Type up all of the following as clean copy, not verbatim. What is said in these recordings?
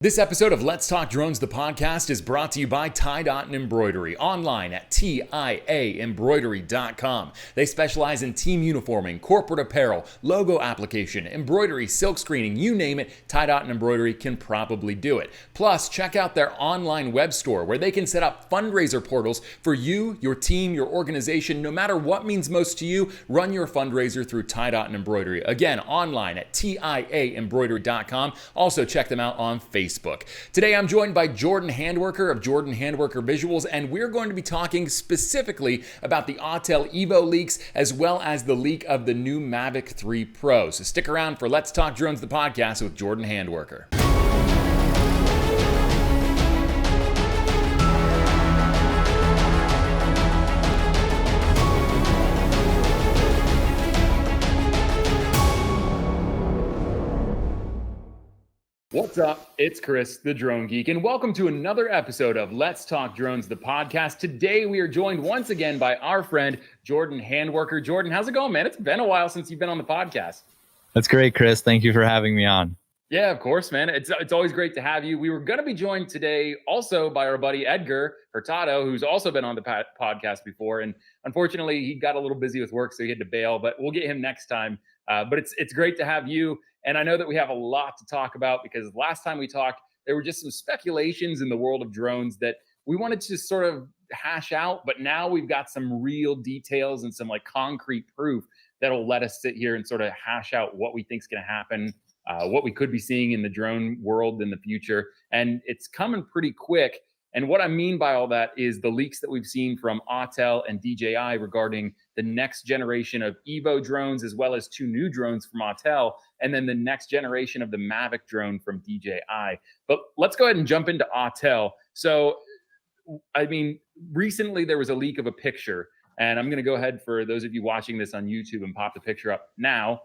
This episode of Let's Talk Drones, the podcast, is brought to you by Tie Dot and Embroidery, online at TIAembroidery.com. They specialize in team uniforming, corporate apparel, logo application, embroidery, silk screening, you name it, Tie Dot and Embroidery can probably do it. Plus, check out their online web store where they can set up fundraiser portals for you, your team, your organization. No matter what means most to you, run your fundraiser through Tie Dot and Embroidery. Again, online at TIAembroidery.com. Also, check them out on Facebook. Today I'm joined by Jordan Handwerker of Jordan Handwerker Visuals, and we're going to be talking specifically about the Autel Evo leaks as well as the leak of the new Mavic 3 Pro. So stick around for Let's Talk Drones, the podcast with Jordan Handwerker. What's up? It's Chris, the Drone Geek, and welcome to another episode of Let's Talk Drones, the podcast. Today, we are joined once again by our friend, Jordan Handwerker. Jordan, how's it going, man? It's been a while since you've been on the podcast. That's great, Chris. Thank you for having me on. Yeah, of course, man. It's always great to have you. We were going to be joined today also by our buddy Edgar Hurtado, who's also been on the podcast before, and unfortunately, he got a little busy with work, so he had to bail, but we'll get him next time. But it's great to have you. And I know that we have a lot to talk about because last time we talked, there were just some speculations in the world of drones that we wanted to sort of hash out. But now we've got some real details and some like concrete proof that'll let us sit here and sort of hash out what we think is going to happen, what we could be seeing in the drone world in the future. And it's coming pretty quick. And what I mean by all that is the leaks that we've seen from Autel and DJI regarding the next generation of Evo drones, as well as two new drones from Autel, and then the next generation of the Mavic drone from DJI. But let's go ahead and jump into Autel. So, I mean, recently there was a leak of a picture, and I'm going to go ahead for those of you watching this on YouTube and pop the picture up now.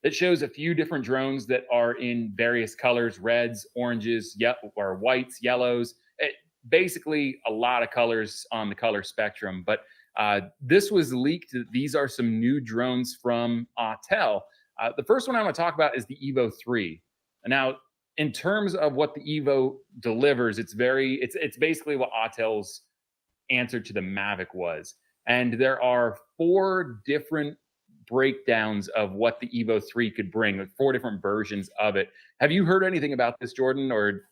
It shows a few different drones that are in various colors, reds, oranges, or whites, yellows. Basically a lot of colors on the color spectrum, but this was leaked. These are some new drones from Autel. The first one I want to talk about is the Evo 3. Now, in terms of what the Evo delivers, it's basically what Autel's answer to the Mavic was. And there are 4 different breakdowns of what the Evo 3 could bring, like 4 different versions of it. Have you heard anything about this, Jordan, or?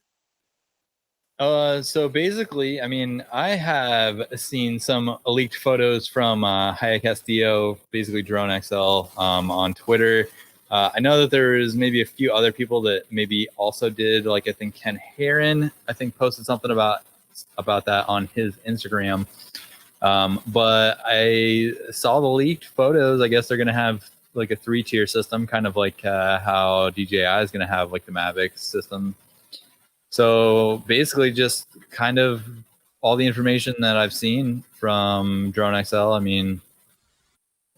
So basically, I mean, I have seen some leaked photos from Hayek SDO, basically Drone XL, on Twitter. I know that there is maybe a few other people that maybe also did, like I think Ken Heron, posted something about that on his Instagram. But I saw the leaked photos. I guess they're going to have like a 3-tier system, kind of like how DJI is going to have like the Mavic system. So basically just kind of all the information that I've seen from Drone XL, I mean,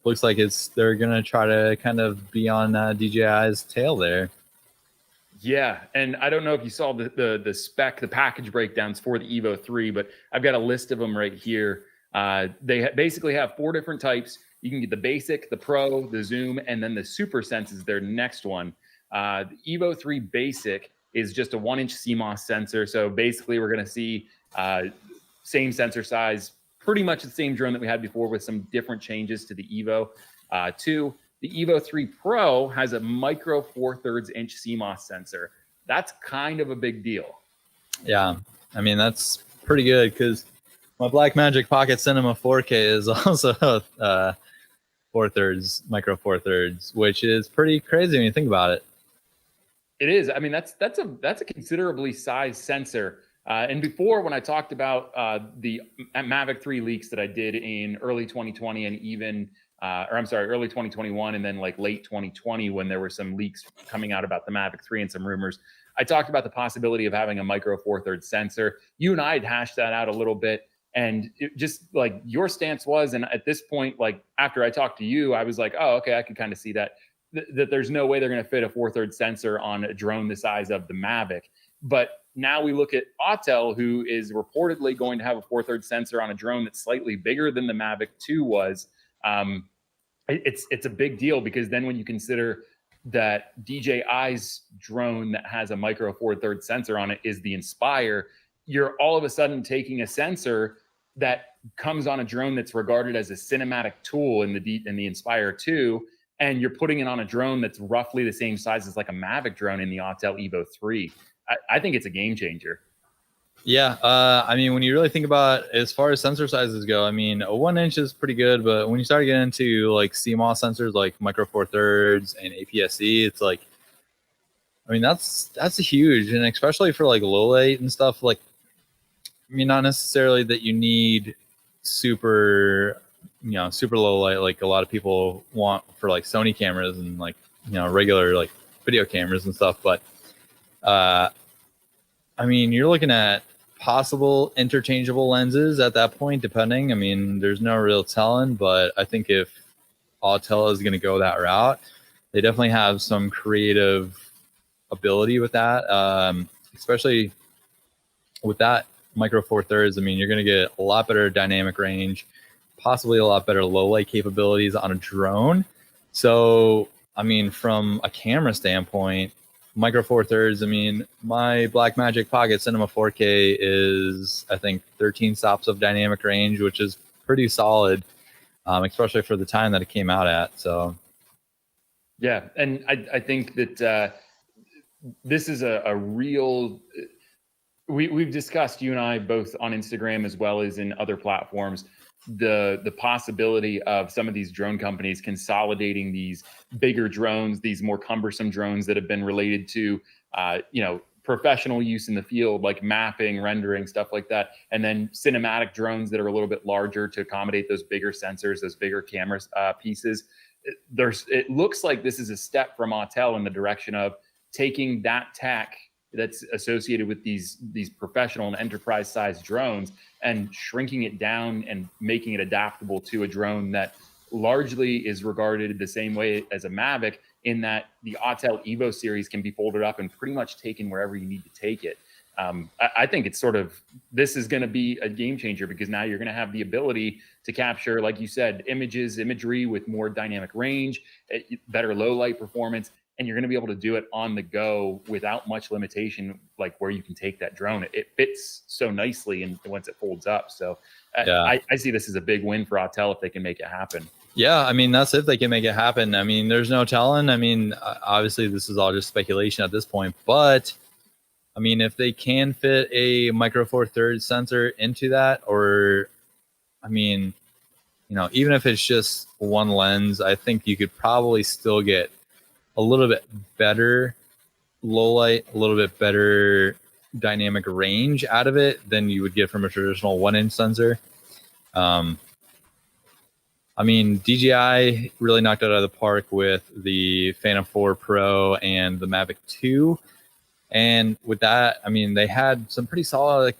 looks like they're going to try to kind of be on DJI's tail there. Yeah, and I don't know if you saw the spec, the package breakdowns for the Evo 3, but I've got a list of them right here. They basically have 4 different types. You can get the basic, the pro, the zoom, and then the super sense is their next one. The Evo 3 basic is just a 1-inch CMOS sensor. So basically we're going to see same sensor size, pretty much the same drone that we had before with some different changes to the Evo 2. The Evo 3 Pro has a micro 4/3 inch CMOS sensor. That's kind of a big deal. Yeah, I mean, that's pretty good because my Blackmagic Pocket Cinema 4K is also 4/3, micro 4/3, which is pretty crazy when you think about it. It is. I mean, that's a considerably sized sensor. And before, when I talked about the Mavic 3 leaks that I did in early 2020 and even, early 2021 and then like late 2020 when there were some leaks coming out about the Mavic 3 and some rumors, I talked about the possibility of having a micro 4/3 sensor. You and I had hashed that out a little bit. And it just like your stance was, and at this point, like after I talked to you, I was like, oh, okay, I could kind of see that there's no way they're going to fit a 4/3 sensor on a drone the size of the Mavic. But now we look at Autel, who is reportedly going to have a 4/3 sensor on a drone that's slightly bigger than the Mavic 2 was. It's a big deal because then when you consider that DJI's drone that has a Micro Four Thirds sensor on it is the Inspire. You're all of a sudden taking a sensor that comes on a drone that's regarded as a cinematic tool in the Inspire 2, and you're putting it on a drone that's roughly the same size as like a Mavic drone in the Autel Evo 3. I think it's a game changer. Yeah, I mean, when you really think about as far as sensor sizes go, I mean, a 1 inch is pretty good, but when you start getting into like CMOS sensors like Micro Four Thirds and APS-C, it's like, I mean, that's huge, and especially for like low light and stuff. Like, I mean, not necessarily that you need super low light like a lot of people want for like Sony cameras and like regular like video cameras and stuff, but I mean, you're looking at possible interchangeable lenses at that point, depending. I mean, there's no real telling, but I think if Autel is going to go that route, they definitely have some creative ability with that, especially with that Micro Four Thirds. I mean, you're going to get a lot better dynamic range, possibly a lot better low light capabilities on a drone. So, I mean, from a camera standpoint, Micro Four Thirds, I mean, my Blackmagic Pocket Cinema 4K is, I think, 13 stops of dynamic range, which is pretty solid, especially for the time that it came out at. So, yeah, and I think that this is a real. We've discussed, you and I both on Instagram as well as in other platforms, the possibility of some of these drone companies consolidating these bigger drones, these more cumbersome drones that have been related to professional use in the field, like mapping, rendering, stuff like that, and then cinematic drones that are a little bit larger to accommodate those bigger sensors, those bigger camera pieces. It looks like this is a step from Autel in the direction of taking that tech that's associated with these professional and enterprise sized drones and shrinking it down and making it adaptable to a drone that largely is regarded the same way as a Mavic, in that the Autel Evo series can be folded up and pretty much taken wherever you need to take it. I think it's this is going to be a game changer, because now you're going to have the ability to capture, like you said, imagery with more dynamic range, better low light performance, and you're going to be able to do it on the go without much limitation, like where you can take that drone. It fits so nicely and once it folds up. So I see this as a big win for Autel if they can make it happen. Yeah, I mean, that's if they can make it happen. I mean, there's no telling. I mean, obviously this is all just speculation at this point, but I mean, if they can fit a Micro Four Thirds sensor into that, or I mean, even if it's just one lens, I think you could probably still get a little bit better low light, a little bit better dynamic range out of it than you would get from a traditional 1 inch sensor. I mean, DJI really knocked it out of the park with the Phantom 4 Pro and the Mavic 2. And with that, I mean, they had some pretty solid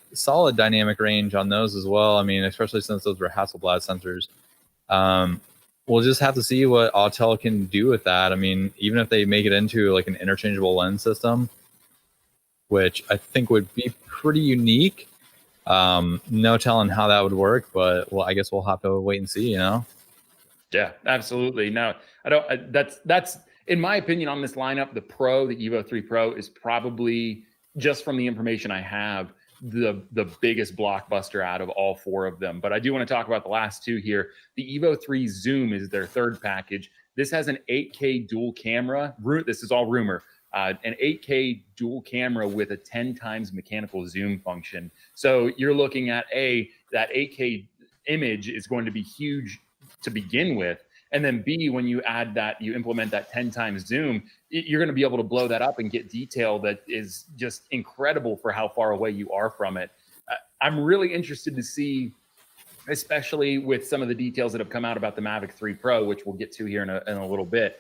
dynamic range on those as well. I mean, especially since those were Hasselblad sensors. We'll just have to see what Autel can do with that. I mean, even if they make it into like an interchangeable lens system, which I think would be pretty unique. No telling how that would work, but I guess we'll have to wait and see, Yeah, absolutely. No, I don't. That's in my opinion on this lineup. The Pro, the Evo 3 Pro, is probably, just from the information I have, the biggest blockbuster out of all four of them. But I do want to talk about the last two here. The Evo 3 Zoom is their third package. This has an 8K dual camera. This is all rumor. An 8K dual camera with a 10 times mechanical zoom function. So you're looking at that 8K image is going to be huge to begin with. And then B, when you implement that 10 times zoom, you're going to be able to blow that up and get detail that is just incredible for how far away you are from it. I'm really interested to see, especially with some of the details that have come out about the Mavic 3 Pro, which we'll get to here in a little bit,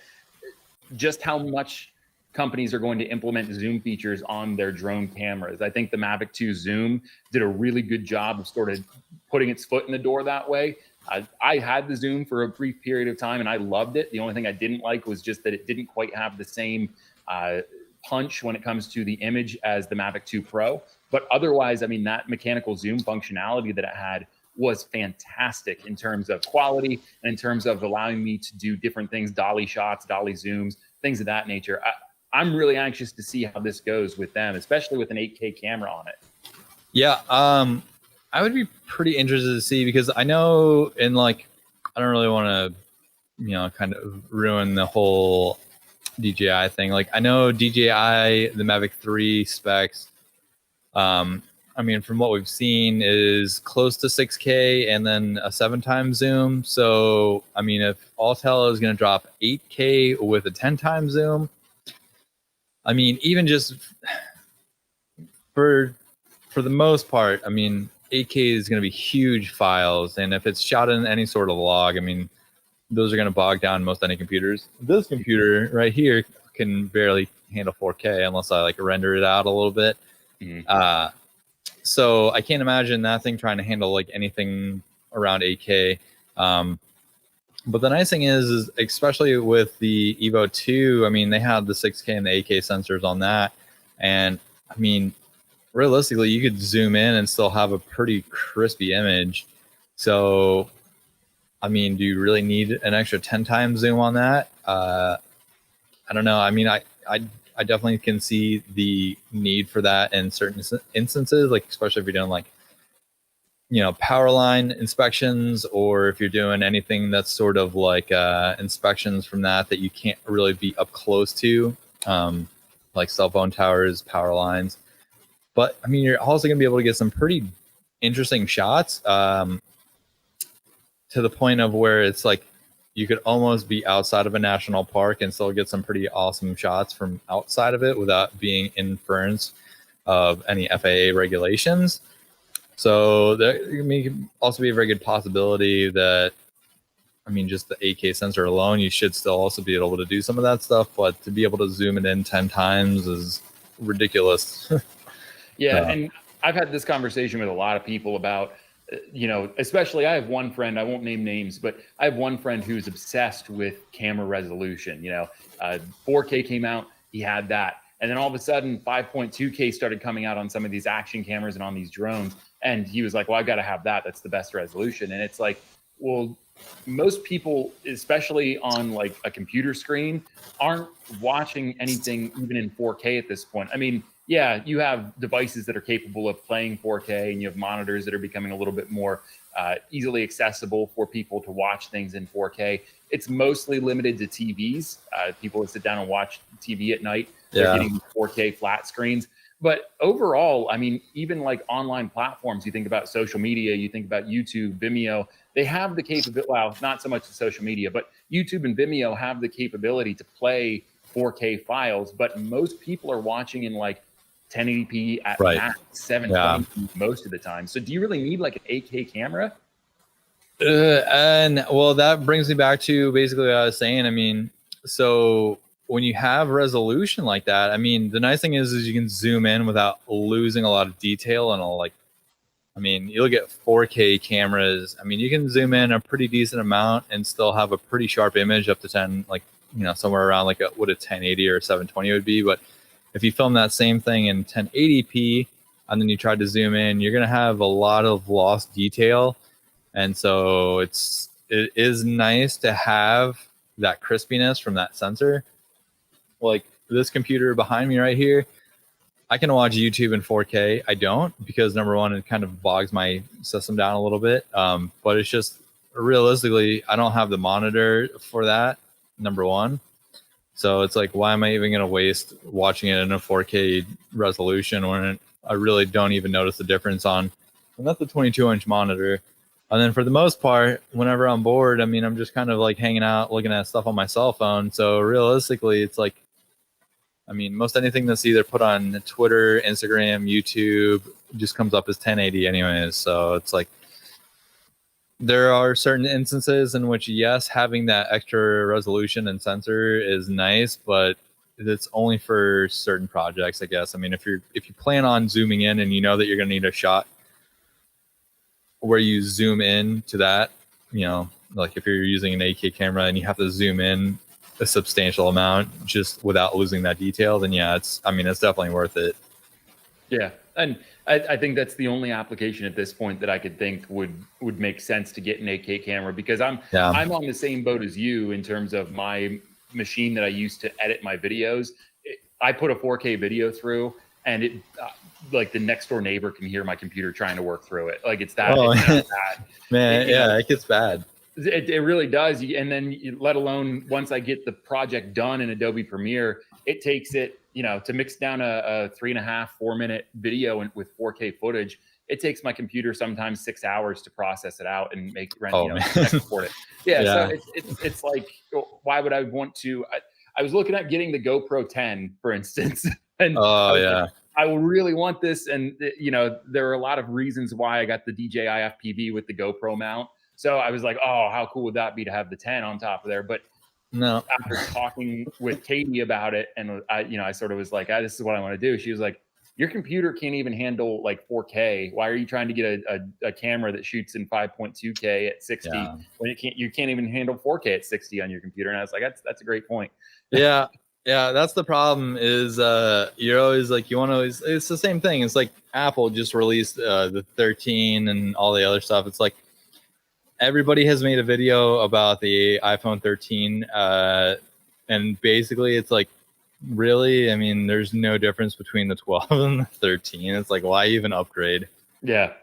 just how much companies are going to implement zoom features on their drone cameras. I think the Mavic 2 Zoom did a really good job of sort of putting its foot in the door that way. I had the zoom for a brief period of time and I loved it. The only thing I didn't like was just that it didn't quite have the same punch when it comes to the image as the Mavic 2 Pro. But otherwise, I mean, that mechanical zoom functionality that it had was fantastic in terms of quality and in terms of allowing me to do different things, dolly shots, dolly zooms, things of that nature. I'm really anxious to see how this goes with them, especially with an 8K camera on it. Yeah, I would be pretty interested to see, because I know in like, I don't really want to, kind of ruin the whole DJI thing. Like, I know DJI, the Mavic 3 specs, I mean, from what we've seen, is close to 6K and then a 7x zoom. So, I mean, if Autel is going to drop 8K with a 10x zoom, I mean, even just for the most part, I mean, 8K is going to be huge files. And if it's shot in any sort of log, I mean, those are going to bog down most any computers. This computer right here can barely handle 4K unless I like render it out a little bit. Mm-hmm. So I can't imagine that thing trying to handle like anything around 8K. But the nice thing is especially with the Evo 2, I mean, they had the 6K and the 8K sensors on that. And I mean, realistically, you could zoom in and still have a pretty crispy image. So, I mean, do you really need an extra 10x zoom on that? I don't know. I mean, I definitely can see the need for that in certain instances, like especially if you're doing like, power line inspections, or if you're doing anything that's sort of like inspections from that you can't really be up close to, like cell phone towers, power lines. But I mean, you're also going to be able to get some pretty interesting shots, to the point of where it's like you could almost be outside of a national park and still get some pretty awesome shots from outside of it without being inference of any FAA regulations. So there could also be a very good possibility that, I mean, just the 8K sensor alone, you should still also be able to do some of that stuff, but to be able to zoom it in 10 times is ridiculous. Yeah, and I've had this conversation with a lot of people about, especially I have one friend, I won't name names, but I have one friend who's obsessed with camera resolution. 4K came out, he had that. And then all of a sudden 5.2K started coming out on some of these action cameras and on these drones. And he was like, well, I've got to have that. That's the best resolution. And it's like, well, most people, especially on like a computer screen, aren't watching anything even in 4K at this point. I mean, yeah, you have devices that are capable of playing 4K, and you have monitors that are becoming a little bit more easily accessible for people to watch things in 4K. It's mostly limited to TVs. People that sit down and watch TV at night, they're getting 4K flat screens. But overall, I mean, even like online platforms, you think about social media, you think about YouTube, Vimeo, they have the capability, well, not so much the social media, but YouTube and Vimeo have the capability to play 4K files, but most people are watching in like 1080p at max, 720p most of the time. So do you really need like an 8K camera? And well, that brings me back to basically what I was saying. I mean, so when you have resolution like that, I mean, the nice thing is you can zoom in without losing a lot of detail, and I mean, you look at 4K cameras, I mean, you can zoom in a pretty decent amount and still have a pretty sharp image up to 10, like, somewhere around like what a 1080 or 720 would be. But if you film that same thing in 1080p and then you try to zoom in, you're going to have a lot of lost detail. And so it is nice to have that crispiness from that sensor. Like this computer behind me right here, I can watch YouTube in 4K. I don't, because number one, it kind of bogs my system down a little bit. But it's just realistically, I don't have the monitor for that, number one. So it's like, why am I even going to waste watching it in a 4K resolution when I really don't even notice the difference on, and that's a 22-inch monitor. And then for the most part, whenever I'm bored, I mean, I'm just kind of like hanging out, looking at stuff on my cell phone. So realistically, it's like, I mean, most anything that's either put on Twitter, Instagram, YouTube just comes up as 1080 anyways. So it's like, there are certain instances in which, yes, having that extra resolution and sensor is nice, but it's only for certain projects, I guess. I mean, if you plan on zooming in and you know that you're going to need a shot where you zoom in to that, like if you're using an 8K camera and you have to zoom in a substantial amount just without losing that detail, then yeah, it's definitely worth it. Yeah. And I think that's the only application at this point that I could think would make sense to get an 8K camera, because I'm on the same boat as you in terms of my machine that I use to edit my videos, I put a 4K video through, and it like the next door neighbor can hear my computer trying to work through it. Like it's that, it's that bad. Man, it gets bad. It really does. And then let alone once I get the project done in Adobe Premiere, it takes it, to mix down a 3.5-4 minute video with 4K footage. It takes my computer sometimes 6 hours to process it out and export it. Yeah. So it's like, why would I want to? I was looking at getting the GoPro 10, for instance, and I will really want this. And there are a lot of reasons why I got the DJI FPV with the GoPro mount. So I was like, oh, how cool would that be to have the 10 on top of there? But no, after talking with Katie about it, and I sort of was like, this is what I want to do. She was like, your computer can't even handle like 4K. Why are you trying to get a camera that shoots in 5.2K at 60 when you can't even handle 4K at 60 on your computer? And I was like, that's a great point. Yeah, that's the problem. Is you're always like, you want to always. It's the same thing. It's like Apple just released the 13 and all the other stuff. It's like everybody has made a video about the iPhone 13, and basically it's like, really, I mean, there's no difference between the 12 and the 13. It's like, why even upgrade? Yeah,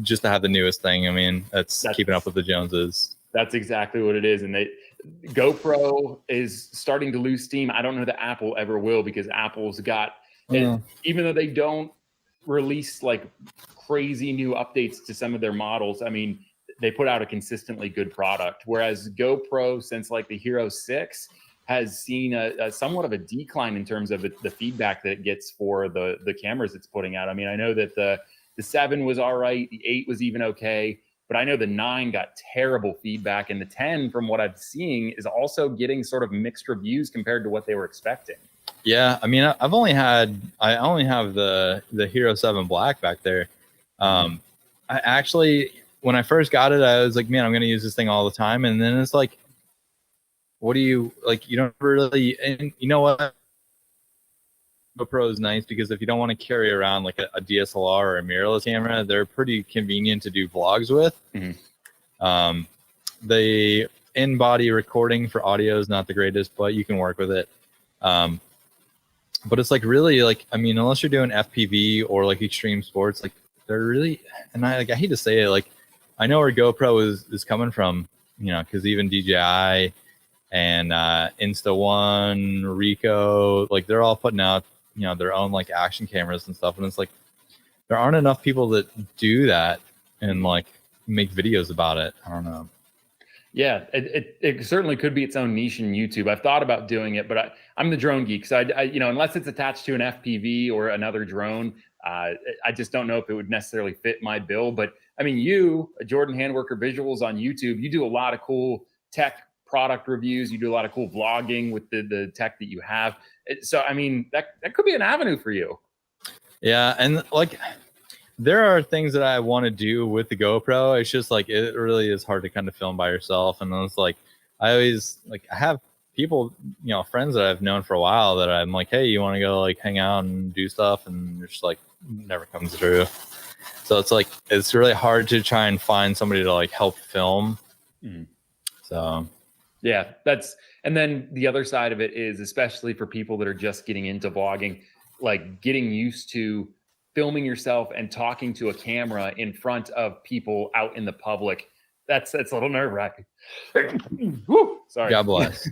just to have the newest thing. I mean, that's keeping up with the Joneses. That's exactly what it is. And GoPro is starting to lose steam. I don't know that Apple ever will, because Apple's got, even though they don't release like crazy new updates to some of their models, I mean, they put out a consistently good product. Whereas GoPro, since like the Hero 6, has seen a somewhat of a decline in terms of the feedback that it gets for the cameras it's putting out. I mean, I know that the 7 was all right, the 8 was even okay, but I know the 9 got terrible feedback, and the 10, from what I'm seeing, is also getting sort of mixed reviews compared to what they were expecting. Yeah, I mean, I only have the Hero 7 Black back there. I actually, when I first got it, I was like, man, I'm going to use this thing all the time, and then it's like, what do you like? You don't really, and you know what? GoPro is nice because if you don't want to carry around like a DSLR or a mirrorless camera, they're pretty convenient to do vlogs with. The in-body recording for audio is not the greatest, but you can work with it. But it's like really like, I mean, unless you're doing FPV or like extreme sports, like they're really, and I hate to say it, like I know where GoPro is coming from, because even DJI and Insta1, Ricoh, like they're all putting out their own like action cameras and stuff, and it's like there aren't enough people that do that and like make videos about it. I don't know. Yeah, it certainly could be its own niche in YouTube. I've thought about doing it, but I'm the drone geek, so I unless it's attached to an FPV or another drone, I just don't know if it would necessarily fit my bill. But I mean, Jordan Handwerker Visuals on YouTube, you do a lot of cool tech product reviews. You do a lot of cool vlogging with the tech that you have. So, I mean, that could be an avenue for you. Yeah. And like, there are things that I want to do with the GoPro. It's just like, it really is hard to kind of film by yourself. And it's like, I always like, I have people, friends that I've known for a while that I'm like, hey, you want to go like hang out and do stuff? And it's just like, never comes through. So it's like, it's really hard to try and find somebody to like help film. So yeah, and then the other side of it is, especially for people that are just getting into vlogging, like getting used to filming yourself and talking to a camera in front of people out in the public. That's a little nerve wracking. Sorry. God bless.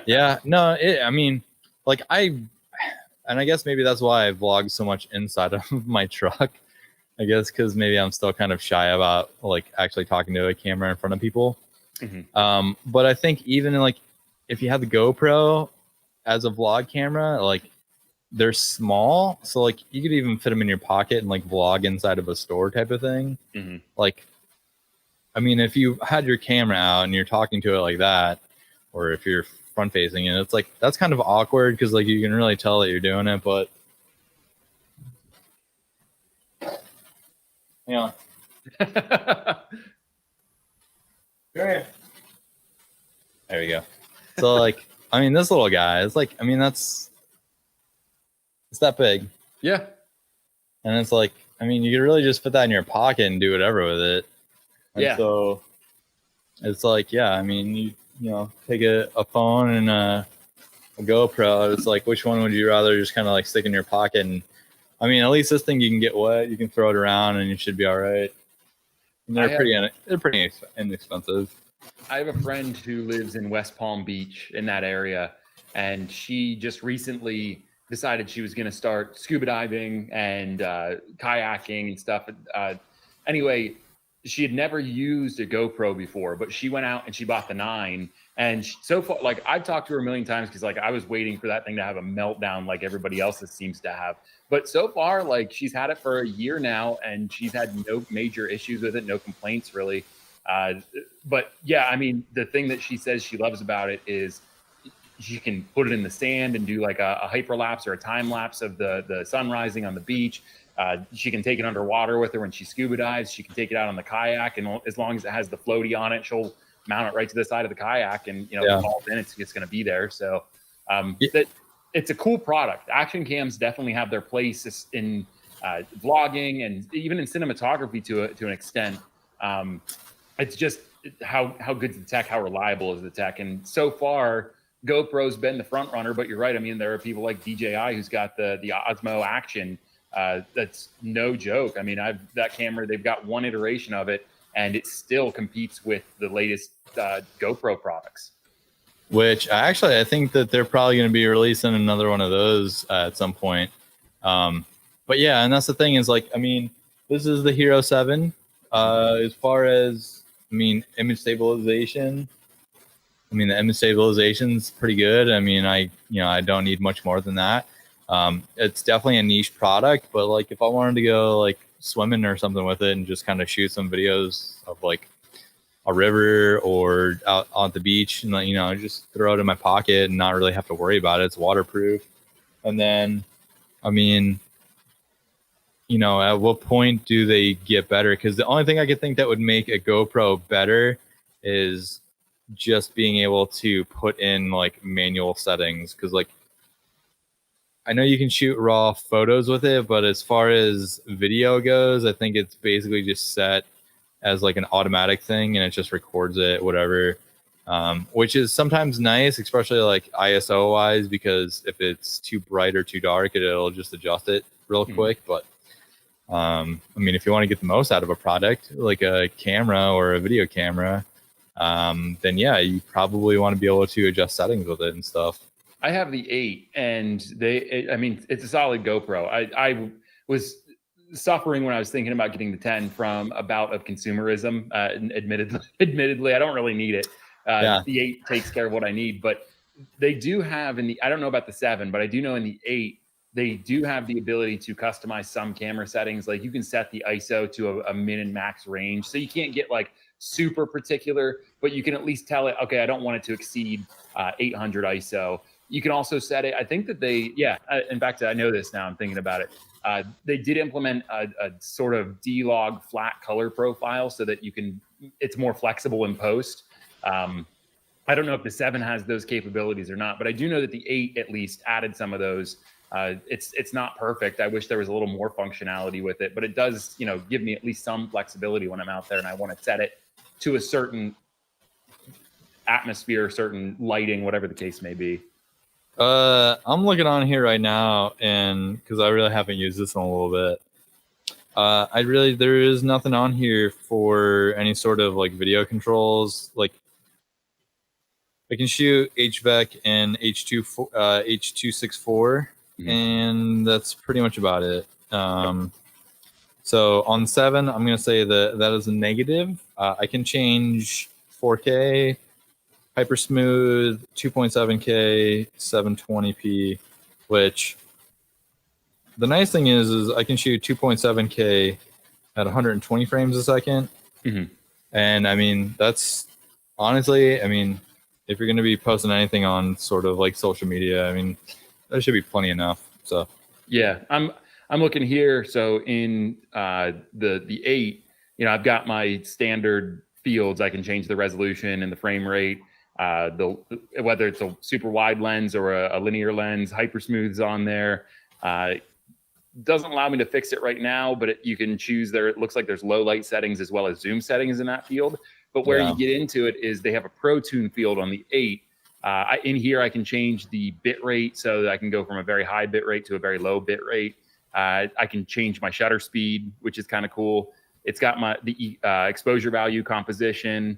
Yeah, no, I mean, like I guess maybe that's why I vlog so much inside of my truck. I guess because maybe I'm still kind of shy about like actually talking to a camera in front of people. But I think even like if you have the GoPro as a vlog camera, like they're small, so like you could even fit them in your pocket and like vlog inside of a store type of thing. Like, I mean, if you had your camera out and you're talking to it like that, or if you're front facing it, it's like that's kind of awkward because like you can really tell that you're doing it, but there we go. So like, I mean, this little guy is like, I mean, it's that big. Yeah. And it's like, I mean, you could really just put that in your pocket and do whatever with it. And yeah. So it's like, yeah, I mean, take a phone and a GoPro. It's like, which one would you rather just kind of like stick in your pocket? And I mean, at least this thing you can get wet, you can throw it around, and you should be all right. And they're pretty inexpensive. I have a friend who lives in West Palm Beach in that area, and she just recently decided she was going to start scuba diving and kayaking and stuff. Anyway, she had never used a GoPro before, but she went out and she bought the 9. And so far, like, I've talked to her a million times because like I was waiting for that thing to have a meltdown like everybody else seems to have. But so far, like, she's had it for a year now, and she's had no major issues with it, no complaints really. But yeah, I mean, the thing that she says she loves about it is you can put it in the sand and do like a hyperlapse or a time lapse of the sun rising on the beach. She can take it underwater with her when she scuba dives. She can take it out on the kayak, and as long as it has the floaty on it, she'll mount it right to the side of the kayak, and if it falls in, it's going to be there. So it's a cool product. Action cams definitely have their place in vlogging and even in cinematography to an extent. It's just how good's the tech, how reliable is the tech, and so far GoPro's been the front runner. But you're right. I mean, there are people like DJI who's got the Osmo Action. That's no joke. I mean, that camera, they've got one iteration of it, and it still competes with the latest GoPro products. Which I think that they're probably going to be releasing another one of those at some point. But yeah, and that's the thing is, like, I mean, this is the Hero 7. As far as, I mean, image stabilization, the image stabilization's pretty good. I mean, I don't need much more than that. It's definitely a niche product, but like if I wanted to go like swimming or something with it and just kind of shoot some videos of like a river or out on the beach and just throw it in my pocket and not really have to worry about it. It's waterproof. And then, I mean, at what point do they get better? Because the only thing I could think that would make a GoPro better is just being able to put in like manual settings. Because like, I know you can shoot raw photos with it, but as far as video goes, I think it's basically just set as like an automatic thing, and it just records it, whatever. Which is sometimes nice, especially like ISO wise, because if it's too bright or too dark, it'll just adjust it real quick. But I mean, if you want to get the most out of a product, like a camera or a video camera, then yeah, you probably want to be able to adjust settings with it and stuff. I have the 8, and it's a solid GoPro. I was suffering when I was thinking about getting the 10 from a bout of consumerism. Admittedly, I don't really need it. The 8 takes care of what I need, but they do have I don't know about the 7, but I do know in the 8, they do have the ability to customize some camera settings. Like you can set the ISO to a min and max range. So you can't get like super particular, but you can at least tell it, okay, I don't want it to exceed 800 ISO. You can also set it. I think that in fact, I know this now, I'm thinking about it. They did implement a sort of D-Log flat color profile so that it's more flexible in post. I don't know if the 7 has those capabilities or not, but I do know that the 8 at least added some of those. It's not perfect. I wish there was a little more functionality with it, but it does, give me at least some flexibility when I'm out there and I want to set it to a certain atmosphere, certain lighting, whatever the case may be. I'm looking on here right now, and because I really haven't used this in a little bit, there is nothing on here for any sort of like video controls. Like I can shoot HVAC and H.264, and that's pretty much about it. So on 7, I'm gonna say that is a negative. I can change 4K. Hyper smooth, 2.7K, 720p, which the nice thing is I can shoot 2.7K at 120 frames a second. And I mean, that's honestly, I mean, if you're going to be posting anything on sort of like social media, I mean, that should be plenty enough. So yeah, I'm looking here. So in the 8, I've got my standard fields. I can change the resolution and the frame rate. Whether it's a super wide lens or a linear lens, hyper smooth's on there. Doesn't allow me to fix it right now, but you can choose there. It looks like there's low light settings as well as zoom settings in that field. But where you get into it is they have a Protune field on the 8. In here, I can change the bit rate so that I can go from a very high bit rate to a very low bit rate. I can change my shutter speed, which is kind of cool. It's got the exposure value, composition,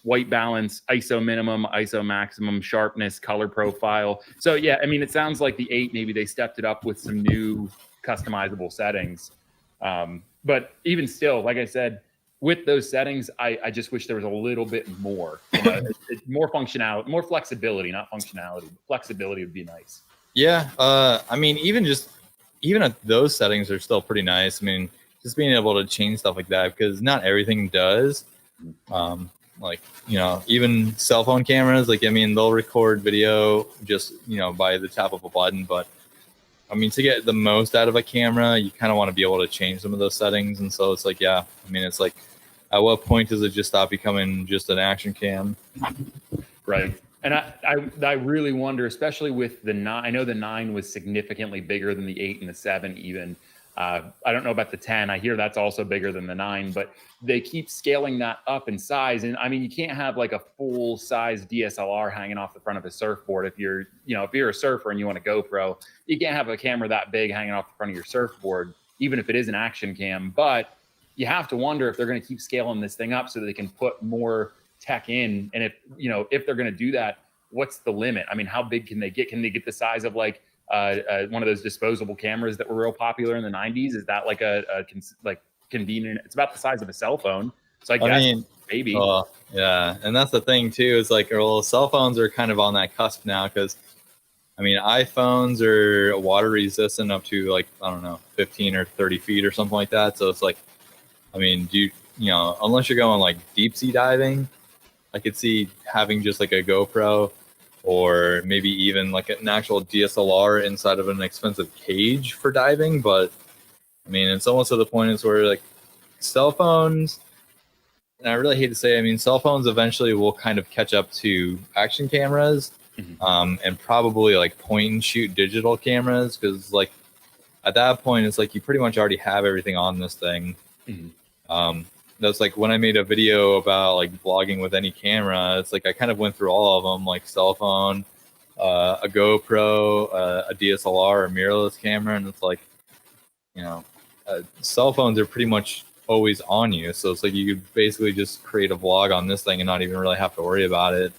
white balance, ISO minimum, ISO maximum, sharpness, color profile. So yeah, I mean, it sounds like the 8, maybe they stepped it up with some new customizable settings. But even still, like I said, with those settings, I just wish there was a little bit more, more functionality, more flexibility, not functionality. Flexibility would be nice. Yeah. I mean, even at those settings are still pretty nice. I mean, just being able to change stuff like that, because not everything does. Like, you know, even cell phone cameras, like, I mean, they'll record video just, you know, by the tap of a button. But I mean, to get the most out of a camera, you kind of want to be able to change some of those settings. And so it's like, yeah, I mean, it's like, at what point does it just stop becoming just an action cam? Right. And I really wonder, especially with the 9, I know the 9 was significantly bigger than the 8 and the 7 even. I don't know about the 10. I hear that's also bigger than the 9, but they keep scaling that up in size. And I mean, you can't have like a full size DSLR hanging off the front of a surfboard. If you're a surfer and you want a GoPro, you can't have a camera that big hanging off the front of your surfboard, even if it is an action cam. But you have to wonder if they're going to keep scaling this thing up so that they can put more tech in. And if they're going to do that, what's the limit? I mean, how big can they get? Can they get the size of like one of those disposable cameras that were real popular in the 90s? Is that like like convenient? It's about the size of a cell phone. So I guess maybe. Yeah. And that's the thing too, is like, well, cell phones are kind of on that cusp now, because I mean, iPhones are water resistant up to like, I don't know, 15 or 30 feet or something like that. So it's like, I mean, unless you're going like deep sea diving, I could see having just like a GoPro, or maybe even like an actual DSLR inside of an expensive cage for diving. But I mean, it's almost to the point is where like cell phones, and I really hate to say, I mean, cell phones eventually will kind of catch up to action cameras, and probably like point and shoot digital cameras, because like at that point, it's like you pretty much already have everything on this thing. That's like when I made a video about like vlogging with any camera, it's like I kind of went through all of them, like cell phone, a GoPro, a DSLR, a mirrorless camera. And it's like, cell phones are pretty much always on you. So it's like you could basically just create a vlog on this thing and not even really have to worry about it.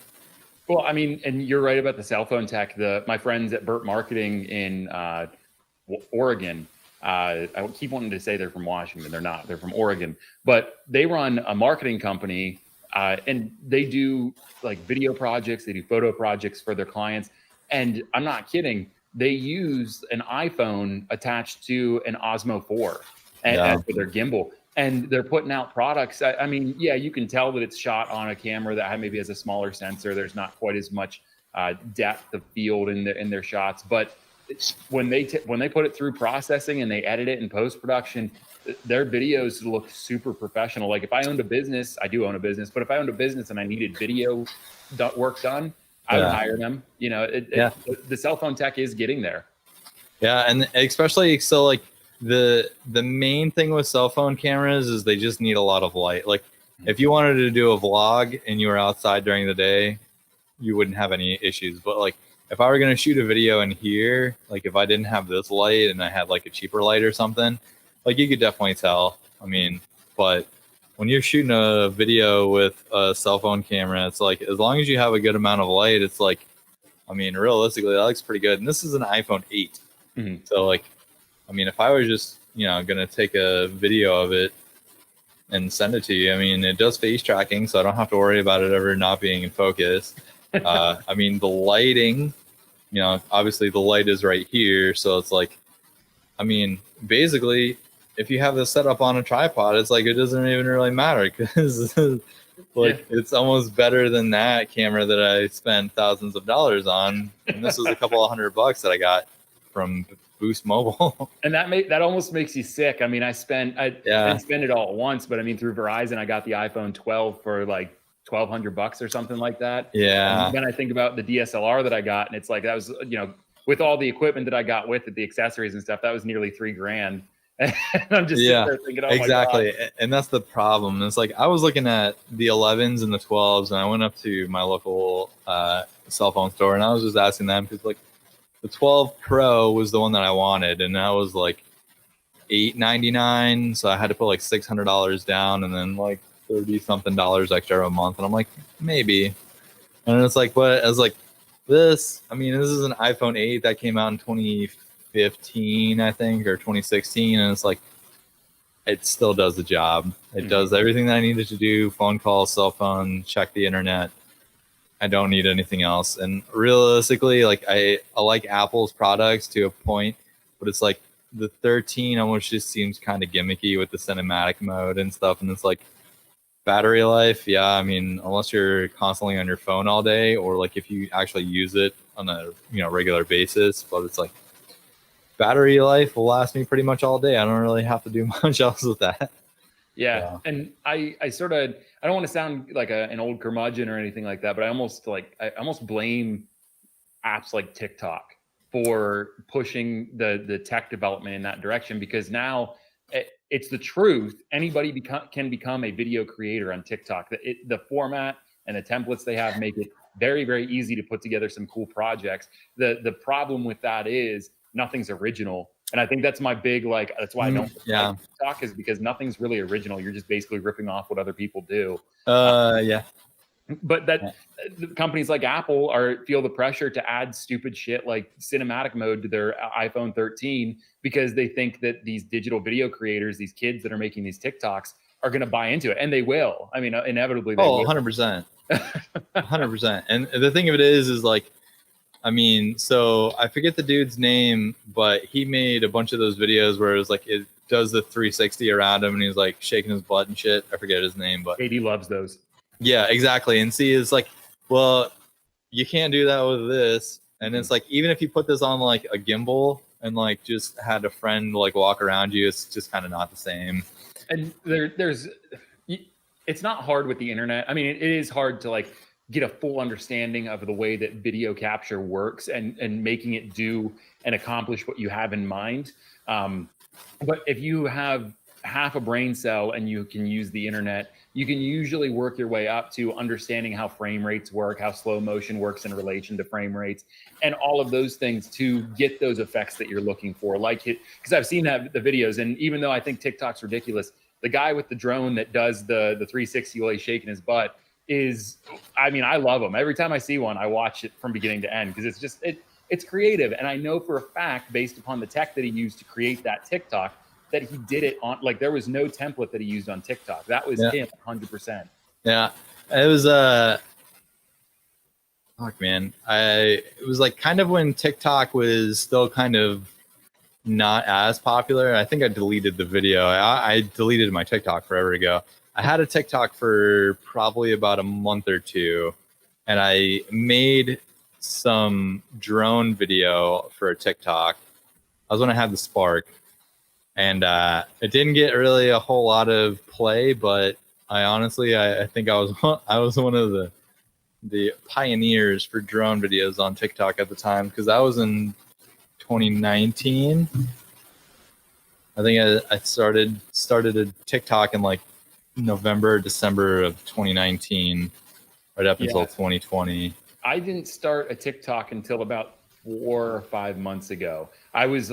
Well, I mean, and you're right about the cell phone tech. My friends at Burt Marketing in Oregon, I keep wanting to say they're from Washington. They're not. They're from Oregon. But they run a marketing company, and they do like video projects. They do photo projects for their clients. And I'm not kidding. They use an iPhone attached to an Osmo 4 for their gimbal. And they're putting out products. I mean, yeah, you can tell that it's shot on a camera that maybe has a smaller sensor. There's not quite as much depth of field in their shots. But when they put it through processing and they edit it in post-production, their videos look super professional. Like if I owned a business, I do own a business, but if I owned a business and I needed video work done, I would hire them. The cell phone tech is getting there. Yeah, and especially so like the main thing with cell phone cameras is they just need a lot of light. Like if you wanted to do a vlog and you were outside during the day, you wouldn't have any issues. But like if I were going to shoot a video in here, like if I didn't have this light and I had like a cheaper light or something, like you could definitely tell. I mean, but when you're shooting a video with a cell phone camera, it's like, as long as you have a good amount of light, it's like, I mean, realistically, that looks pretty good. And this is an iPhone 8. Mm-hmm. So like, I mean, if I was just, going to take a video of it and send it to you, I mean, it does face tracking, so I don't have to worry about it ever not being in focus. I mean, the lighting, obviously the light is right here. So it's like, I mean, basically, if you have this set up on a tripod, it's like, it doesn't even really matter, because it's almost better than that camera that I spent thousands of dollars on. And this was a couple of $100 that I got from Boost Mobile. And that almost makes you sick. I mean, I didn't spend it all at once, but I mean, through Verizon, I got the iPhone 12 for like $1,200 or something like that. Yeah. And then I think about the DSLR that I got, and it's like, that was, with all the equipment that I got with it, the accessories and stuff, that was nearly $3,000. And I'm just sitting there thinking, oh exactly. my God. And that's the problem. It's like I was looking at the 11s and the 12s, and I went up to my local cell phone store, and I was just asking them because like the 12 Pro was the one that I wanted, and that was like $899, so I had to put like $600 down, and then like $30-something extra a month, and I'm like, maybe. And it's like, but I was like, this, I mean, this is an iPhone 8 that came out in 2015, I think, or 2016, and it's like, it still does the job. It does everything that I needed to do: phone call, cell phone, check the internet. I don't need anything else. And realistically, like I like Apple's products to a point, but it's like the 13 almost just seems kind of gimmicky with the cinematic mode and stuff. And it's like battery life. Yeah. I mean, unless you're constantly on your phone all day, or like if you actually use it on a, regular basis, but it's like battery life will last me pretty much all day. I don't really have to do much else with that. Yeah. And I don't want to sound like an old curmudgeon or anything like that, but I almost blame apps like TikTok for pushing the tech development in that direction, because now it's the truth. Anybody can become a video creator on TikTok. The format and the templates they have make it very, very easy to put together some cool projects. The problem with that is nothing's original. And I think that's my big, that's why I don't like TikTok, is because nothing's really original. You're just basically ripping off what other people do. But companies like Apple feel the pressure to add stupid shit like cinematic mode to their iPhone 13, because they think that these digital video creators, these kids that are making these TikToks, are going to buy into it. And they will. I mean, inevitably they will. 100%. 100%. And the thing of it is like, I mean, so I forget the dude's name, but he made a bunch of those videos where it was like, it does the 360 around him and he's like shaking his butt and shit. I forget his name, but Katie loves those. Yeah, exactly. And see, it's like, well, you can't do that with this. And it's like, even if you put this on like a gimbal and like just had a friend like walk around you, it's just kind of not the same. And it's not hard with the internet. I mean, it is hard to like get a full understanding of the way that video capture works and making it do and accomplish what you have in mind. But if you have half a brain cell and you can use the internet, you can usually work your way up to understanding how frame rates work, how slow motion works in relation to frame rates, and all of those things to get those effects that you're looking for. Like it, because I've seen the videos, and even though I think TikTok's ridiculous, the guy with the drone that does the 360 while he's shaking his butt is, I mean, I love him. Every time I see one, I watch it from beginning to end, because it's just, it's creative. And I know for a fact, based upon the tech that he used to create that TikTok, that he did it on, like, there was no template that he used on TikTok. That was him 100%. Yeah. It was, fuck man. It was like kind of when TikTok was still kind of not as popular. I think I deleted the video. I deleted my TikTok forever ago. I had a TikTok for probably about a month or two, and I made some drone video for a TikTok. I was when I had the Spark, and it didn't get really a whole lot of play, but I honestly, I think I was one of the pioneers for drone videos on TikTok at the time, because that was in 2019. I think I started a TikTok in like November, December of 2019, right up until 2020. I didn't start a TikTok until about 4 or 5 months ago. I was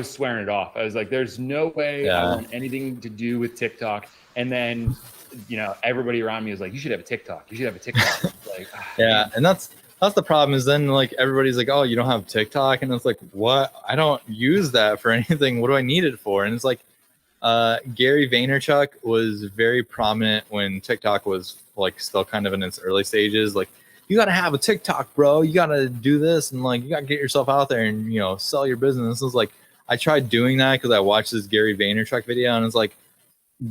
swearing it off. I was like, there's no way I want anything to do with TikTok. And then, everybody around me was like, you should have a TikTok. You should have a TikTok. Like, and that's the problem, is then like everybody's like, oh, you don't have TikTok? And it's like, what? I don't use that for anything. What do I need it for? And it's like, Gary Vaynerchuk was very prominent when TikTok was like still kind of in its early stages. Like, you got to have a TikTok, bro. You got to do this, and like, you got to get yourself out there and, sell your business. It was like, I tried doing that because I watched this Gary Vaynerchuk video, and it's like,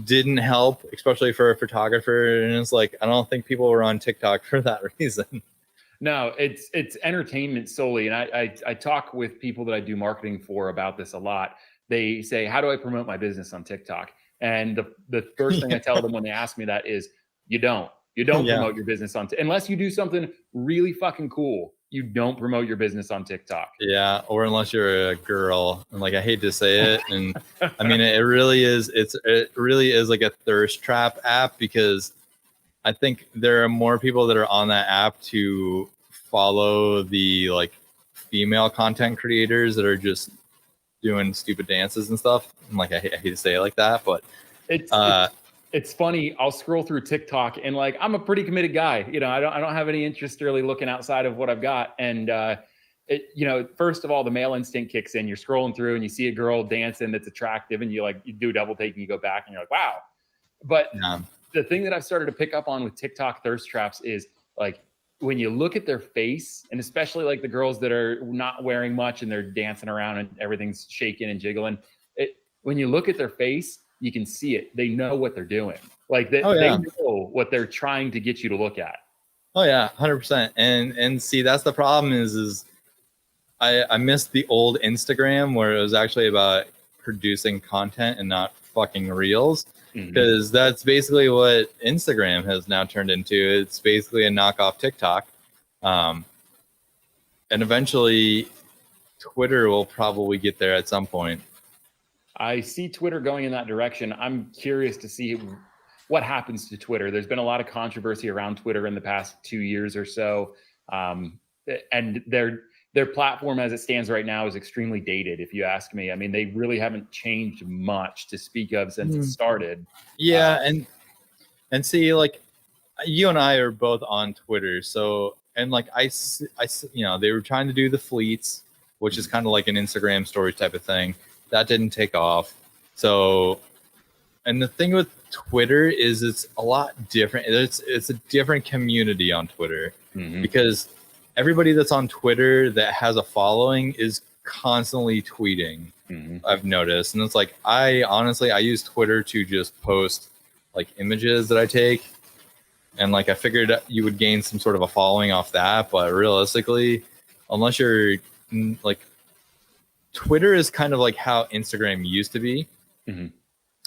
didn't help, especially for a photographer. And it's like, I don't think people were on TikTok for that reason. No, it's entertainment solely. And I talk with people that I do marketing for about this a lot. They say, how do I promote my business on TikTok? And the first thing I tell them when they ask me that is, you don't promote your business unless you do something really fucking cool. you don't promote your business on TikTok. Yeah, or unless you're a girl, and like I hate to say it, and I mean it really is. It really is like a thirst trap app, because I think there are more people that are on that app to follow the like female content creators that are just doing stupid dances and stuff. And like I hate to say it like that, but it's funny. I'll scroll through TikTok and like I'm a pretty committed guy. You know, I don't have any interest really looking outside of what I've got. And you know, first of all, the male instinct kicks in. You're scrolling through and you see a girl dancing that's attractive, and you do a double take and you go back and you're like, wow. But the thing that I've started to pick up on with TikTok thirst traps is like when you look at their face, and especially like the girls that are not wearing much and they're dancing around and everything's shaking and jiggling. When you look at their face, you can see it. They know what they're doing. Like they know what they're trying to get you to look at. Oh yeah, 100%. And see, that's the problem is I missed the old Instagram where it was actually about producing content and not fucking reels, because that's basically what Instagram has now turned into. It's basically a knockoff TikTok. And eventually Twitter will probably get there at some point. I see Twitter going in that direction. I'm curious to see what happens to Twitter. There's been a lot of controversy around Twitter in the past 2 years or so. And their platform as it stands right now is extremely dated, if you ask me. I mean, they really haven't changed much to speak of since it started. Yeah, and see, like, you and I are both on Twitter, so, and like I you know, they were trying to do the fleets, which is kind of like an Instagram story type of thing. That didn't take off. So, and the thing with Twitter is it's a lot different. It's a different community on Twitter, because everybody that's on Twitter that has a following is constantly tweeting. I've noticed. And it's like, I use Twitter to just post like images that I take. And like, I figured you would gain some sort of a following off that. But realistically, unless you're like, Twitter is kind of like how Instagram used to be.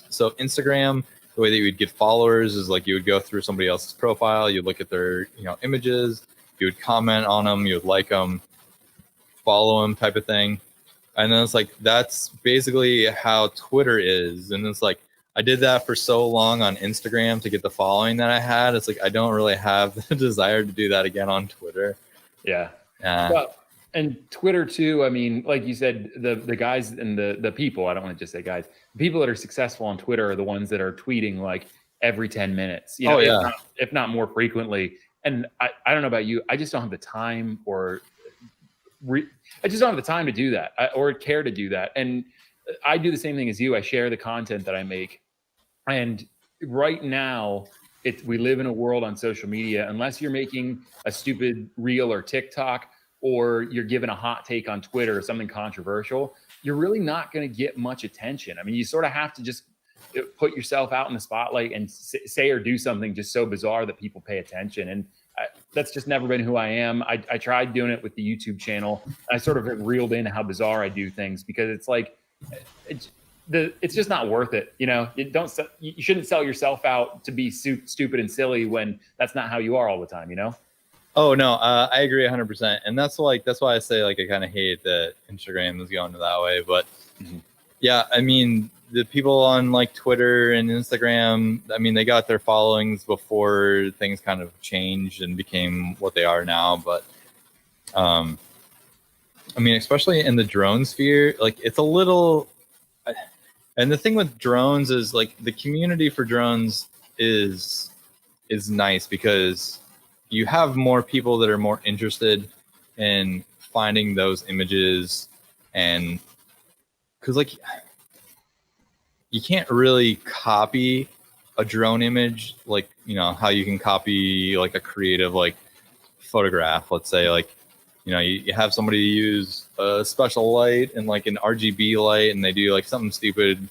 So Instagram, the way that you would get followers is like you would go through somebody else's profile, you'd look at their images, you would comment on them, you would like them, follow them, type of thing. And then it's like that's basically how Twitter is. And it's like I did that for so long on Instagram to get the following that I had. It's like I don't really have the desire to do that again on Twitter. Yeah. Well, and Twitter too, I mean, like you said, the guys and the people, I don't want to just say guys, the people that are successful on Twitter are the ones that are tweeting like every 10 minutes, if not more frequently. And I don't know about you, I just don't have the time I just don't have the time to do that or care to do that. And I do the same thing as you. I share the content that I make. And right now, we live in a world on social media, unless you're making a stupid reel or TikTok, or you're giving a hot take on Twitter or something controversial, you're really not going to get much attention. I mean, you sort of have to just put yourself out in the spotlight and say or do something just so bizarre that people pay attention. And that's just never been who I am. I tried doing it with the YouTube channel. I sort of reeled in how bizarre I do things, because it's like, it's just not worth it. You shouldn't sell yourself out to be stupid and silly when that's not how you are all the time, Oh no, I agree 100%, and that's why I say like I kind of hate that Instagram is going that way. But yeah, I mean the people on like Twitter and Instagram, I mean they got their followings before things kind of changed and became what they are now. But I mean, especially in the drone sphere, like it's a little. And the thing with drones is like the community for drones is nice, because you have more people that are more interested in finding those images, and because like you can't really copy a drone image like how you can copy like a creative like photograph. Let's say like you have somebody use a special light and like an RGB light, and they do like something stupid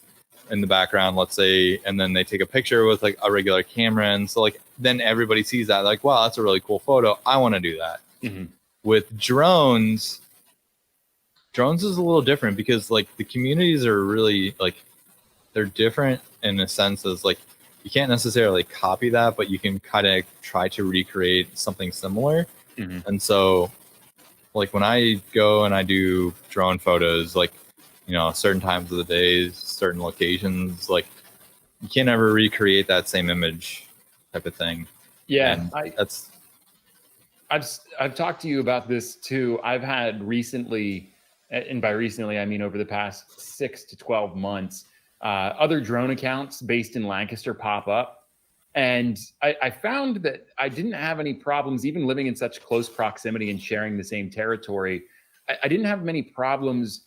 in the background, let's say, and then they take a picture with like a regular camera, and so like then everybody sees that like, wow, that's a really cool photo, I want to do that. With drones is a little different, because like the communities are really like they're different in a sense as like you can't necessarily copy that, but you can kind of try to recreate something similar. And so like when I go and I do drone photos, like, you know, certain times of the day, certain locations, like you can't ever recreate that same image type of thing. Yeah, And I've talked to you about this too. I've had recently, and by recently I mean over the past 6 to 12 months, other drone accounts based in Lancaster pop up, and I found that I didn't have any problems even living in such close proximity and sharing the same territory. I didn't have many problems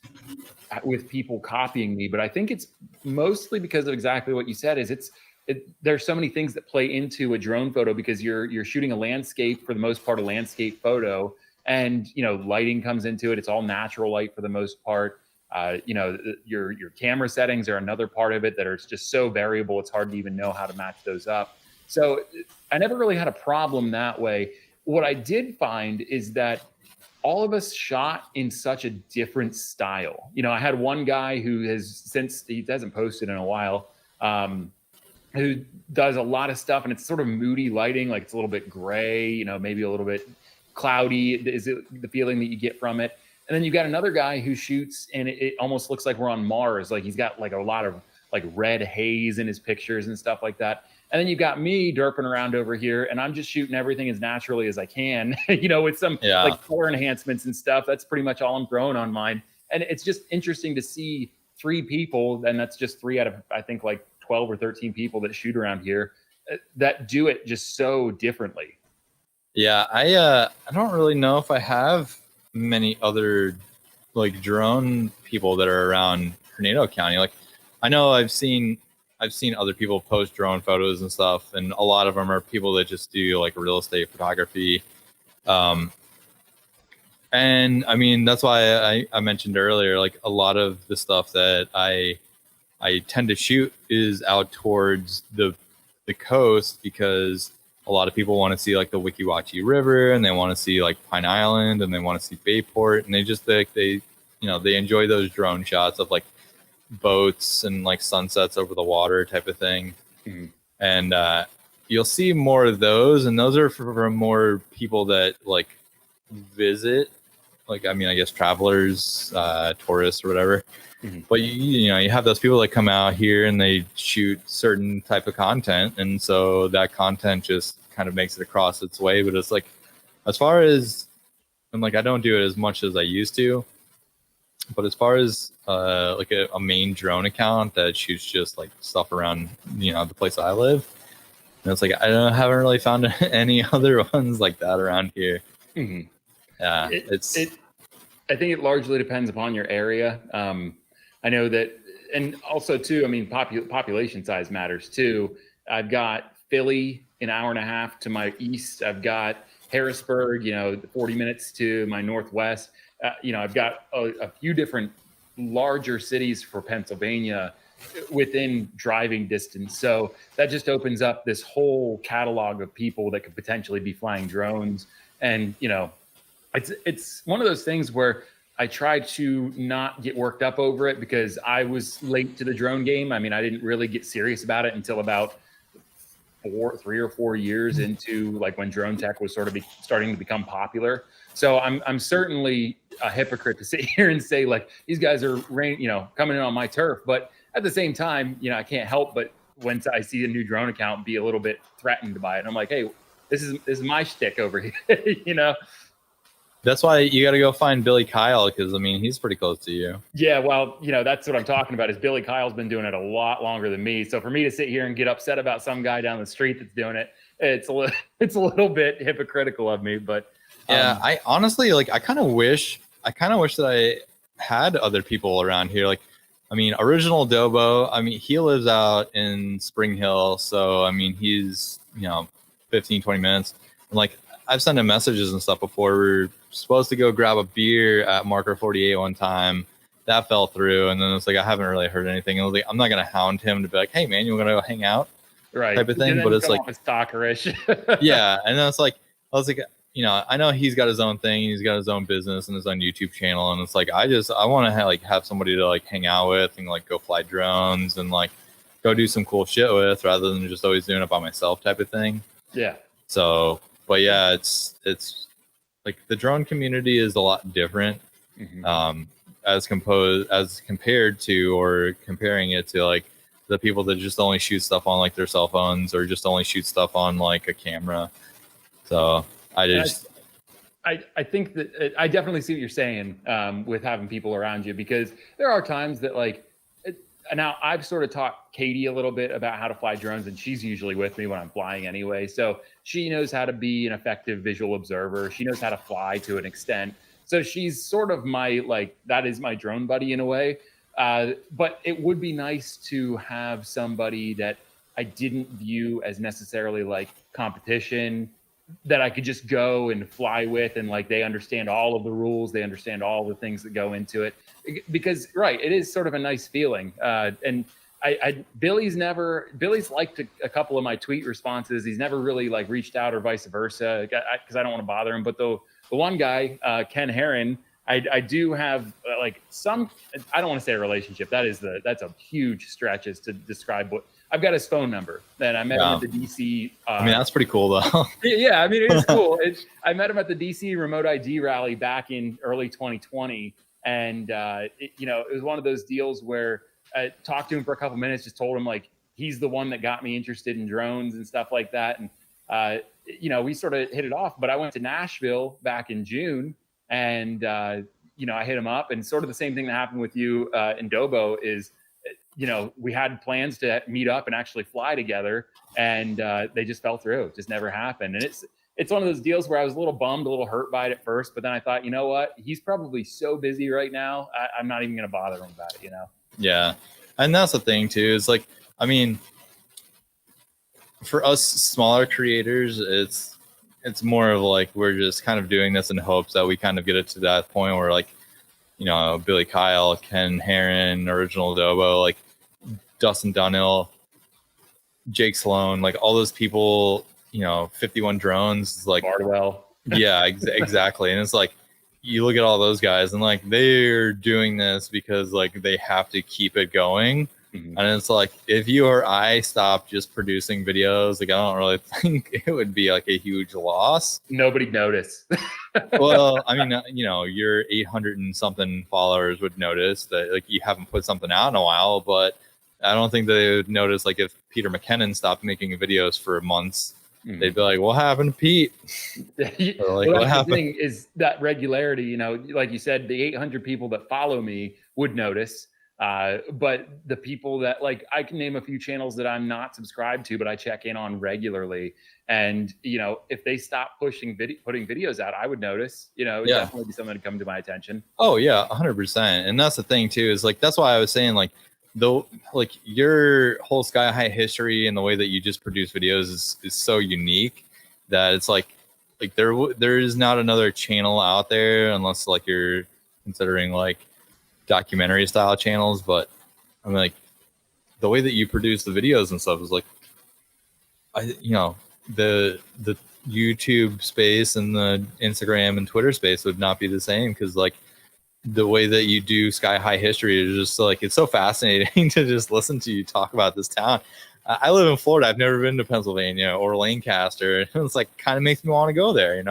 with people copying me, but I think it's mostly because of exactly what you said. There's so many things that play into a drone photo because you're shooting a landscape, for the most part, a landscape photo, and lighting comes into it. It's all natural light for the most part. Your camera settings are another part of it that are just so variable. It's hard to even know how to match those up. So I never really had a problem that way. What I did find is that all of us shot in such a different style. I had one guy who he hasn't posted in a while, who does a lot of stuff, and it's sort of moody lighting, like it's a little bit gray, maybe a little bit cloudy is it the feeling that you get from it. And then you've got another guy who shoots and it almost looks like we're on Mars. Like he's got like a lot of like red haze in his pictures and stuff like that. And then you've got me derping around over here, and I'm just shooting everything as naturally as I can, with some like color enhancements and stuff. That's pretty much all I'm throwing on mine. And it's just interesting to see three people, and that's just three out of, I think, like 12 or 13 people that shoot around here that do it just so differently. Yeah, I don't really know if I have many other like drone people that are around Hernando County. Like I know I've seen other people post drone photos and stuff, and a lot of them are people that just do like real estate photography. And I mean, that's why I mentioned earlier, like a lot of the stuff that I tend to shoot is out towards the coast, because a lot of people want to see like the Weeki Wachee River, and they want to see like Pine Island, and they want to see Bayport, and they just they enjoy those drone shots of like boats and like sunsets over the water type of thing. Mm-hmm. And you'll see more of those, and those are for more people that like visit, like, I mean, I guess travelers, tourists or whatever. Mm-hmm. But you have those people that come out here and they shoot certain type of content, and so that content just kind of makes it across its way. But it's like, as far as, and like I don't do it as much as I used to, but as far as like a main drone account that shoots just like stuff around the place I live, and it's like haven't really found any other ones like that around here. Mm-hmm. Yeah, I think it largely depends upon your area. I know that, and also too, I mean, population size matters too. I've got Philly an hour and a half to my east. I've got Harrisburg, 40 minutes to my northwest. I've got a few different larger cities for Pennsylvania within driving distance. So that just opens up this whole catalog of people that could potentially be flying drones. And, it's one of those things where I try to not get worked up over it, because I was late to the drone game. I mean, I didn't really get serious about it until about 3 or 4 years into like when drone tech was sort of starting to become popular. So I'm certainly a hypocrite to sit here and say like these guys are coming in on my turf, but at the same time, I can't help but when I see a new drone account be a little bit threatened by it. And I'm like, hey, this is my shtick over here, That's why you got to go find Billy Kyle, because I mean he's pretty close to you. Yeah, well, that's what I'm talking about. Is Billy Kyle's been doing it a lot longer than me. So for me to sit here and get upset about some guy down the street that's doing it, it's a little bit hypocritical of me. But yeah, I honestly I kind of wish that I had other people around here. Like, I mean, Original Dobo, I mean, he lives out in Spring Hill, so I mean he's 15, 20 minutes, and like I've sent him messages and stuff before. We were supposed to go grab a beer at Marker 48 one time. That fell through. And then it's like, I haven't really heard anything. I was like, I'm not going to hound him to be like, hey, man, you want to go hang out? Right. Type of thing. But it's like, stalkerish. Yeah. And then it's like, I was like, I know he's got his own thing. He's got his own business and his own YouTube channel. And it's like, I want to have somebody to like hang out with and like go fly drones and like go do some cool shit with, rather than just always doing it by myself type of thing. Yeah. So, but yeah, it's like the drone community is a lot different as compared to, or comparing it to like the people that just only shoot stuff on like their cell phones or just only shoot stuff on like a camera. So I think that I definitely see what you're saying with having people around you, because there are times that like, now I've sort of taught Katie a little bit about how to fly drones, and she's usually with me when I'm flying anyway. So she knows how to be an effective visual observer. She knows how to fly to an extent. So she's sort of my, like, that is my drone buddy in a way. But it would be nice to have somebody that I didn't view as necessarily like competition, that I could just go and fly with, and like they understand all of the rules, they understand all the things that go into it. Because right, it is sort of a nice feeling. And Billy's liked a couple of my tweet responses. He's never really like reached out or vice versa, because I don't want to bother him. But the one guy, Ken Herron, I do have like some, I don't want to say a relationship. That's a huge stretch as to describe what. I've got his phone number, and I met him at the DC. I mean, that's pretty cool though. Yeah, I mean, it is cool. I met him at the DC Remote ID rally back in early 2020. And, it was one of those deals where I talked to him for a couple minutes, just told him like, he's the one that got me interested in drones and stuff like that. And, we sort of hit it off, but I went to Nashville back in June, and, I hit him up, and sort of the same thing that happened with you in Dobo is, we had plans to meet up and actually fly together, and they just fell through. It just never happened. And it's one of those deals where I was a little bummed, a little hurt by it at first, but then I thought, you know what? He's probably so busy right now. I'm not even going to bother him about it, Yeah. And that's the thing too, is like, I mean, for us smaller creators, it's more of like, we're just kind of doing this in hopes that we kind of get it to that point where like, Billy Kyle, Ken Herron, Original Adobo, like Dustin Dunhill, Jake Sloan, like all those people, 51 drones is like Bardwell. Yeah, exactly. And it's like, you look at all those guys and like, they're doing this because like they have to keep it going. And it's like, if you or I stop just producing videos, like I don't really think it would be like a huge loss. Nobody'd notice. Well, I mean, your 800 and something followers would notice that like you haven't put something out in a while, but I don't think they would notice like if Peter McKinnon stopped making videos for months. They'd be like, what happened to Pete? Like, what happened? The thing is that regularity, like you said, the 800 people that follow me would notice. But the people that like, I can name a few channels that I'm not subscribed to, but I check in on regularly. And, if they stop putting videos out, I would notice, it would definitely be something to come to my attention. Oh yeah, 100%. And that's the thing too, is like, that's why I was saying like, though, like your whole Sky High history and the way that you just produce videos is so unique that it's like there is not another channel out there unless like you're considering like documentary style channels. But I'm like, the way that you produce the videos and stuff is like, the YouTube space and the Instagram and Twitter space would not be the same, because like the way that you do Sky High history is just like, it's so fascinating to just listen to you talk about this town. I live in Florida. I've never been to Pennsylvania or Lancaster. It's like kind of makes me want to go there,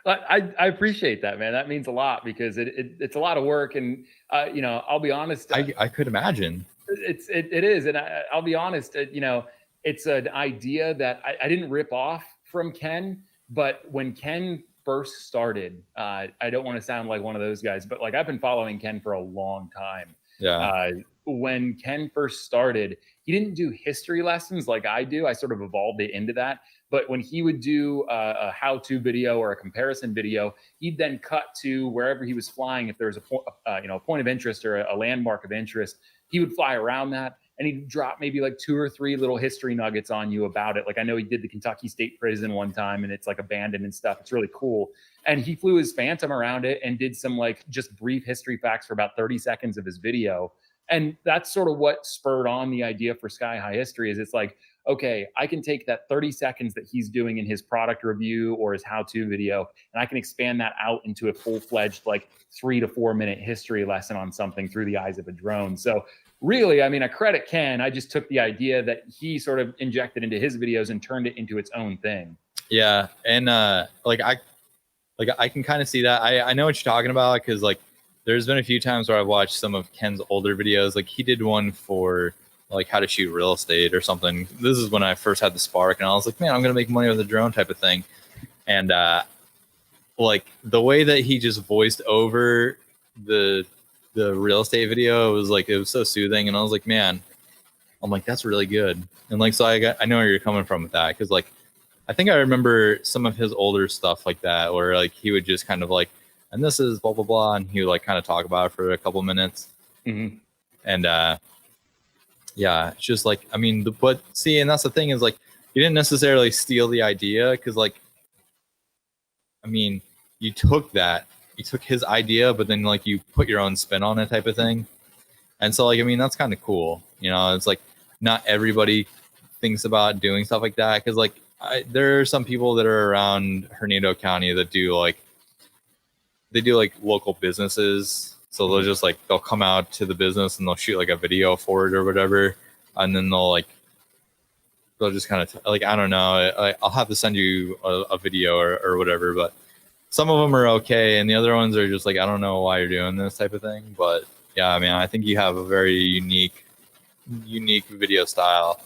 I appreciate that, man. That means a lot, because it's a lot of work. And, I'll be honest. I could imagine. It is. And I'll be honest, it's an idea that I didn't rip off from Ken, but when Ken first started, I don't want to sound like one of those guys, but like I've been following Ken for a long time. Yeah. When Ken first started, he didn't do history lessons like I do. I sort of evolved it into that. But when he would do a how-to video or a comparison video, he'd then cut to wherever he was flying. If there was a point of interest or a landmark of interest, he would fly around that, and he'd drop maybe like 2 or 3 little history nuggets on you about it. Like I know he did the Kentucky State Prison one time, and it's like abandoned and stuff. It's really cool. And he flew his Phantom around it and did some like just brief history facts for about 30 seconds of his video. And that's sort of what spurred on the idea for Sky High History. Is it's like, okay, I can take that 30 seconds that he's doing in his product review or his how-to video, and I can expand that out into a full-fledged like 3 to 4 minute history lesson on something through the eyes of a drone. So really, I mean, I credit Ken. I just took the idea that he sort of injected into his videos and turned it into its own thing. Yeah. And like like I can kind of see that. I know what you're talking about, because like there's been a few times where I've watched some of Ken's older videos. Like he did one for like how to shoot real estate or something. This is when I first had the Spark, and I was like, man, I'm gonna make money with a drone type of thing. And like the way that he just voiced over the real estate video, it was so soothing, and I was like, man, I'm like, that's really good. And like, so I know where you're coming from with that, because like I think I remember some of his older stuff like that, where like he would just kind of like, and this is blah blah blah, and he would like kind of talk about it for a couple minutes. Mm-hmm. And yeah, it's just like, I mean, but see, and that's the thing, is like you didn't necessarily steal the idea, because like, I mean, you took his idea, but then like you put your own spin on it type of thing. And so like, I mean, that's kind of cool. You know, it's like not everybody thinks about doing stuff like that, because like there are some people that are around Hernando County that do like local businesses. So they'll come out to the business and they'll shoot like a video for it or whatever. And then they'll just kind of like, I don't know, I'll have to send you a video or whatever, but some of them are okay. And the other ones are just like, I don't know why you're doing this type of thing. But yeah, I mean, I think you have a very unique video style.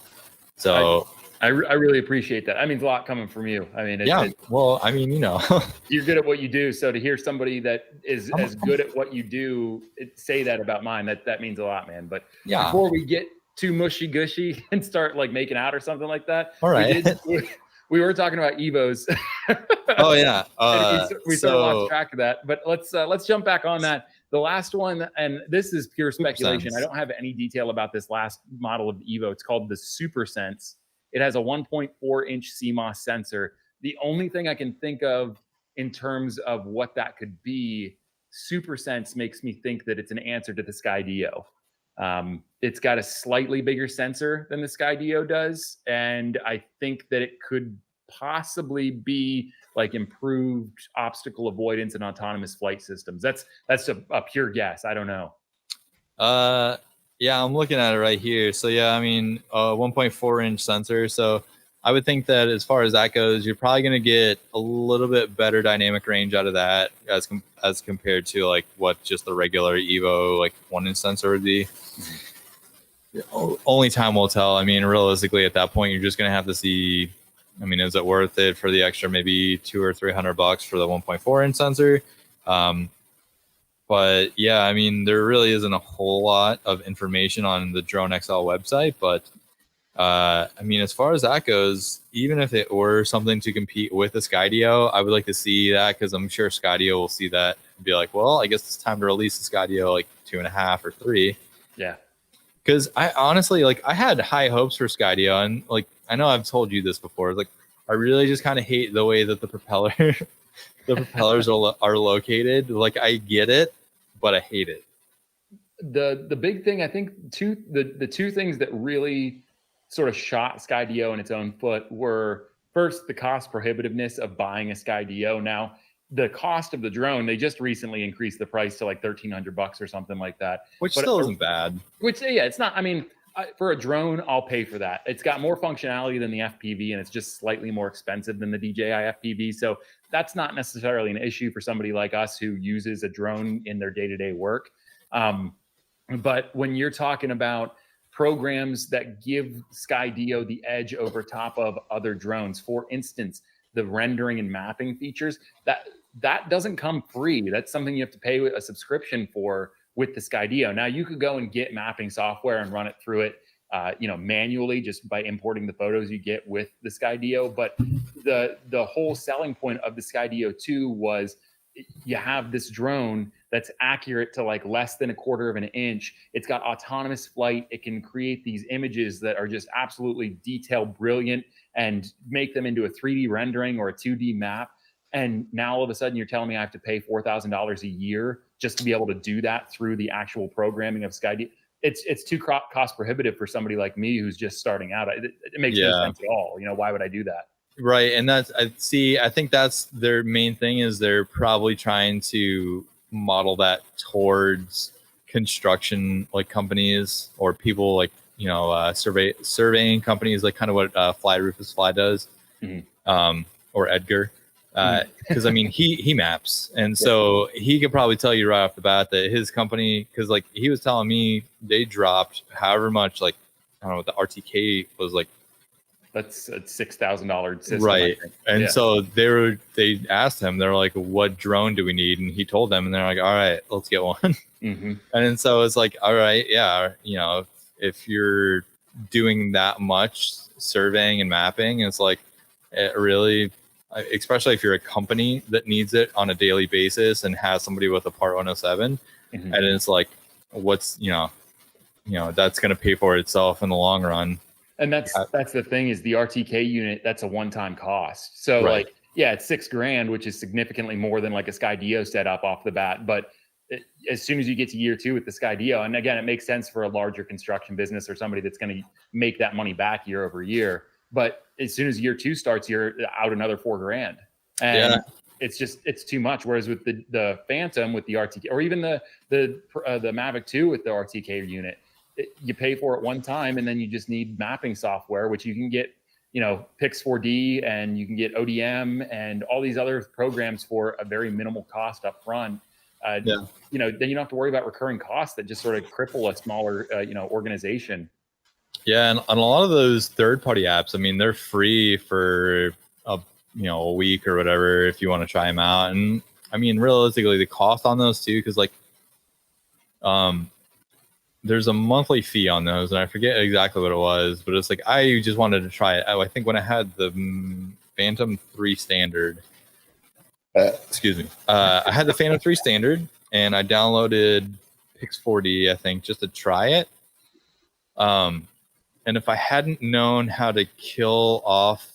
So I really appreciate that. That means a lot coming from you. I mean, well, I mean, you know, you're good at what you do. So to hear somebody that is as good at what you do say that about mine, that means a lot, man. But yeah, before we get too mushy gushy and start like making out or something like that, all right, we were talking about Evos. Oh yeah, we sort of lost track of that. But let's jump back on that. The last one, and this is pure speculation. I don't have any detail about this last model of the Evo. It's called the SuperSense. It has a 1.4-inch CMOS sensor. The only thing I can think of in terms of what that could be, SuperSense makes me think that it's an answer to the Skydio. It's got a slightly bigger sensor than the Skydio does, and I think that it could possibly be like improved obstacle avoidance and autonomous flight systems. That's a pure guess. I don't know. Yeah, I'm looking at it right here. So yeah, I mean, 1.4-inch sensor. So I would think that as far as that goes, you're probably going to get a little bit better dynamic range out of that as compared to like what just the regular Evo like 1-inch sensor would be. Only time will tell. I mean, realistically, at that point, you're just going to have to see. I mean, is it worth it for the extra maybe $200 or $300 for the 1.4-inch sensor? But yeah, I mean, there really isn't a whole lot of information on the Drone XL website. But I mean, as far as that goes, even if it were something to compete with the Skydio, I would like to see that, because I'm sure Skydio will see that and be like, well, I guess it's time to release the Skydio like 2.5 or 3. Yeah. Because I honestly, like, I had high hopes for Skydio, and like, I know I've told you this before. Like, I really just kind of hate the way that the propellers are located. Like, I get it, but I hate it. The big thing, I think, the two things that really sort of shot Skydio in its own foot were, first, the cost prohibitiveness of buying a Skydio. Now, the cost of the drone, they just recently increased the price to like $1,300 or something like that, which still isn't bad. Which, yeah, it's not. I mean, for a drone, I'll pay for that. It's got more functionality than the FPV, and it's just slightly more expensive than the DJI FPV. So that's not necessarily an issue for somebody like us who uses a drone in their day-to-day work. But when you're talking about programs that give Skydio the edge over top of other drones, for instance, the rendering and mapping features, that doesn't come free. That's something you have to pay a subscription for with the Skydio. Now, you could go and get mapping software and run it through it, manually, just by importing the photos you get with the Skydio. But the whole selling point of the Skydio 2 was you have this drone that's accurate to like less than 1/4 of an inch. It's got autonomous flight. It can create these images that are just absolutely detailed, brilliant, and make them into a 3D rendering or a 2D map. And now all of a sudden you're telling me I have to pay $4,000 a year just to be able to do that through the actual programming of Skydio. It's too cost prohibitive for somebody like me who's just starting out. It makes no sense at all. Why would I do that? Right. And I think that's their main thing, is they're probably trying to model that towards construction like companies or people like, surveying companies, like kind of what Fly Rufus Fly does, or Edgar. because I mean he maps, and so he could probably tell you right off the bat that his company, because like he was telling me they dropped however much, like I don't know what the RTK was like. That's a $6,000 system, right? I think. And so they asked him, they're like, "What drone do we need?" And he told them, and they're like, "All right, let's get one." Mm-hmm. And then so it's like, all right, yeah, you know, if you're doing that much surveying and mapping, it's like it really, especially if you're a company that needs it on a daily basis and has somebody with a Part 107, Mm-hmm. and it's like, what's you know that's going to pay for itself in the long run. And that's the thing is the RTK unit, that's a one-time cost. So Right. like, yeah, it's $6,000, which is significantly more than like a Skydio setup off the bat. But as soon as you get to year 2 with the Skydio, and again, it makes sense for a larger construction business or somebody that's going to make that money back year over year. But as soon as year 2 starts, you're out another $4,000, and it's too much. Whereas with the Phantom with the RTK, or even the Mavic 2 with the RTK unit, you pay for it one time, and then you just need mapping software, which you can get, you know, Pix 4D, and you can get ODM and all these other programs for a very minimal cost up front. You know, then you don't have to worry about recurring costs that just sort of cripple a smaller, you know, organization. Yeah, and a lot of those third-party apps, I mean, they're free for a week or whatever if you want to try them out. And I mean, realistically, the cost on those too, because like, there's a monthly fee on those, and I forget exactly what it was, but it's like I just wanted to try it. I think when I had the Phantom 3 Standard, excuse me, I had the Phantom 3 Standard, and I downloaded Pix 4D, I think, just to try it. And if I hadn't known how to kill off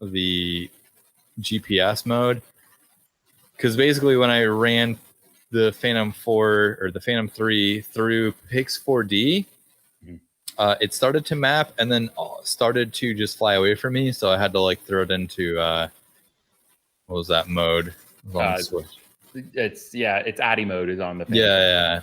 the GPS mode, because basically when I ran the Phantom 4 or the Phantom 3 through Pix 4D, it started to map and then started to just fly away from me. So I had to like throw it into what was that mode? It's ADI mode is on the Phantom. Yeah.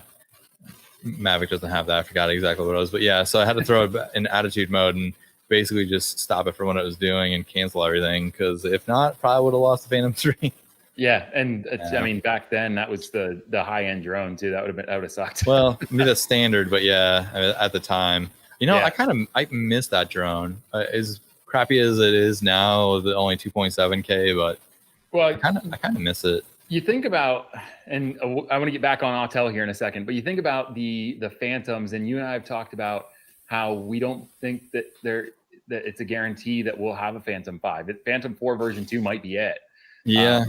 Mavic doesn't have that. I forgot exactly what it was, but yeah. So I had to throw it in attitude mode and basically just stop it from what it was doing and cancel everything. Because if not, probably would have lost the Phantom 3. Yeah, and I mean, back then that was the high-end drone too. That would have sucked. Well, maybe that's standard, but yeah, I mean, at the time, you know, I miss that drone. As crappy as it is now, the only 2.7K, but I kind of miss it. You think about, and I want to get back on Autel here in a second, but you think about the Phantoms, and you and I have talked about how we don't think that it's a guarantee that we'll have a Phantom 5. The Phantom 4 version 2 might be it. Yeah.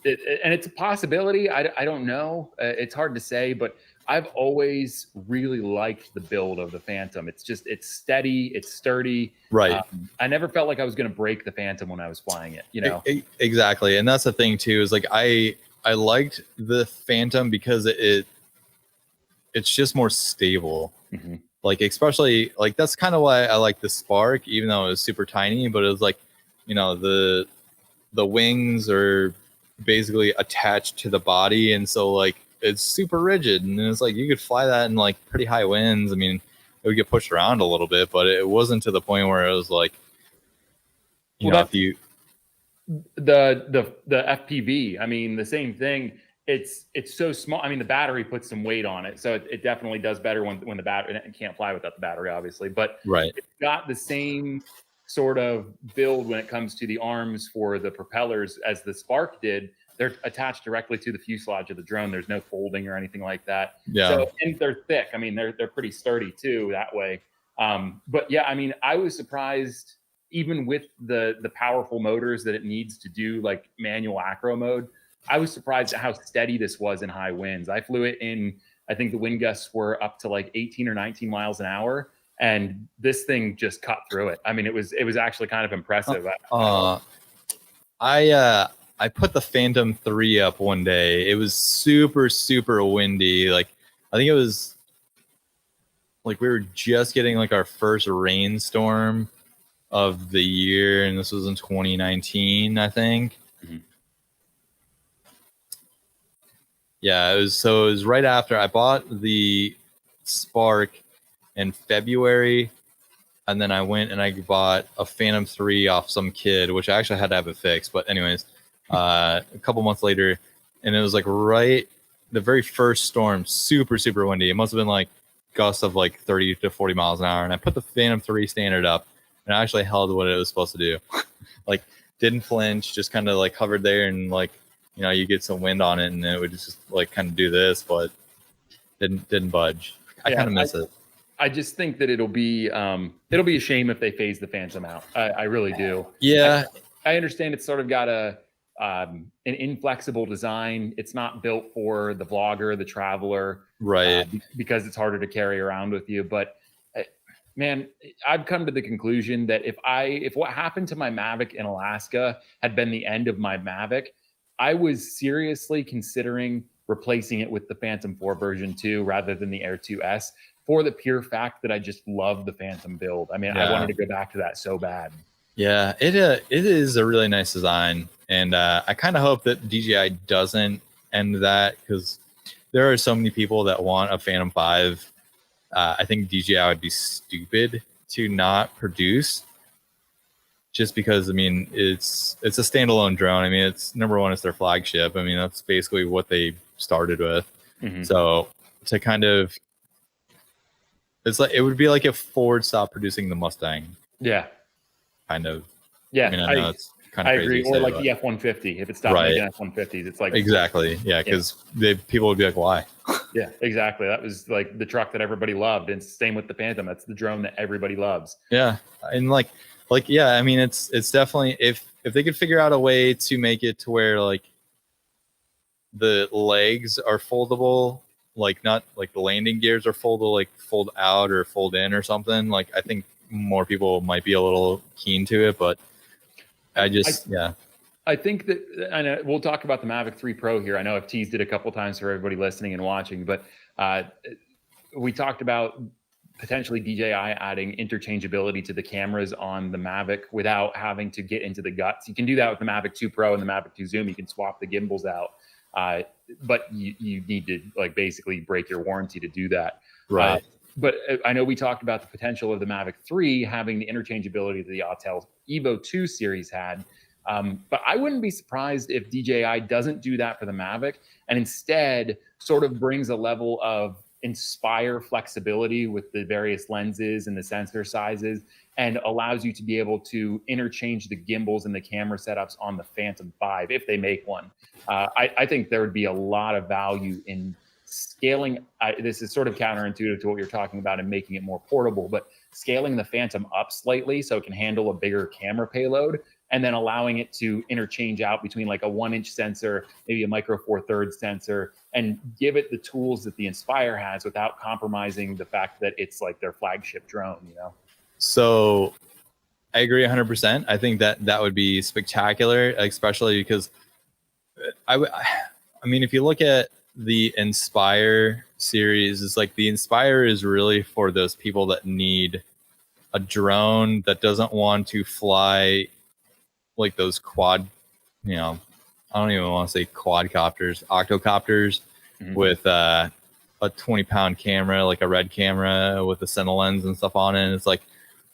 And it's a possibility. I don't know. It's hard to say, but I've always really liked the build of the Phantom. It's steady, it's sturdy. Right. I never felt like I was going to break the Phantom when I was flying it, you know? Exactly. And that's the thing too, is like, I liked the Phantom because it's just more stable. Mm-hmm. Like, especially like, that's kind of why I like the Spark, even though it was super tiny, but it was like, you know, the wings are basically attached to the body, and so like it's super rigid, and it's like you could fly that in like pretty high winds. I mean, it would get pushed around a little bit, but it wasn't to the point where it was like, if you the FPV, I mean, the same thing. It's so small. I mean, the battery puts some weight on it, so it definitely does better when the battery, and it can't fly without the battery, obviously, but right, it's got the same sort of build when it comes to the arms for the propellers as the Spark did. They're attached directly to the fuselage of the drone. There's no folding or anything like that. Yeah. So, and they're thick. I mean, they're pretty sturdy too that way. But yeah, I mean, I was surprised even with the powerful motors that it needs to do like manual acro mode. I was surprised at how steady this was in high winds. I flew it in, I think the wind gusts were up to like 18 or 19 miles an hour. And this thing just cut through it. I mean, it was actually kind of impressive. I put the Phantom 3 up one day. It was super, super windy. Like, I think it was like we were just getting like our first rainstorm of the year, and this was in 2019, I think. Mm-hmm. Yeah, it was right after I bought the Spark in February, and then I went and I bought a Phantom 3 off some kid, which I actually had to have it fixed. But anyways, a couple months later, and it was like right the very first storm, super windy. It must have been like gusts of like 30 to 40 miles an hour, and I put the Phantom 3 standard up, and I actually held what it was supposed to do. Like, didn't flinch, just kind of like hovered there, and like, you know, you get some wind on it, and it would just like kind of do this, but didn't budge. I kind of miss it. I just think that it'll be a shame if they phase the Phantom out. I really do. Yeah, I understand it's sort of got an inflexible design. It's not built for the vlogger, the traveler, right? Because it's harder to carry around with you. But man, I've come to the conclusion that if what happened to my Mavic in Alaska had been the end of my Mavic, I was seriously considering replacing it with the Phantom 4 version 2 rather than the Air 2S, for the pure fact that I just love the Phantom build. I mean, I wanted to go back to that so bad. Yeah, it is a really nice design, and I kind of hope that DJI doesn't end that, because there are so many people that want a Phantom 5. I think DJI would be stupid to not produce, just because, I mean, it's a standalone drone. I mean, it's number one, it's their flagship. I mean, that's basically what they started with. Mm-hmm. So to kind of, it's like, it would be like if Ford stopped producing the Mustang. Yeah. Kind of. Yeah. I mean, I know it's kind of crazy. I agree. Or like the F-150. If it stopped making F-150s, it's like. Exactly. Yeah. Because people would be like, why? Yeah, exactly. That was like the truck that everybody loved. And same with the Phantom. That's the drone that everybody loves. Yeah. And like, yeah, I mean, it's definitely, if they could figure out a way to make it to where like the legs are foldable, like not like the landing gears are foldable, like fold out or fold in or something, like I think more people might be a little keen to it. But I think that, I know we'll talk about the Mavic 3 Pro here. I know I've teased it a couple times for everybody listening and watching, but we talked about potentially DJI adding interchangeability to the cameras on the Mavic without having to get into the guts. You can do that with the Mavic 2 Pro and the Mavic 2 Zoom. You can swap the gimbals out, but you need to like basically break your warranty to do that. Right. But I know we talked about the potential of the Mavic 3 having the interchangeability that the Autel Evo 2 series had. But I wouldn't be surprised if DJI doesn't do that for the Mavic and instead sort of brings a level of Inspire flexibility with the various lenses and the sensor sizes, and allows you to be able to interchange the gimbals and the camera setups on the Phantom 5 if they make one. I think there would be a lot of value in scaling. This is sort of counterintuitive to what you're talking about and making it more portable, but scaling the Phantom up slightly so it can handle a bigger camera payload, and then allowing it to interchange out between like a 1-inch sensor, maybe a micro 4/3 sensor, and give it the tools that the Inspire has without compromising the fact that it's like their flagship drone, you know? So I agree 100%. I think that would be spectacular, especially because I mean, if you look at the Inspire series, it's like the Inspire is really for those people that need a drone that doesn't want to fly like those quad, you know, I don't even want to say quadcopters, octocopters, mm-hmm. with a 20-pound camera, like a red camera with a center lens and stuff on it. And it's like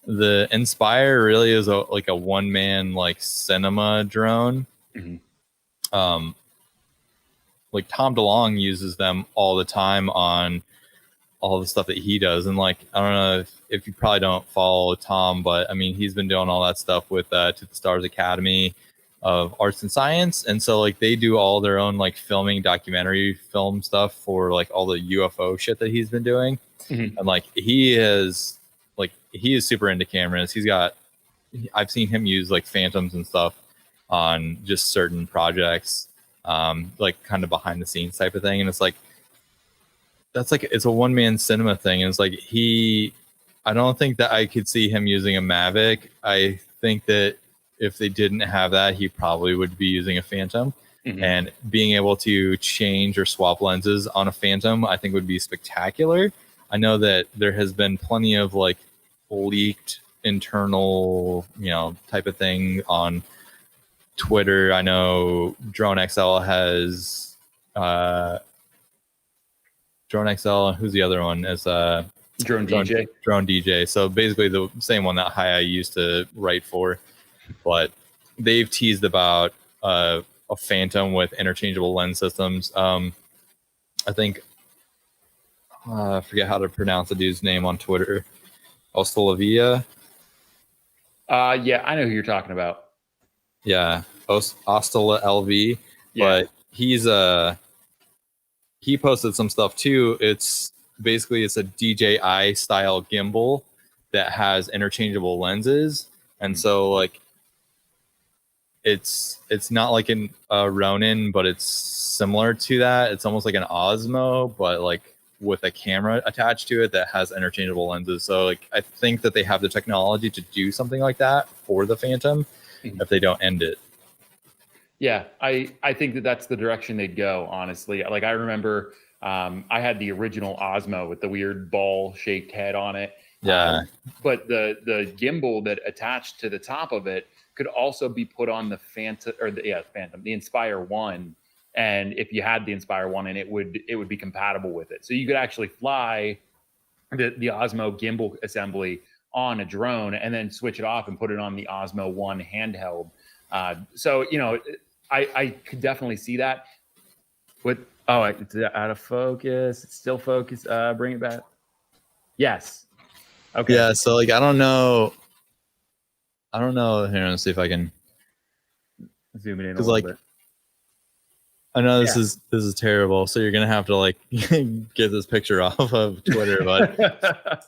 the Inspire really is like a one-man like cinema drone. Mm-hmm. Like Tom DeLonge uses them all the time on all the stuff that he does. And like, I don't know if you probably don't follow Tom, but I mean, he's been doing all that stuff with To the Stars Academy of Arts and Science. And so like they do all their own like filming, documentary film stuff for like all the UFO shit that he's been doing. Mm-hmm. And like he is super into cameras. I've seen him use like Phantoms and stuff on just certain projects, like kind of behind the scenes type of thing. And it's like, it's a one-man cinema thing. And it's like I don't think that I could see him using a Mavic. I think that if they didn't have that, he probably would be using a Phantom. Mm-hmm. And being able to change or swap lenses on a Phantom, I think would be spectacular. I know that there has been plenty of like leaked internal, you know, type of thing on Twitter. I know Drone XL has Drone XL, and who's the other one? Is Drone DJ. Drone DJ. So basically the same one that Hi used to write for, but they've teased about a Phantom with interchangeable lens systems. I think I forget how to pronounce the dude's name on Twitter. Ostolavia. Yeah, I know who you're talking about. Yeah, Ostala LV. Yeah. But he posted some stuff too. It's a DJI style gimbal that has interchangeable lenses, and so like it's not like a Ronin, but it's similar to that. It's almost like an Osmo, but like with a camera attached to it that has interchangeable lenses. So like I think that they have the technology to do something like that for the Phantom if they don't end it. Yeah, I think that that's the direction they'd go, honestly. Like I remember I had the original Osmo with the weird ball-shaped head on it. Yeah. But the gimbal that attached to the top of it could also be put on the Phantom, the Inspire One. And if you had the Inspire One, and it would be compatible with it. So you could actually fly the Osmo gimbal assembly on a drone and then switch it off and put it on the Osmo One handheld. So, you know, I could definitely see that. It's out of focus. It's still focused. Bring it back. Yes. Okay. Yeah. So like, I don't know. Here, let's see if I can zoom it in a little bit. I know this is terrible. So you're gonna have to like get this picture off of Twitter,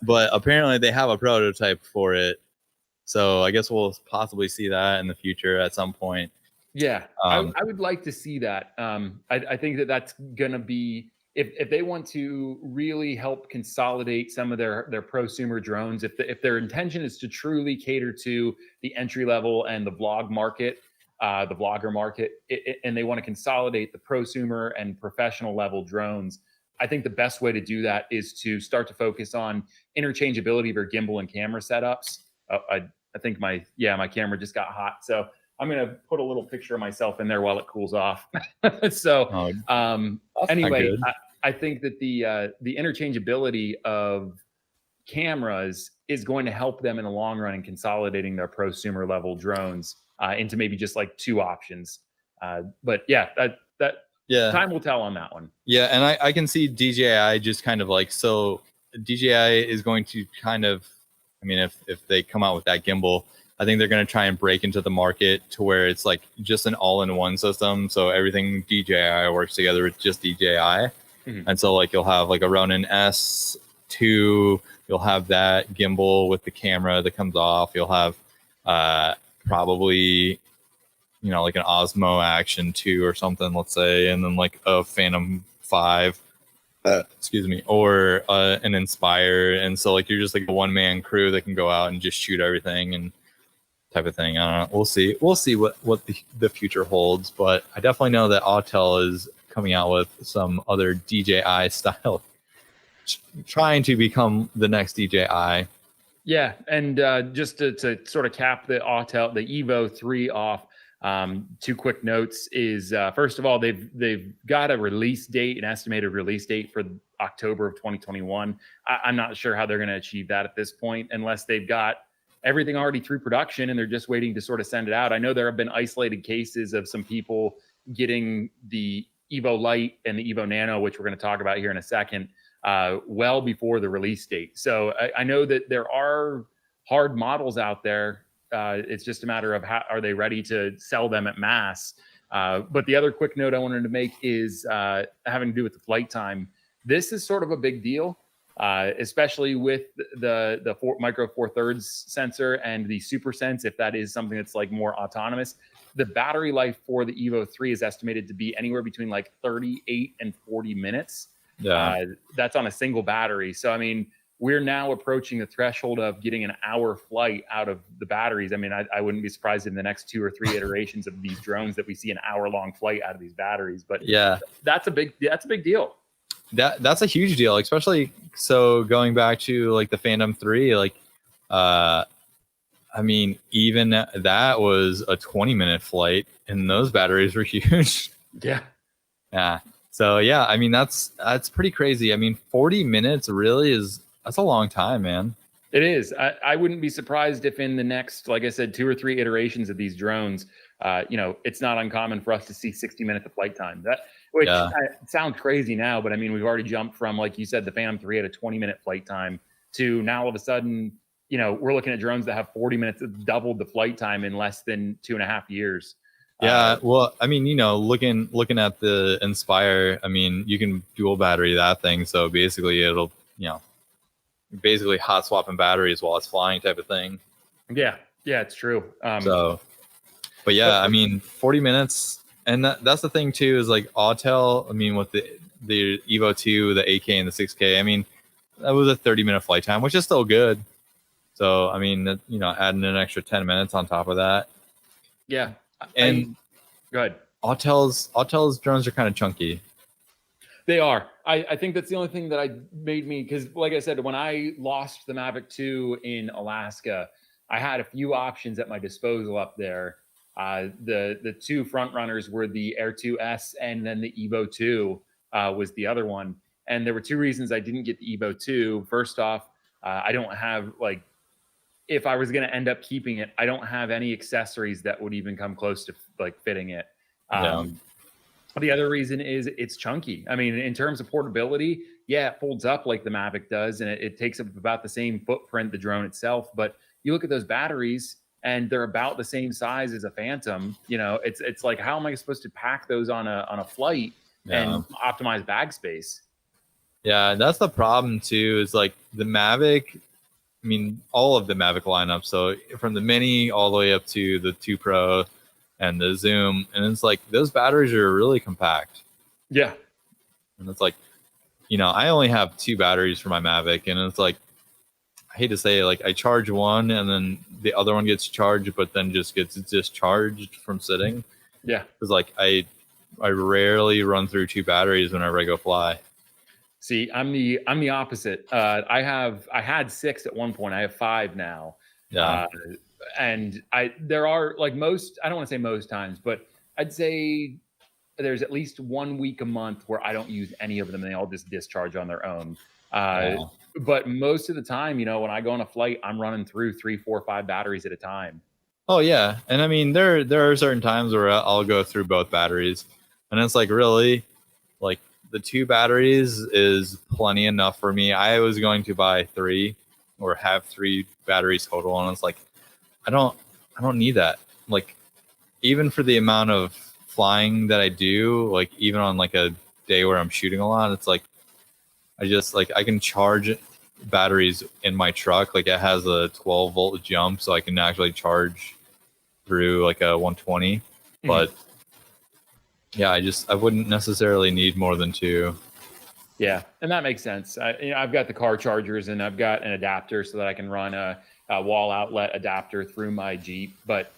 but apparently they have a prototype for it. So I guess we'll possibly see that in the future at some point. Yeah, I would like to see that. I think that that's going to be, if they want to really help consolidate some of their prosumer drones, if their intention is to truly cater to the entry level and the vlogger market, and they want to consolidate the prosumer and professional level drones, I think the best way to do that is to start to focus on interchangeability of your gimbal and camera setups. I think my camera just got hot, so I'm going to put a little picture of myself in there while it cools off. So anyway, I think that the interchangeability of cameras is going to help them in the long run in consolidating their prosumer level drones into maybe just like two options. But time will tell on that one. Yeah, and I can see DJI just kind of like, so DJI is going to kind of, I mean, if they come out with that gimbal, I think they're going to try and break into the market to where it's like just an all-in-one system. So everything DJI works together with just DJI. Mm-hmm. And so like you'll have like a Ronin S2, you'll have that gimbal with the camera that comes off. You'll have probably, you know, like an Osmo Action 2 or something, let's say, and then like a Phantom 5. Or an Inspire. And so like you're just like a one-man crew that can go out and just shoot everything and type of thing. I don't know. We'll see what the future holds, but I definitely know that Autel is coming out with some other DJI style, trying to become the next DJI. Yeah, and just to sort of cap the Autel, the Evo 3 off, two quick notes is first of all, they've got a release date, an estimated release date for October of 2021. I'm not sure how they're going to achieve that at this point, unless they've got everything already through production and they're just waiting to sort of send it out. I know there have been isolated cases of some people getting the Evo Lite and the Evo Nano, which we're going to talk about here in a second, well before the release date. So I know that there are hard models out there. It's just a matter of how are they ready to sell them at mass. But the other quick note I wanted to make is having to do with the flight time. This is sort of a big deal, especially with the micro four thirds sensor and the Super Sense. If that is something that's like more autonomous, the battery life for the Evo 3 is estimated to be anywhere between like 38 and 40 minutes. Yeah, that's on a single battery. So, I mean, we're now approaching the threshold of getting an hour flight out of the batteries. I mean, I wouldn't be surprised in the next 2 or 3 iterations of these drones that we see an hour-long flight out of these batteries. But yeah, that's a big deal. That's a huge deal, especially so going back to like the Phantom 3, like I mean, even that was a 20-minute flight and those batteries were huge. Yeah. Yeah. So yeah, I mean that's pretty crazy. I mean, 40 minutes really that's a long time, man. It is. I wouldn't be surprised if in the next, like I said, 2 or 3 iterations of these drones, it's not uncommon for us to see 60 minutes of flight time. Which Yeah. sounds crazy now, but I mean, we've already jumped from, like you said, the Phantom 3 had a 20-minute flight time to now all of a sudden, we're looking at drones that have 40 minutes, doubled the flight time in less than 2.5 years. Yeah, well, I mean, looking at the Inspire, I mean, you can dual battery that thing, so basically it'll, basically hot swapping batteries while it's flying type of thing. Yeah, it's true. But yeah, I mean, 40 minutes, and that's the thing too, is like Autel. I mean, with the Evo 2, the 8K and the 6K, I mean, that was a 30-minute flight time, which is still good. So I mean, adding an extra 10 minutes on top of that. Yeah, and go ahead. Autel's drones are kind of chunky. They are. I think that's the only thing that made me, because like I said, when I lost the Mavic 2 in Alaska, I had a few options at my disposal up there. The 2 front runners were the Air 2S, and then the Evo 2 was the other one. And there were 2 reasons I didn't get the Evo 2. First off, I don't have, like, if I was going to end up keeping it, I don't have any accessories that would even come close to like fitting it. The other reason is it's chunky. I mean, in terms of portability, yeah, it folds up like the Mavic does, and it takes up about the same footprint, the drone itself. But you look at those batteries, and they're about the same size as a Phantom. It's like, how am I supposed to pack those on a flight and optimize bag space? Yeah, that's the problem too. Is like the Mavic. I mean, all of the Mavic lineup. So from the Mini all the way up to the 2 Pro and the Zoom, and it's like those batteries are really compact. Yeah, and it's like, I only have 2 batteries for my Mavic, and it's like, I hate to say it, like I charge one and then the other one gets charged, but then just gets discharged from sitting. Yeah, because like I rarely run through 2 batteries whenever I go fly. See, I'm the opposite. I had 6 at one point. I have 5 now. Yeah. And there are, like, most, I don't want to say most times, but I'd say there's at least 1 week a month where I don't use any of them, and they all just discharge on their own. But most of the time, when I go on a flight, I'm running through 3, 4, 5 batteries at a time. Oh yeah, and I mean there are certain times where I'll go through both batteries, and it's like, really, like the 2 batteries is plenty enough for me. I was going to buy 3 or have 3 batteries total, and it's like, I don't need that. Like, even for the amount of flying that I do, like even on like a day where I'm shooting a lot, it's like, I can charge batteries in my truck. Like, it has a 12-volt jump, so I can actually charge through like a 120. But yeah, I wouldn't necessarily need more than 2. Yeah, and that makes sense. I've got the car chargers, and I've got an adapter so that I can run a wall outlet adapter through my Jeep. But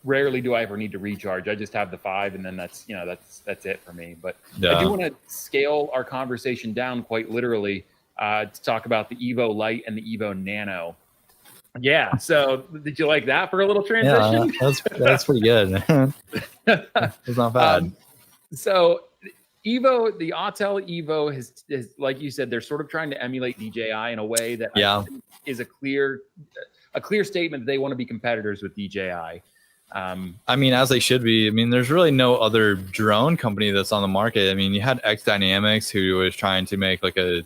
rarely do I ever need to recharge. I just have the 5, and then that's it for me. But I do want to scale our conversation down quite literally to talk about the Evo Lite and the Evo Nano. Yeah. So did you like that for a little transition? Yeah, that's pretty good. It's not bad. So Evo, the Autel Evo has, like you said, they're sort of trying to emulate DJI in a way that I think is a clear statement that they want to be competitors with DJI. I mean, as they should be. I mean, there's really no other drone company that's on the market. I mean, you had X Dynamics, who was trying to make like a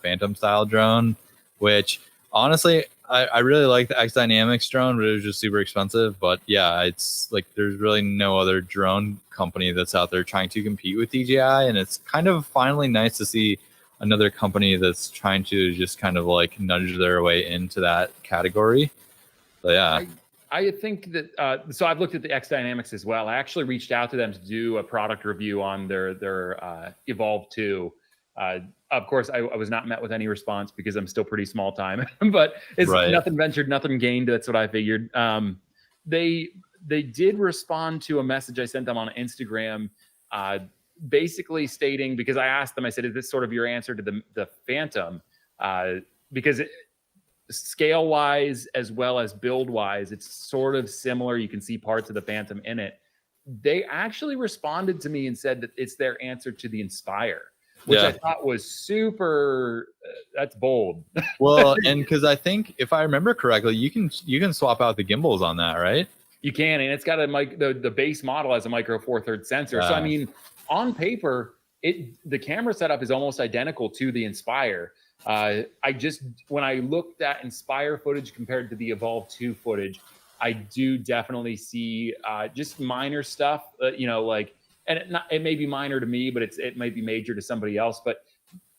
Phantom style drone, which honestly, I really like the X Dynamics drone, but it was just super expensive. But yeah, it's like there's really no other drone company that's out there trying to compete with DJI, and it's kind of finally nice to see another company that's trying to just kind of like nudge their way into that category. So yeah. I think that so I've looked at the X Dynamics as well. I actually reached out to them to do a product review on their Evolve 2. Of course, I was not met with any response because I'm still pretty small time, but it's nothing ventured, nothing gained. That's what I figured. They did respond to a message I sent them on Instagram, basically stating, because I asked them, I said, is this sort of your answer to the Phantom? Because scale wise, as well as build wise, it's sort of similar. You can see parts of the Phantom in it. They actually responded to me and said that it's their answer to the Inspire. which I Yeah. thought was super. That's bold. Well, and because I think if I remember correctly, you can swap out the gimbals on that, right? You can, and it's got a the base model has a micro four thirds sensor. So I mean, on paper, the camera setup is almost identical to the Inspire. When I looked at Inspire footage compared to the Evolve 2 footage, I do definitely see just minor stuff, and it may be minor to me, but it might be major to somebody else. But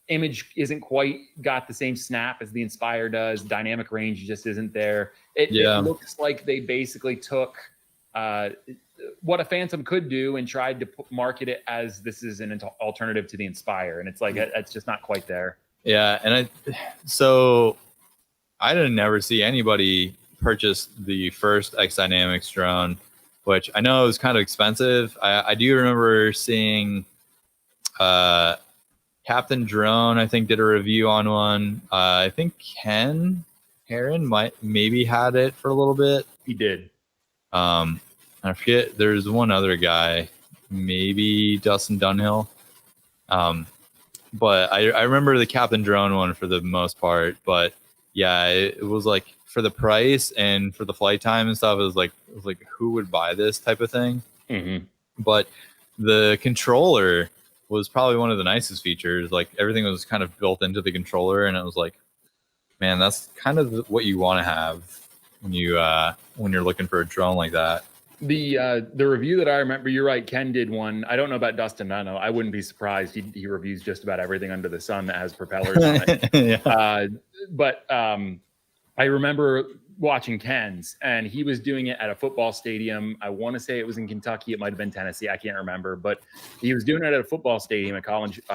image isn't quite got the same snap as the Inspire does. Dynamic range just isn't there. It looks like they basically took what a Phantom could do and tried to market it as this is an alternative to the Inspire, and it's like it's just not quite there. Yeah, and I didn't never see anybody purchase the first X Dynamics drone, which I know was kind of expensive. I do remember seeing Captain Drone, I think, did a review on one. I think Ken Heron maybe had it for a little bit. He did. I forget. There's one other guy, maybe Dustin Dunhill. But I remember the Captain Drone one for the most part. But yeah, it was like for the price and for the flight time and stuff, it was like who would buy this type of thing? Mm-hmm. But the controller was probably one of the nicest features. Like everything was kind of built into the controller, and it was like, man, that's kind of what you want to have when you're looking for a drone like that. The review that I remember, you're right, Ken did one. I don't know about Dustin. I wouldn't be surprised. He reviews just about everything under the sun that has propellers on it. Yeah. But I remember watching Ken's, and he was doing it at a football stadium. I want to say it was in Kentucky. It might have been Tennessee. I can't remember, but he was doing it at a football stadium, a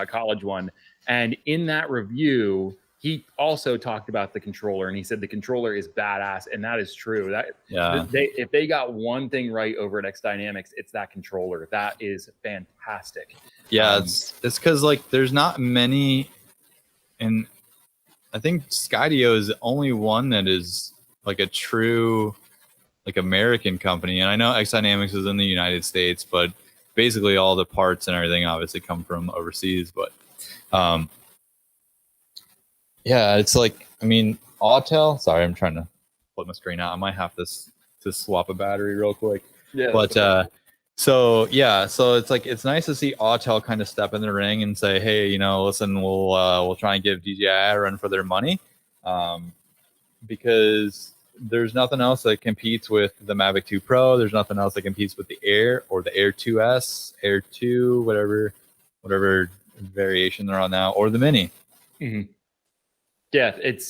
college one. And in that review, he also talked about the controller, and he said the controller is badass, and that is true. If they got one thing right over at X Dynamics, it's that controller. That is fantastic. Yeah, it's because like there's not many, and I think Skydio is the only one that is like a true like American company. And I know X Dynamics is in the United States, but basically all the parts and everything obviously come from overseas. But yeah, it's like, I mean, Autel. Sorry, I'm trying to put my screen out. I might have to swap a battery real quick. Yeah. But so it's like it's nice to see Autel kind of step in the ring and say, hey, listen, we'll try and give DJI a run for their money, because there's nothing else that competes with the Mavic 2 Pro. There's nothing else that competes with the Air or the Air 2S, Air 2, whatever variation they're on now, or the Mini. Mm-hmm. Yeah, it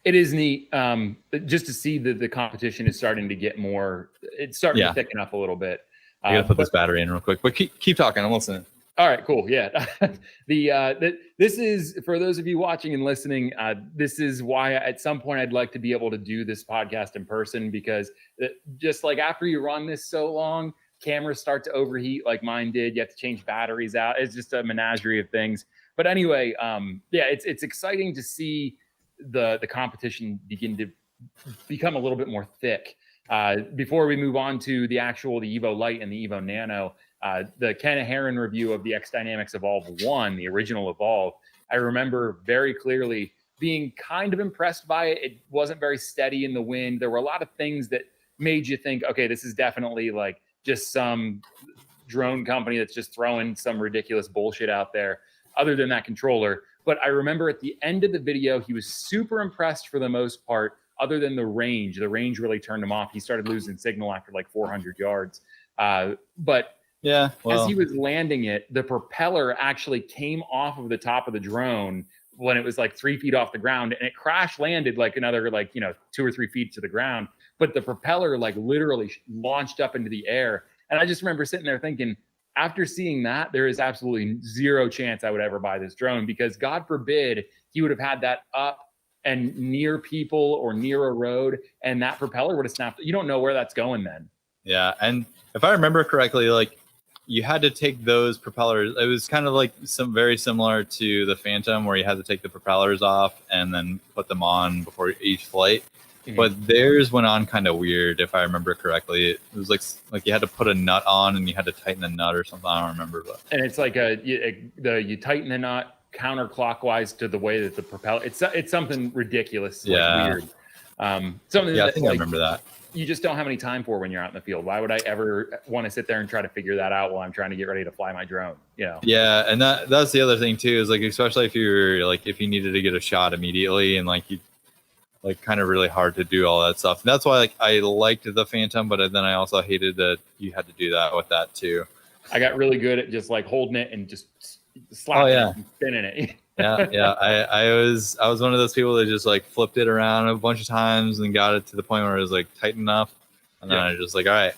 is neat just to see that the competition is starting to get more. It's starting to thicken up a little bit. I gotta put this battery in real quick, but keep talking. I'm listening. All right, cool. Yeah, this is for those of you watching and listening. This is why at some point I'd like to be able to do this podcast in person, because just like after you run this so long, cameras start to overheat like mine did. You have to change batteries out. It's just a menagerie of things. But anyway, it's exciting to see the competition begin to become a little bit more thick. Before we move on to the Evo Lite and the Evo Nano, the Ken Heron review of the X Dynamics Evolve 1, the original Evolve, I remember very clearly being kind of impressed by it. It wasn't very steady in the wind. There were a lot of things that made you think, okay, this is definitely like just some drone company that's just throwing some ridiculous bullshit out there, other than that controller. But I remember at the end of the video, he was super impressed for the most part, other than the range. The range really turned him off. He started losing signal after like 400 yards. But yeah, as he was landing it, the propeller actually came off of the top of the drone when it was like 3 feet off the ground, and it crash landed like another 2 or 3 feet to the ground. But the propeller like literally launched up into the air. And I just remember sitting there thinking, after seeing that, there is absolutely zero chance I would ever buy this drone, because God forbid he would have had that up and near people or near a road, and that propeller would have snapped. You don't know where that's going then. Yeah, and if I remember correctly, like you had to take those propellers. It was kind of like very similar to the Phantom, where you had to take the propellers off and then put them on before each flight. but theirs went on kind of weird, if I remember correctly. It was like you had to put a nut on and you had to tighten the nut or something. I don't remember, but and it's like you tighten the nut counterclockwise to the way that the propeller. It's something ridiculous, like weird. Something. Yeah, I think I remember that. You just don't have any time for when you're out in the field. Why would I ever want to sit there and try to figure that out while I'm trying to get ready to fly my drone? You know? Yeah, and that's the other thing too, is like, especially if you're like, if you needed to get a shot immediately, and like you like kind of really hard to do all that stuff. And that's why like I liked the Phantom, but then I also hated that you had to do that with that too. I got really good at just like holding it and just slapping it and spinning it. yeah. I was one of those people that just like flipped it around a bunch of times and got it to the point where it was like tight enough, and then I just like, all right,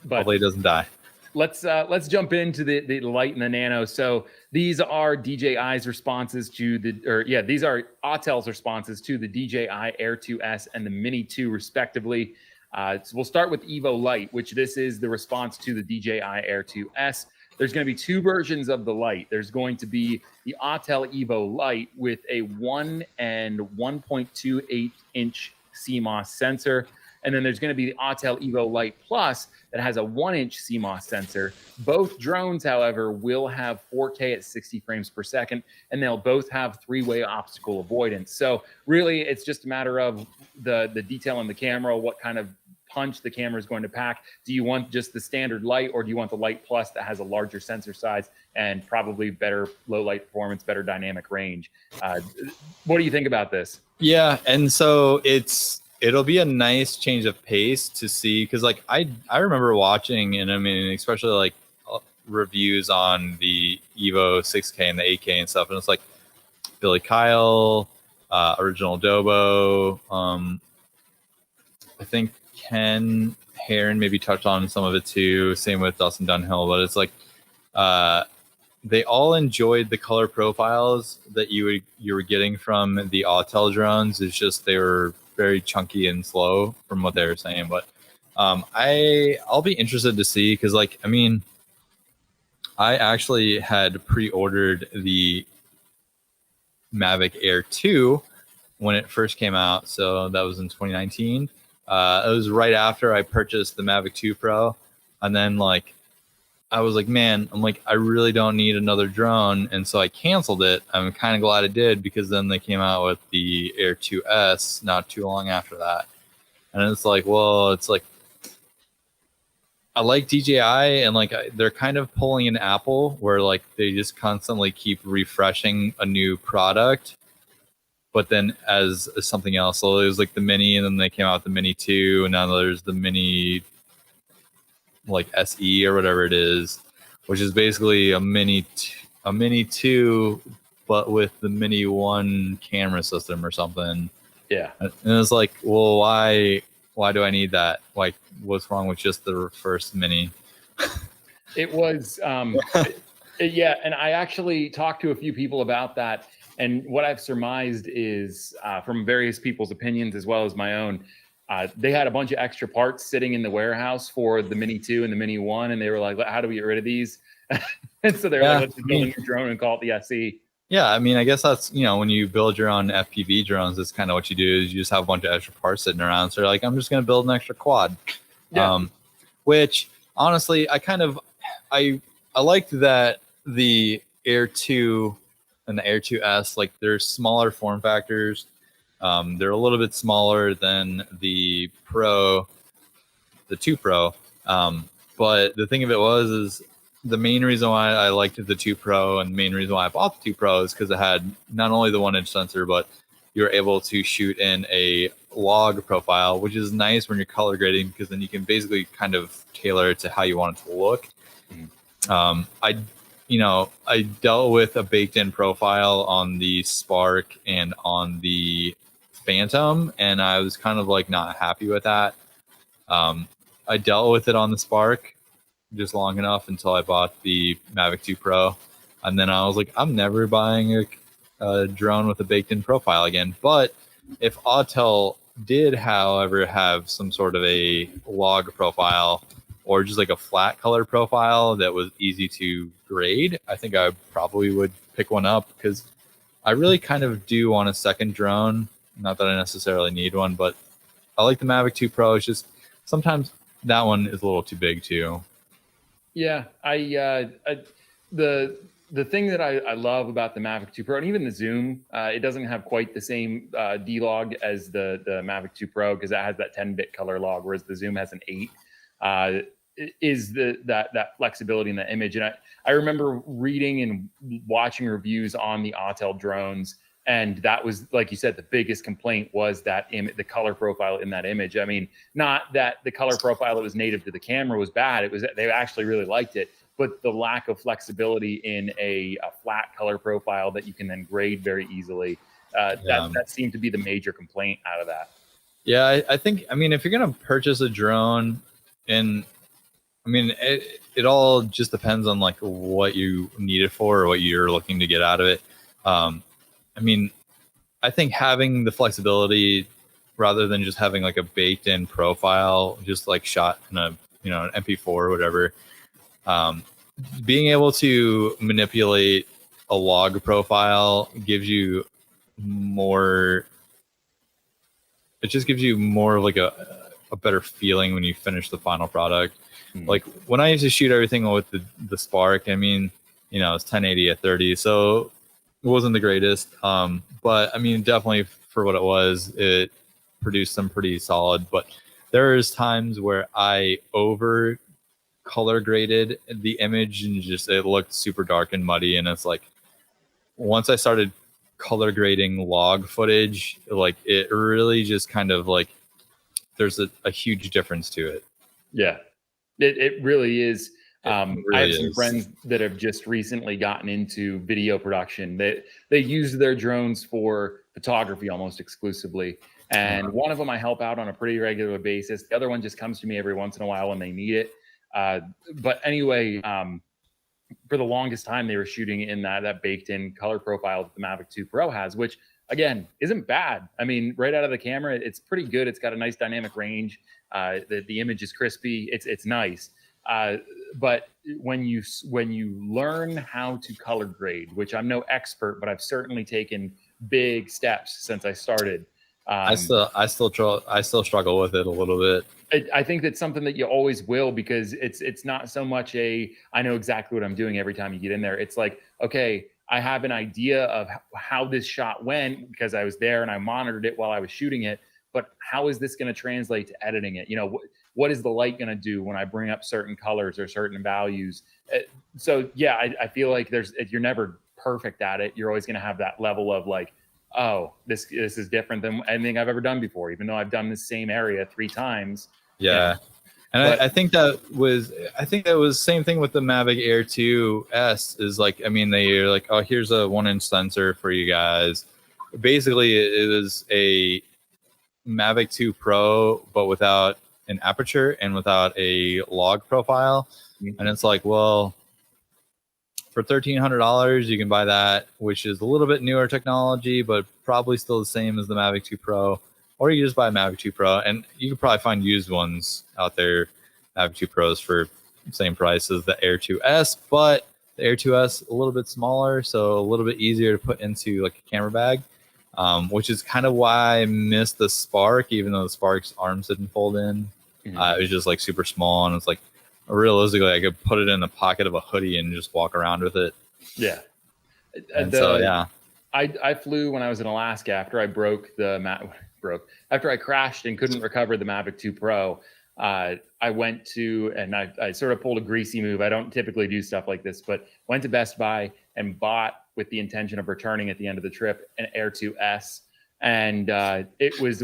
but hopefully it doesn't die. Let's jump into the Light and the Nano. So these are DJI's responses to these are Autel's responses to the DJI Air 2S and the Mini 2 respectively. So we'll start with Evo Light, which this is the response to the DJI Air 2S. There's going to be two versions of the Light. There's going to be the Autel Evo Light with a 1 and 1.28 inch CMOS sensor. And then there's going to be the Autel Evo Light Plus that has a 1-inch CMOS sensor. Both drones, however, will have 4K at 60 frames per second, and they'll both have 3-way optical avoidance. So really, it's just a matter of the detail in the camera, what kind of punch the camera is going to pack. Do you want just the standard light, or do you want the Light Plus that has a larger sensor size and probably better low light performance, better dynamic range? What do you think about this? Yeah, and so it'll be a nice change of pace to see, because like I remember watching, and I mean especially like reviews on the Evo 6K and the 8K and stuff, and it's like Billy Kyle, Original Dobo, I think Ken Heron maybe touched on some of it too, same with Dustin Dunhill, but it's like they all enjoyed the color profiles that you were getting from the Autel drones. It's just they were very chunky and slow from what they were saying, but I'll be interested to see, because like, I mean, I actually had pre-ordered the Mavic Air 2 when it first came out, so that was in 2019. It was right after I purchased the Mavic 2 Pro, and then like I was like, man, I'm like, I really don't need another drone, and so I canceled it. I'm kind of glad I did, because then they came out with the Air 2S not too long after that, and it's like, well, it's like I like DJI, and like they're kind of pulling an Apple, where like they just constantly keep refreshing a new product, but then as something else. So it was like the Mini, and then they came out with the Mini 2, and now there's the Mini like SE or whatever it is, which is basically a Mini 2, but with the Mini 1 camera system or something. Yeah. And it's like, well, why do I need that? Like, what's wrong with just the first Mini? It was, yeah. And I actually talked to a few people about that. And what I've surmised is from various people's opinions as well as my own, they had a bunch of extra parts sitting in the warehouse for the Mini 2 and the Mini 1. And they were like, how do we get rid of these? And so they're like, let's just build a new drone and call it the SE. Yeah, I mean, I guess that's, you know, when you build your own FPV drones, that's kind of what you do, is you just have a bunch of extra parts sitting around. So they're like, I'm just going to build an extra quad. Yeah. Which, honestly, I liked that the Air 2 and the Air 2S, like, they're smaller form factors. They're a little bit smaller than the Pro, the 2 Pro. But the thing of it is the main reason why I liked the 2 Pro, and the main reason why I bought the 2 Pro, is because it had not only the 1-inch sensor, but you were able to shoot in a log profile, which is nice when you're color grading, because then you can basically kind of tailor it to how you want it to look. I dealt with a baked-in profile on the Spark and on the Phantom, and I was kind of like not happy with that. I dealt with it on the Spark just long enough until I bought the Mavic 2 Pro, and then I was like, I'm never buying a drone with a baked-in profile again. But if Autel did, however, have some sort of a log profile, or just like a flat color profile that was easy to grade, I think I probably would pick one up, because I really kind of do want a second drone Not that I necessarily need one, but I like the Mavic 2 Pro. It's just sometimes that one is a little too big too. Yeah, the thing that I love about the Mavic 2 Pro and even the zoom, it doesn't have quite the same D-log as the Mavic 2 Pro because that has that 10-bit color log, whereas the zoom has an 8. Is that flexibility in the image. And I remember reading and watching reviews on the Autel drones, and that was, like you said, the biggest complaint was that the color profile in that image. I mean, not that the color profile that was native to the camera was bad. It was that they actually really liked it, but the lack of flexibility in a flat color profile that you can then grade very easily. That seemed to be the major complaint out of that. Yeah, I think, I mean, if you're going to purchase a drone, and I mean, it all just depends on like what you need it for or what you're looking to get out of it. I mean, I think having the flexibility rather than just having like a baked in profile, just like shot in a, you know, an MP4 or whatever, being able to manipulate a log profile gives you more, it just gives you more of like a better feeling when you finish the final product. Like when I used to shoot everything with the Spark, I mean, you know, it's 1080 at 30, so it wasn't the greatest. But I mean, definitely for what it was, it produced some pretty solid. But there's times where I over color graded the image and just it looked super dark and muddy. And it's like once I started color grading log footage, like it really just kind of like there's a huge difference to it. Yeah, it really is. Really I have some friends that have just recently gotten into video production. They use their drones for photography almost exclusively. And one of them I help out on a pretty regular basis. The other one just comes to me every once in a while when they need it. But anyway, for the longest time, they were shooting in that baked-in color profile that the Mavic 2 Pro has, which again isn't bad. I mean, right out of the camera, it's pretty good. It's got a nice dynamic range. The image is crispy. It's nice. But when you learn how to color grade, which I'm no expert, but I've certainly taken big steps since I started. I still struggle with it a little bit. I think that's something that you always will, because it's not so much I know exactly what I'm doing every time you get in there. It's like, okay, I have an idea of how this shot went because I was there and I monitored it while I was shooting it. But how is this going to translate to editing it? You know, what is the light going to do when I bring up certain colors or certain values? So yeah, I feel like you're never perfect at it. You're always going to have that level of like, oh, this is different than anything I've ever done before, even though I've done the same area 3 times. Yeah. You know? And I think that was same thing with the Mavic Air 2S is like, I mean, they're like, oh, here's a 1-inch sensor for you guys. Basically, it was a Mavic 2 Pro, but without an aperture and without a log profile. Mm-hmm. And it's like, well, for $1,300, you can buy that, which is a little bit newer technology, but probably still the same as the Mavic 2 Pro. Or you just buy a Mavic 2 Pro, and you can probably find used ones out there, Mavic 2 Pros for the same price as the Air 2S, but the Air 2S a little bit smaller, so a little bit easier to put into like a camera bag, which is kind of why I missed the Spark, even though the Spark's arms didn't fold in. Mm-hmm. It was just like super small, and it's like realistically I could put it in the pocket of a hoodie and just walk around with it. Yeah. And so yeah. I flew when I was in Alaska after I after I crashed and couldn't recover the Mavic 2 Pro. I went to, and I sort of pulled a greasy move. I don't typically do stuff like this, but went to Best Buy and bought, with the intention of returning at the end of the trip, an Air 2S. And it was,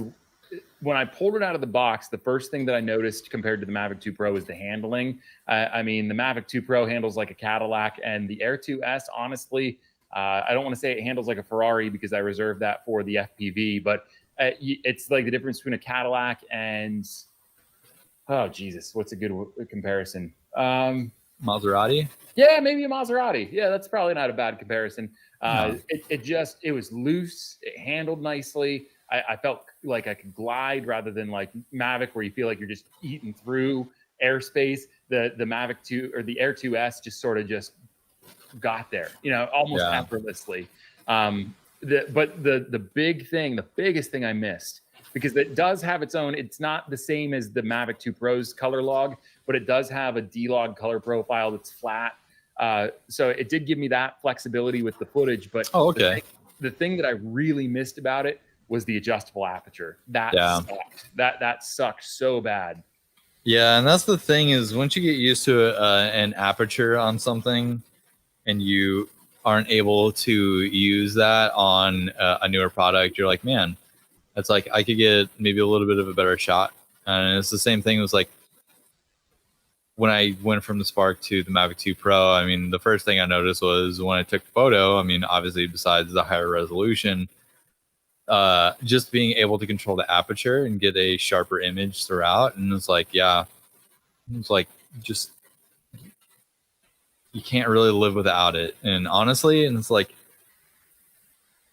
when I pulled it out of the box, the first thing that I noticed compared to the Mavic 2 Pro is the handling. I mean, the Mavic 2 Pro handles like a Cadillac, and the Air 2S, honestly, I don't want to say it handles like a Ferrari because I reserved that for the FPV, but it's like the difference between a Cadillac and, oh Jesus, what's a good comparison? Maserati? Yeah, maybe a Maserati. Yeah, that's probably not a bad comparison. No. It was loose. It handled nicely. I felt like I could glide rather than like Mavic, where you feel like you're just eating through airspace. The Mavic 2 or the Air 2S just sort of just got there, you know, almost effortlessly. the biggest thing I missed, because it does have its own, it's not the same as the Mavic 2 Pro's color log, but it does have a D-Log color profile that's flat. So it did give me that flexibility with the footage. But the thing that I really missed about it was the adjustable aperture. That sucked. That sucked so bad. Yeah, and that's the thing is once you get used to an aperture on something, and you aren't able to use that on a newer product, you're like, man, it's like I could get maybe a little bit of a better shot. And it's the same thing. It was like when I went from the Spark to the Mavic 2 Pro, I mean, the first thing I noticed was when I took a photo, I mean, obviously besides the higher resolution, just being able to control the aperture and get a sharper image throughout. And it's like, yeah, it's like just, you can't really live without it. And honestly, and it's like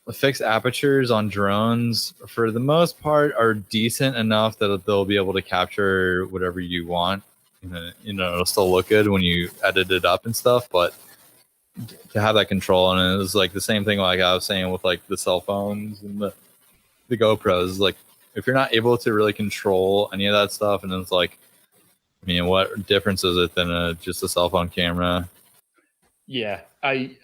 the fixed apertures on drones for the most part are decent enough that they'll be able to capture whatever you want. You know, it'll still look good when you edit it up and stuff, but to have that control, and it was like the same thing like I was saying with like the cell phones and the GoPros, like if you're not able to really control any of that stuff, and it's like, I mean, what difference is it than just a cell phone camera? Yeah, I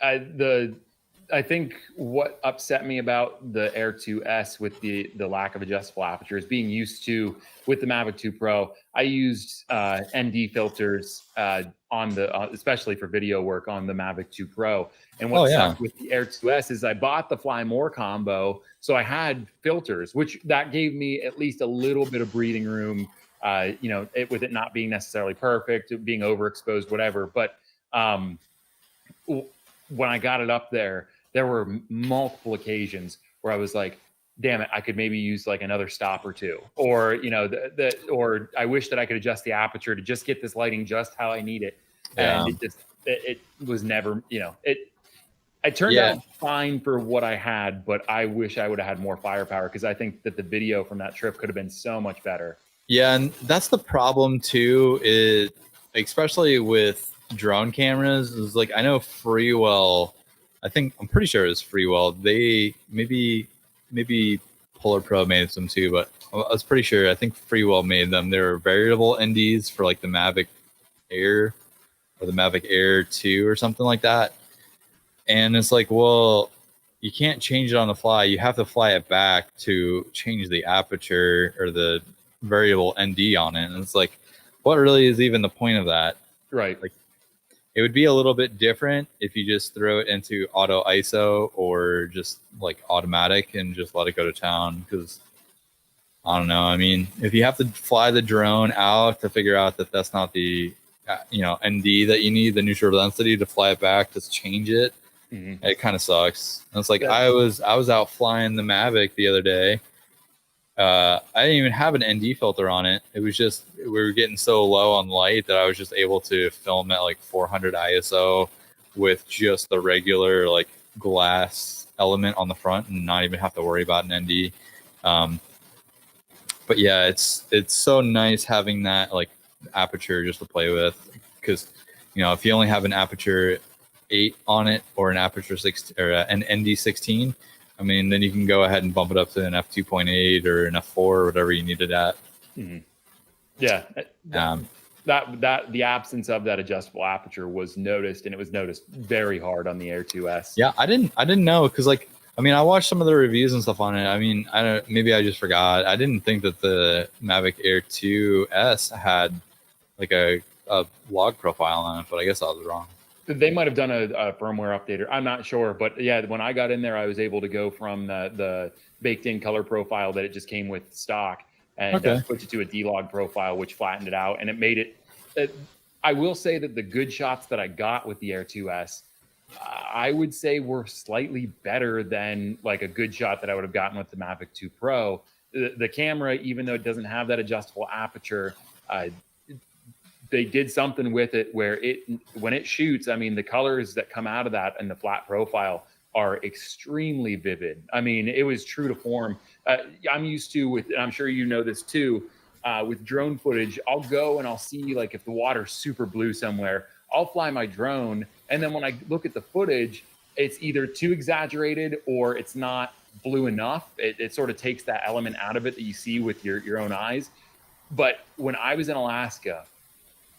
think what upset me about the Air 2S with the lack of adjustable aperture is being used to, with the Mavic 2 Pro, I used ND filters on the, especially for video work on the Mavic 2 Pro. And what sucked with the Air 2S is I bought the Fly More combo, so I had filters, which that gave me at least a little bit of breathing room, you know, with it not being necessarily perfect, being overexposed, whatever. But when I got it up there were multiple occasions where I was like, damn it, I could maybe use like another stop or two, or, you know, or I wish that I could adjust the aperture to just get this lighting just how I need it. And it was never, you know, it turned out fine for what I had, but I wish I would have had more firepower, because I think that the video from that trip could have been so much better. Yeah, and that's the problem too, is especially with drone cameras, is like, I know Freewell, I'm pretty sure it's Freewell. They maybe Polar Pro made some too, but I was pretty sure. I think Freewell made them. They were variable NDs for like the Mavic Air or the Mavic Air 2 or something like that. And it's like, well, you can't change it on the fly. You have to fly it back to change the aperture or the variable ND on it. And it's like, what really is even the point of that? Right. Like, it would be a little bit different if you just throw it into auto ISO or just like automatic and just let it go to town. Because I don't know. I mean, if you have to fly the drone out to figure out that that's not the ND that you need, the neutral density, to fly it back to change it, it kind of sucks. And it's like I was out flying the Mavic the other day. I didn't even have an ND filter on it. It was just, we were getting so low on light that I was just able to film at like 400 ISO with just the regular like glass element on the front and not even have to worry about an ND. But yeah, it's so nice having that like aperture just to play with, because, you know, if you only have an aperture 8 on it or an aperture 6 or an ND 16, I mean, then you can go ahead and bump it up to an f2.8 or an f4 or whatever you need it at. Yeah. That the absence of that adjustable aperture was noticed, and it was noticed very hard on the Air 2S. Yeah, I didn't know, because like, I mean, I watched some of the reviews and stuff on it. I mean, maybe I just forgot. I didn't think that the Mavic Air 2S had like a log profile on it, but I guess I was wrong. They might have done a firmware update. I'm not sure, but yeah, when I got in there, I was able to go from the baked-in color profile that it just came with stock and switch it to a D-Log profile, which flattened it out, and it made it. I will say that the good shots that I got with the Air 2S, I would say were slightly better than like a good shot that I would have gotten with the Mavic 2 Pro. The camera, even though it doesn't have that adjustable aperture, they did something with it where when it shoots, I mean, the colors that come out of that and the flat profile are extremely vivid. I mean, it was true to form. I'm used to, and I'm sure you know this too, with drone footage, I'll go and I'll see like if the water's super blue somewhere, I'll fly my drone. And then when I look at the footage, it's either too exaggerated or it's not blue enough. It sort of takes that element out of it that you see with your own eyes. But when I was in Alaska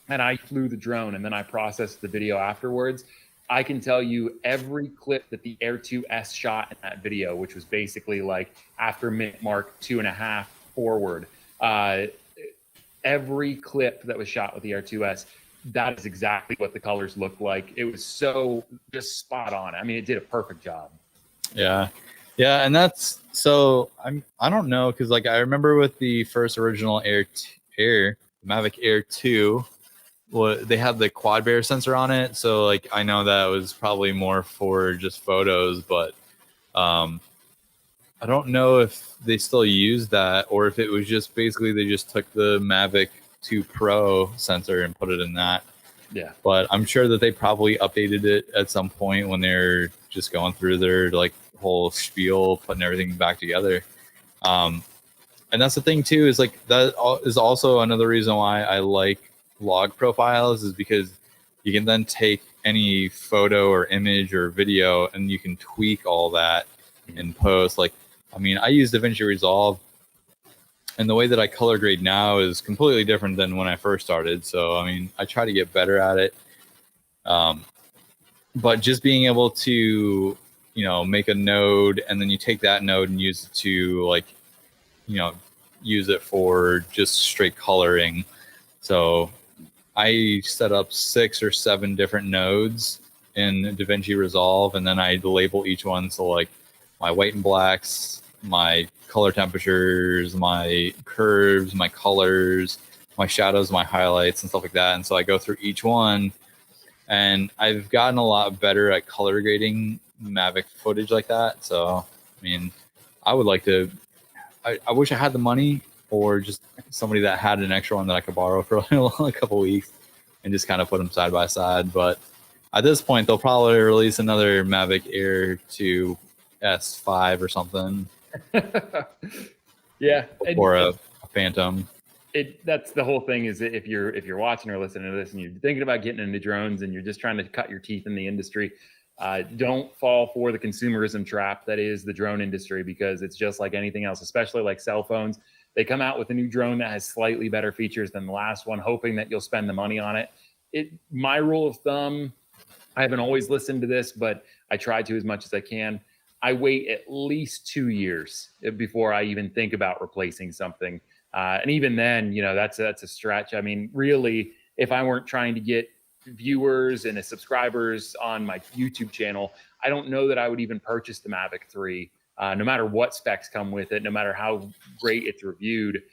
and I flew the drone and then I processed the video afterwards, I can tell you every clip that the Air 2S shot in that video, which was basically like after minute mark 2.5 forward, every clip that was shot with the Air 2S, that is exactly what the colors looked like. It was so just spot on. I mean, it did a perfect job. Yeah. Yeah. And that's, so I don't know. Cause like, I remember with the first original Mavic Air 2, well, they had the quad bear sensor on it. So like, I know that was probably more for just photos, but, I don't know if they still use that or if it was just basically they just took the Mavic 2 Pro sensor and put it in that. Yeah. But I'm sure that they probably updated it at some point when they're just going through their like whole spiel, putting everything back together. And that's the thing too, is like that is also another reason why I like log profiles, is because you can then take any photo or image or video and you can tweak all that in post. Like, I mean, I use DaVinci Resolve, and the way that I color grade now is completely different than when I first started. So, I mean, I try to get better at it. But just being able to, you know, make a node and then you take that node and use it to, like, you know, use it for just straight coloring. So I set up 6 or 7 different nodes in DaVinci Resolve, and then I label each one. So like my white and blacks, my color temperatures, my curves, my colors, my shadows, my highlights, and stuff like that. And so I go through each one, and I've gotten a lot better at color grading Mavic footage like that. So, I mean, I would like to, I wish I had the money, or just somebody that had an extra one that I could borrow for a couple weeks and just kind of put them side by side. But at this point, they'll probably release another Mavic Air 2 S5 or something. Yeah. Or a Phantom. That's the whole thing, is that if you're watching or listening to this and you're thinking about getting into drones and you're just trying to cut your teeth in the industry, don't fall for the consumerism trap that is the drone industry, because it's just like anything else, especially like cell phones. They come out with a new drone that has slightly better features than the last one, hoping that you'll spend the money on it. My rule of thumb, I haven't always listened to this, but I try to as much as I can. I wait at least 2 years before I even think about replacing something. And even then, you know, that's a stretch. I mean, really, if I weren't trying to get viewers and subscribers on my YouTube channel, I don't know that I would even purchase the Mavic 3, no matter what specs come with it, no matter how great it's reviewed,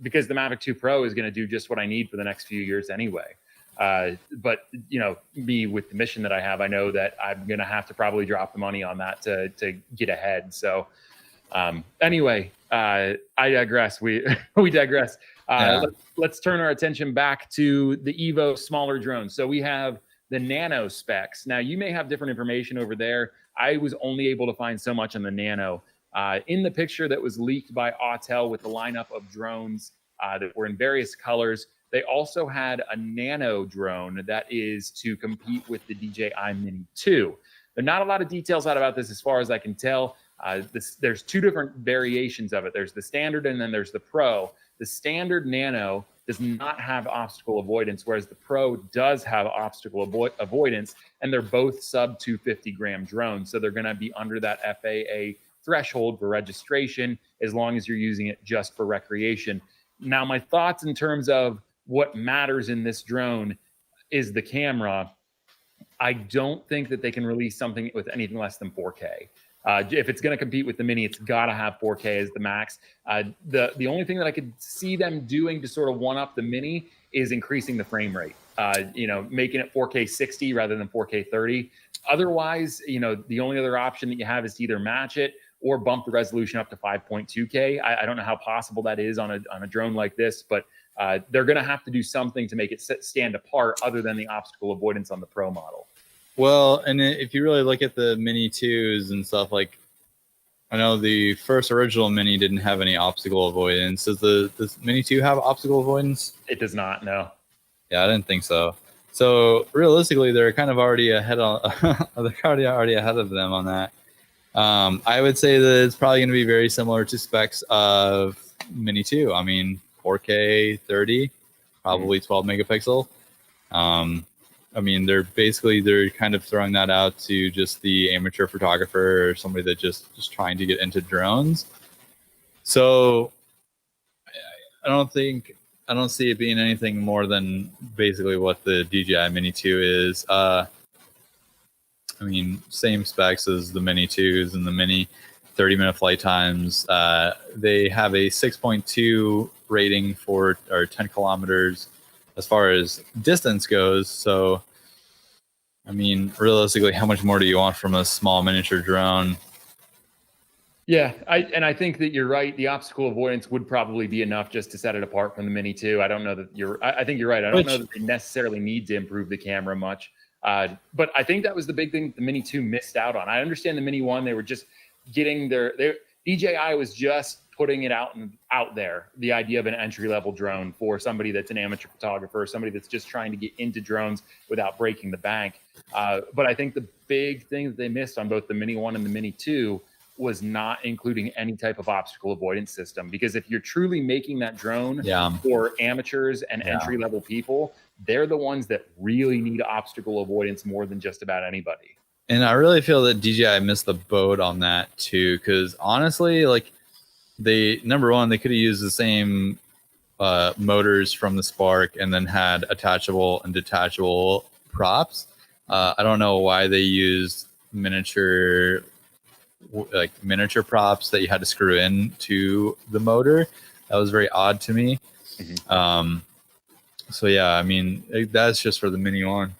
because the Mavic 2 Pro is going to do just what I need for the next few years anyway. But, you know, me with the mission that I have, I know that I'm going to have to probably drop the money on that to get ahead. So anyway, I digress. We digress. Let's turn our attention back to the Evo smaller drones. So we have the Nano specs. Now, you may have different information over there. I was only able to find so much on the Nano. In the picture that was leaked by Autel with the lineup of drones that were in various colors, they also had a Nano drone that is to compete with the DJI Mini 2. There's not a lot of details out about this as far as I can tell. There's 2 different variations of it. There's the standard and then there's the Pro. The standard Nano does not have obstacle avoidance, whereas the Pro does have obstacle avoidance, and they're both sub 250 gram drones. So they're going to be under that FAA threshold for registration as long as you're using it just for recreation. Now, my thoughts in terms of what matters in this drone is the camera. I don't think that they can release something with anything less than 4K. If it's going to compete with the Mini, it's got to have 4K as the max. The only thing that I could see them doing to sort of one up the Mini is increasing the frame rate. You know, making it 4K 60 rather than 4K 30. Otherwise, you know, the only other option that you have is to either match it or bump the resolution up to 5.2K. I don't know how possible that is on a drone like this, but they're going to have to do something to make it stand apart other than the obstacle avoidance on the Pro model. Well, and if you really look at the Mini 2s and stuff, like, I know the first original Mini didn't have any obstacle avoidance. Does the Mini 2 have obstacle avoidance? It does not, no. Yeah, I didn't think so. So realistically, they're kind of already ahead on. They're already ahead of them on that. I would say that it's probably going to be very similar to specs of Mini 2. I mean, 4K 30, probably 12 megapixel. I mean, they're kind of throwing that out to just the amateur photographer or somebody that just trying to get into drones. So I don't see it being anything more than basically what the DJI Mini 2 is. I mean, same specs as the Mini 2s and the Mini, 30-minute flight times. They have a 6.2 rating or 10 kilometers as far as distance goes. So, I mean, realistically, how much more do you want from a small miniature drone? Yeah, I think that you're right. The obstacle avoidance would probably be enough just to set it apart from the Mini 2. I don't know that I think you're right. I don't know that they necessarily need to improve the camera much. But I think that was the big thing the Mini 2 missed out on. I understand the Mini 1, they were just getting DJI was just putting it out there, the idea of an entry-level drone for somebody that's an amateur photographer, somebody that's just trying to get into drones without breaking the bank. But I think the big thing that they missed on both the Mini 1 and the Mini 2 was not including any type of obstacle avoidance system. Because if you're truly making that drone for amateurs and entry-level people, they're the ones that really need obstacle avoidance more than just about anybody. And I really feel that DJI missed the boat on that too, because honestly, like, number one, they could have used the same motors from the Spark and then had attachable and detachable props. I don't know why they used miniature props that you had to screw in to the motor. That was very odd to me. So yeah, I mean, that's just for the Mini 1.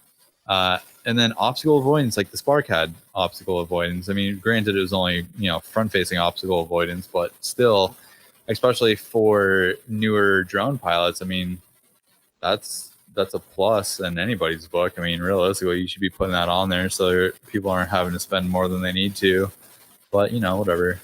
And then obstacle avoidance, like the Spark had obstacle avoidance. I mean, granted, it was only, front-facing obstacle avoidance, but still, especially for newer drone pilots, I mean, that's a plus in anybody's book. I mean, realistically, you should be putting that on there so people aren't having to spend more than they need to. But, whatever.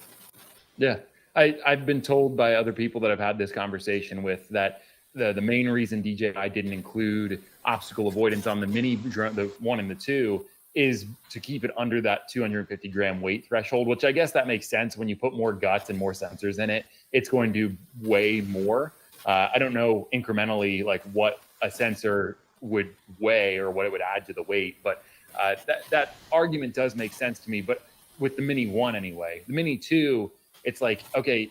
Yeah. I've been told by other people that I've had this conversation with that the main reason DJI didn't include obstacle avoidance on the Mini drone, the 1 and the 2, is to keep it under that 250 gram weight threshold, which I guess that makes sense. When you put more guts and more sensors in it, it's going to weigh more. I don't know incrementally like what a sensor would weigh or what it would add to the weight, but that argument does make sense to me. But with the Mini 1 anyway, the Mini 2, it's like, okay,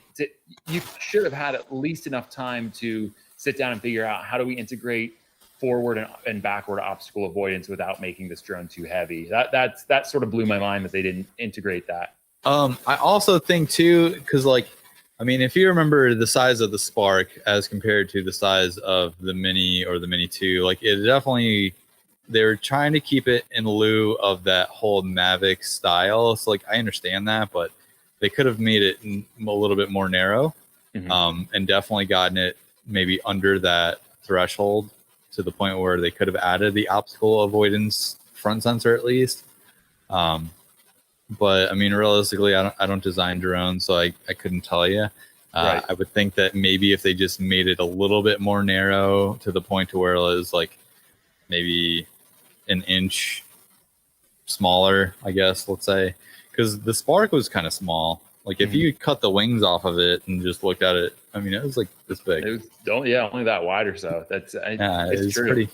you should have had at least enough time to sit down and figure out how do we integrate forward and backward obstacle avoidance without making this drone too heavy. That sort of blew my mind that they didn't integrate that. I also think too, because if you remember the size of the Spark as compared to the size of the Mini or the Mini 2, it definitely, they were trying to keep it in lieu of that whole Mavic style. So I understand that, but they could have made it a little bit more narrow, and definitely gotten it maybe under that threshold to the point where they could have added the obstacle avoidance front sensor at least. But I mean, realistically, I don't design drones, so I couldn't tell you. Right. I would think that maybe if they just made it a little bit more narrow to the point to where it was maybe an inch smaller, I guess, let's say, because the Spark was kind of small. If you cut the wings off of it and just looked at it, I mean, it was this big. It was only that wide or so. It's true. Pretty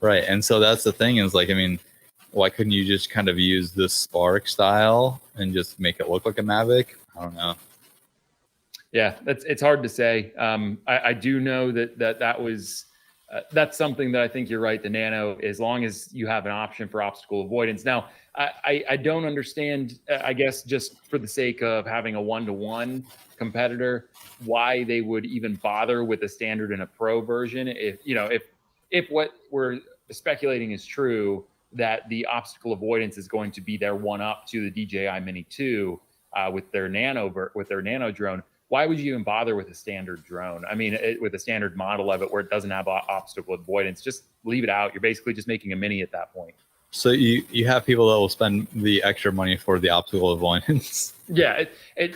right. And so that's the thing is why couldn't you just kind of use the Spark style and just make it look like a Mavic? I don't know. Yeah, it's hard to say. I do know that was that's something that I think you're right. The Nano, as long as you have an option for obstacle avoidance. Now, I don't understand, I guess, just for the sake of having a 1-to-1 competitor, why they would even bother with a standard and a pro version. If what we're speculating is true, that the obstacle avoidance is going to be their one-up to the DJI Mini 2 with their Nano drone, why would you even bother with a standard drone? I mean, with a standard model of it where it doesn't have obstacle avoidance, just leave it out. You're basically just making a Mini at that point. So you have people that will spend the extra money for the optical avoidance. Yeah,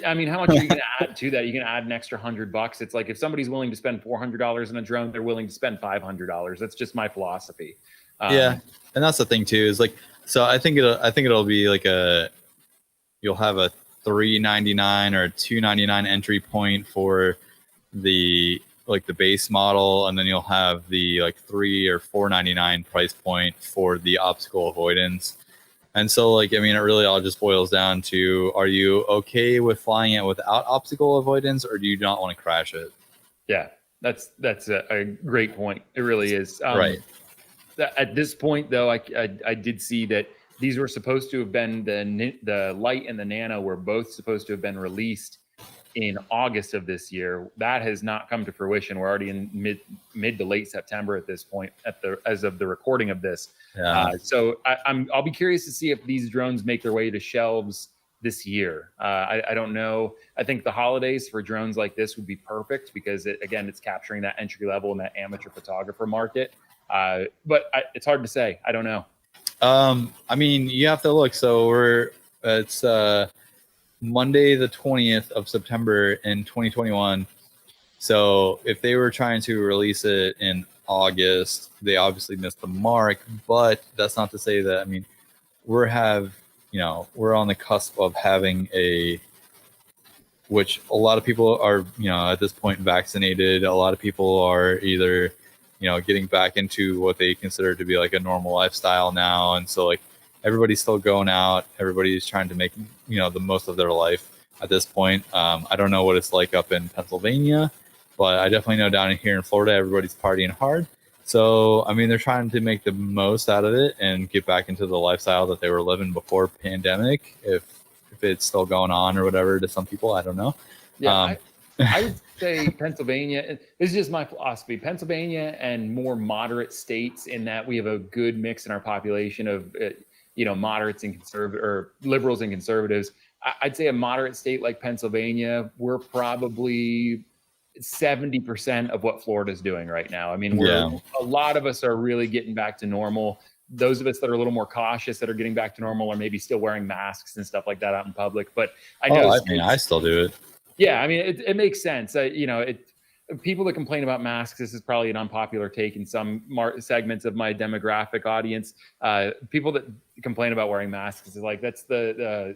I mean, how much are you going to add to that? You can add an extra $100. It's like if somebody's willing to spend $400 on a drone, they're willing to spend $500. That's just my philosophy. Yeah, and that's the thing too. Is like, so I think it'll be like you'll have a $399 or a $299 entry point for the base model, and then you'll have the like $3 or $499 price point for the optical avoidance. And so, like, I mean, it really all just boils down to, are you okay with flying it without optical avoidance, or do you not want to crash it? Yeah, that's a great point. It really is. Right. At this point, though, I did see that these were supposed to have been the Light and the Nano were both supposed to have been released in August of this year. That has not come to fruition. We're already in mid to late September at this point, as of the recording of this. Yeah. So I'll be curious to see if these drones make their way to shelves this year. I don't know. I think the holidays for drones like this would be perfect because it's capturing that entry level and that amateur photographer market. But it's hard to say. I don't know. I mean, you have to look. So it's Monday the 20th of September in 2021. So if they were trying to release it in August, they obviously missed the mark. But that's not to say that, I mean, we're on the cusp of having which a lot of people are, at this point vaccinated. A lot of people are either, getting back into what they consider to be like a normal lifestyle now. And so like everybody's still going out. Everybody's trying to make, the most of their life at this point. I don't know what it's like up in Pennsylvania, but I definitely know down here in Florida, everybody's partying hard. So, I mean, they're trying to make the most out of it and get back into the lifestyle that they were living before pandemic. If it's still going on or whatever to some people, I don't know. Yeah, I would say Pennsylvania. This is just my philosophy. Pennsylvania and more moderate states, in that we have a good mix in our population of moderates and liberals and conservatives. I'd say a moderate state like Pennsylvania, we're probably 70% of what Florida's doing right now. I mean, a lot of us are really getting back to normal. Those of us that are a little more cautious that are getting back to normal are maybe still wearing masks and stuff like that out in public. But I know, I still do it. Yeah, I mean, it makes sense. People that complain about masks, this is probably an unpopular take in some segments of my demographic audience. People that complain about wearing masks is like, that's the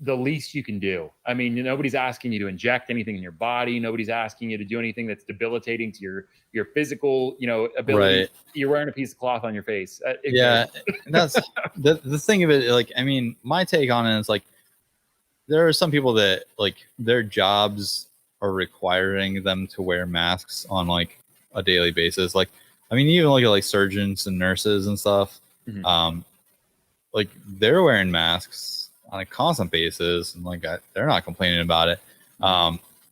least you can do. I mean, nobody's asking you to inject anything in your body. Nobody's asking you to do anything that's debilitating to your physical, ability. Right. You're wearing a piece of cloth on your face. Yeah, that's the thing of it. Like, I mean, my take on it is like, there are some people that like their jobs are requiring them to wear masks on like a daily basis. Like, I mean, even look at like surgeons and nurses and stuff. Mm-hmm. Like they're wearing masks on a constant basis, and like they're not complaining about it.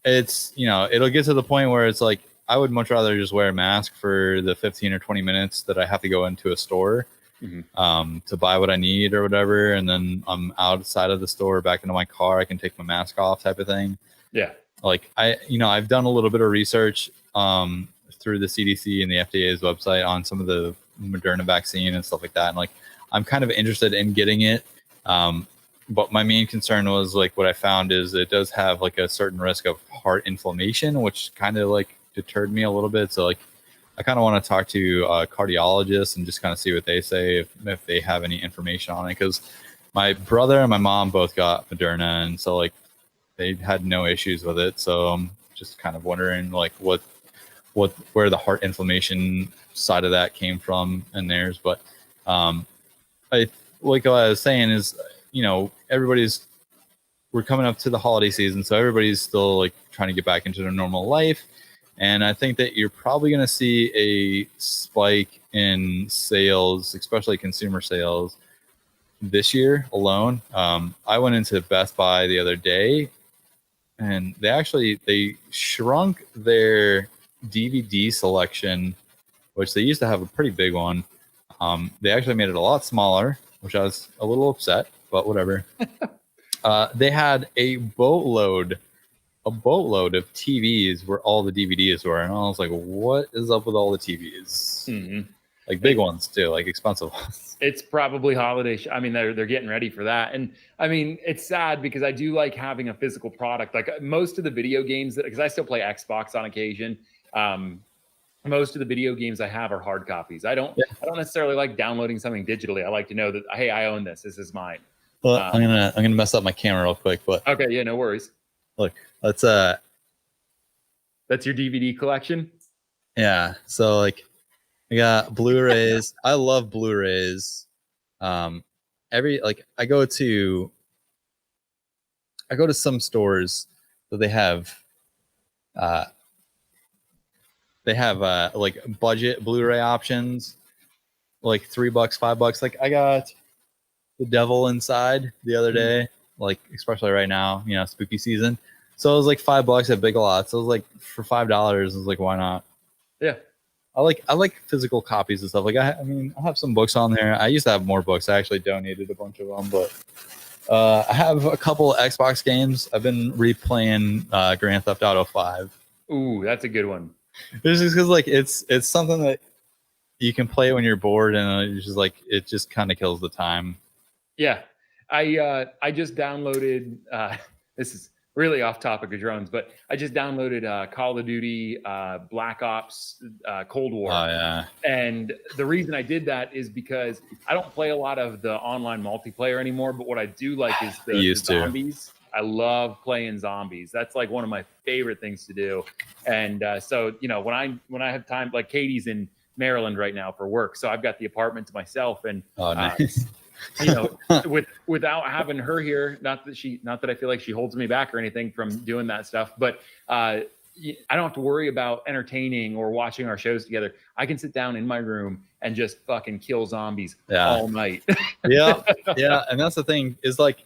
It's it'll get to the point where it's like I would much rather just wear a mask for the 15 or 20 minutes that I have to go into a store. Mm-hmm. To buy what I need or whatever, and then I'm outside of the store back into my car, I can take my mask off, type of thing. Yeah, like I've done a little bit of research through the CDC and the FDA's website on some of the Moderna vaccine and stuff like that, and like I'm kind of interested in getting it, but my main concern was like what I found is it does have like a certain risk of heart inflammation, which kind of like deterred me a little bit. So like I kind of want to talk to a cardiologist and just kind of see what they say, if they have any information on it. Because my brother and my mom both got Moderna, and so like they had no issues with it. So I'm just kind of wondering like where the heart inflammation side of that came from in theirs. But I like what I was saying is we're coming up to the holiday season, so everybody's still like trying to get back into their normal life. And I think that you're probably going to see a spike in sales, especially consumer sales, this year alone. I went into Best Buy the other day, and they shrunk their DVD selection, which they used to have a pretty big one. They actually made it a lot smaller, which I was a little upset, but whatever. They had a boatload of TVs where all the DVDs were, and I was like, what is up with all the TVs? Mm-hmm. like big ones too, like expensive ones. It's probably holiday. I mean, they're getting ready for that. And I mean, it's sad because I do like having a physical product. Like most of the video games because I still play Xbox on occasion. Most of the video games I have are hard copies. I don't necessarily like downloading something digitally. I like to know that, hey, I own this. This is mine. Well, I'm gonna mess up my camera real quick, but okay, yeah, no worries. Look, that's your DVD collection. Yeah, so like I got Blu-rays. I love Blu-rays. I go to some stores that they have like budget Blu-ray options, like $3, $5. Like I got The Devil Inside the other day, like especially right now, spooky season. So it was like $5 at Big Lots. So it was like for $5. I was like, why not? Yeah. I like physical copies and stuff. Like I have some books on there. I used to have more books. I actually donated a bunch of them, but I have a couple of Xbox games. I've been replaying Grand Theft Auto 5. Ooh, that's a good one. It's just because like it's something that you can play when you're bored, and it's just like it just kind of kills the time. Yeah, I just downloaded. This is really off topic of drones, but I just downloaded Call of Duty Black Ops Cold War. Oh yeah. And the reason I did that is because I don't play a lot of the online multiplayer anymore. But what I do like is the zombies. I love playing zombies. That's like one of my favorite things to do. And so, when I have time, like Katie's in Maryland right now for work, so I've got the apartment to myself. And nice. Without having her here, not that I feel like she holds me back or anything from doing that stuff, but I don't have to worry about entertaining or watching our shows together. I can sit down in my room and just fucking kill zombies all night. yeah. And that's the thing is like,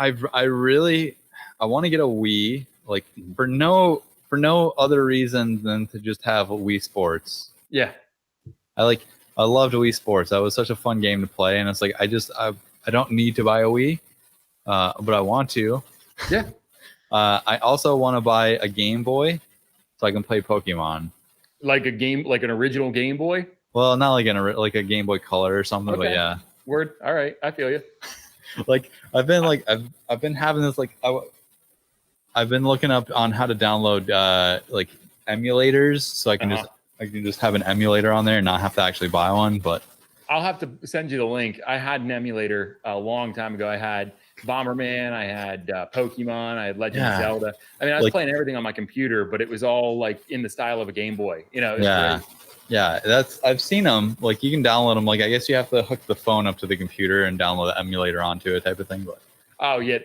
I want to get a Wii, like for no other reason than to just have a Wii Sports. Yeah. I loved Wii Sports. That was such a fun game to play. And it's like, I don't need to buy a Wii, but I want to. Yeah. I also want to buy a Game Boy so I can play Pokemon. Like an original Game Boy? Well, not like a Game Boy Color or something, okay. But yeah. Word. All right. I feel you. Like I've been having this I've been looking up on how to download like emulators so I can just have an emulator on there and not have to actually buy one. But I'll have to send you the link. I had an emulator a long time ago. I had Bomberman, I had Pokemon, I had Legend of Zelda. I mean, I was playing everything on my computer, but it was all like in the style of a Game Boy. Great. Yeah, I've seen them. Like you can download them. Like I guess you have to hook the phone up to the computer and download the emulator onto it, type of thing. But oh yeah,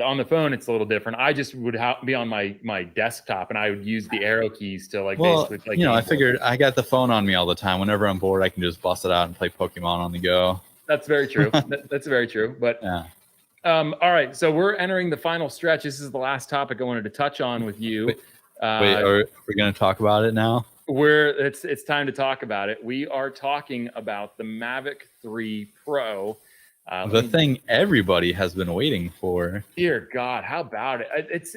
on the phone it's a little different. I just would be on my desktop and I would use the arrow keys to basically play. I figured I got the phone on me all the time. Whenever I'm bored, I can just bust it out and play Pokemon on the go. That's very true. That's very true. But yeah. All right, so we're entering the final stretch. This is the last topic I wanted to touch on with you. Wait, are we going to talk about it now? It's time to talk about it. We are talking about the Mavic 3 Pro. The thing everybody has been waiting for. Dear God, how about it?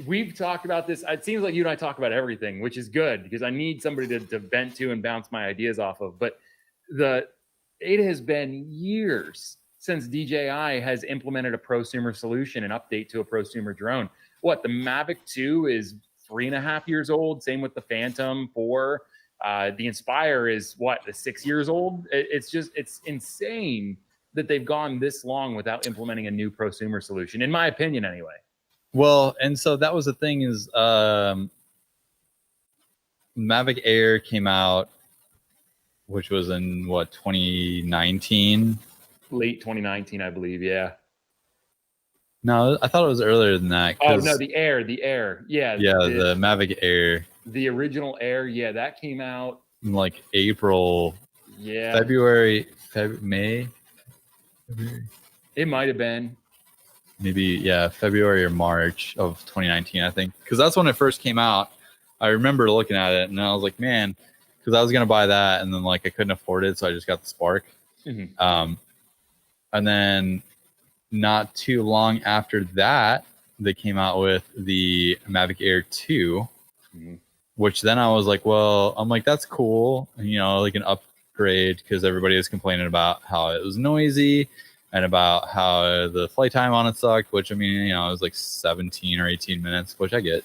We've talked about this. It seems like you and I talk about everything, which is good because I need somebody to vent to and bounce my ideas off of. But it has been years since DJI has implemented a prosumer solution and update to a prosumer drone. The Mavic 2 is 3.5 years old. Same with the Phantom 4. The Inspire is the 6 years old. It's insane that they've gone this long without implementing a new prosumer solution, in my opinion, anyway. Well, and so that was the thing is, Mavic Air came out, which was in 2019. Late 2019, I believe. Yeah. No, I thought it was earlier than that. Oh no, the Air. Yeah. Yeah, the Mavic Air. The original Air. Yeah, that came out in like April. Yeah. February, May. It might have been. Maybe February or March of 2019, I think, because that's when it first came out. I remember looking at it and I was like, man, because I was gonna buy that and then I couldn't afford it, so I just got the Spark. Mm-hmm. And then not too long after that, they came out with the Mavic Air 2, which then I was like, well, I'm like, that's cool, like an upgrade, because everybody was complaining about how it was noisy and about how the flight time on it sucked, which, I mean, it was like 17 or 18 minutes, which I get.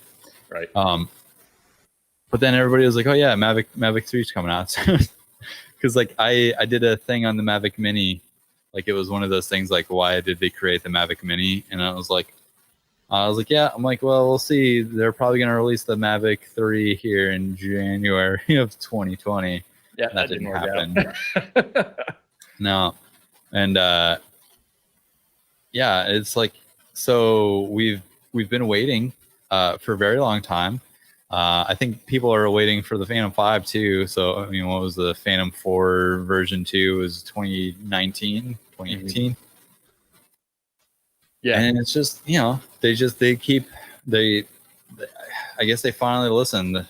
Right. But then everybody was like, oh yeah, Mavic 3 is coming out. Because like I did a thing on the Mavic Mini, like it was one of those things like, why did they create the Mavic Mini? And I was like, yeah, I'm like, well, we'll see. They're probably going to release the Mavic 3 here in January of 2020. Yeah, that didn't happen. No. And yeah, it's like, so we've been waiting for a very long time. I think people are waiting for the Phantom 5 too. So, I mean, what was the Phantom 4 version 2? It was 2019, 2018. Mm-hmm. Yeah. And it's just, I guess they finally listened.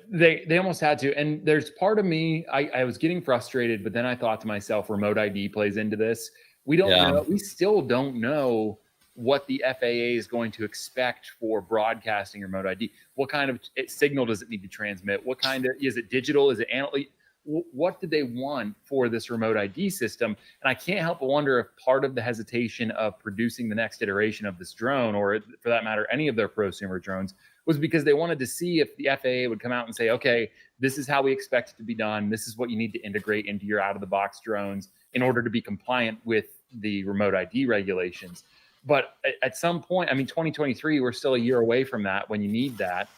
They almost had to. And there's part of me, I was getting frustrated, but then I thought to myself, remote ID plays into this. We don't know. We still don't know what the FAA is going to expect for broadcasting remote ID. What kind of signal does it need to transmit? What kind of, is it digital? Is it analog? What do they want for this remote ID system? And I can't help but wonder if part of the hesitation of producing the next iteration of this drone, or for that matter, any of their prosumer drones, was because they wanted to see if the FAA would come out and say, okay, this is how we expect it to be done. This is what you need to integrate into your out-of-the-box drones in order to be compliant with the remote ID regulations. But at some point, I mean, 2023, we're still a year away from that when you need that.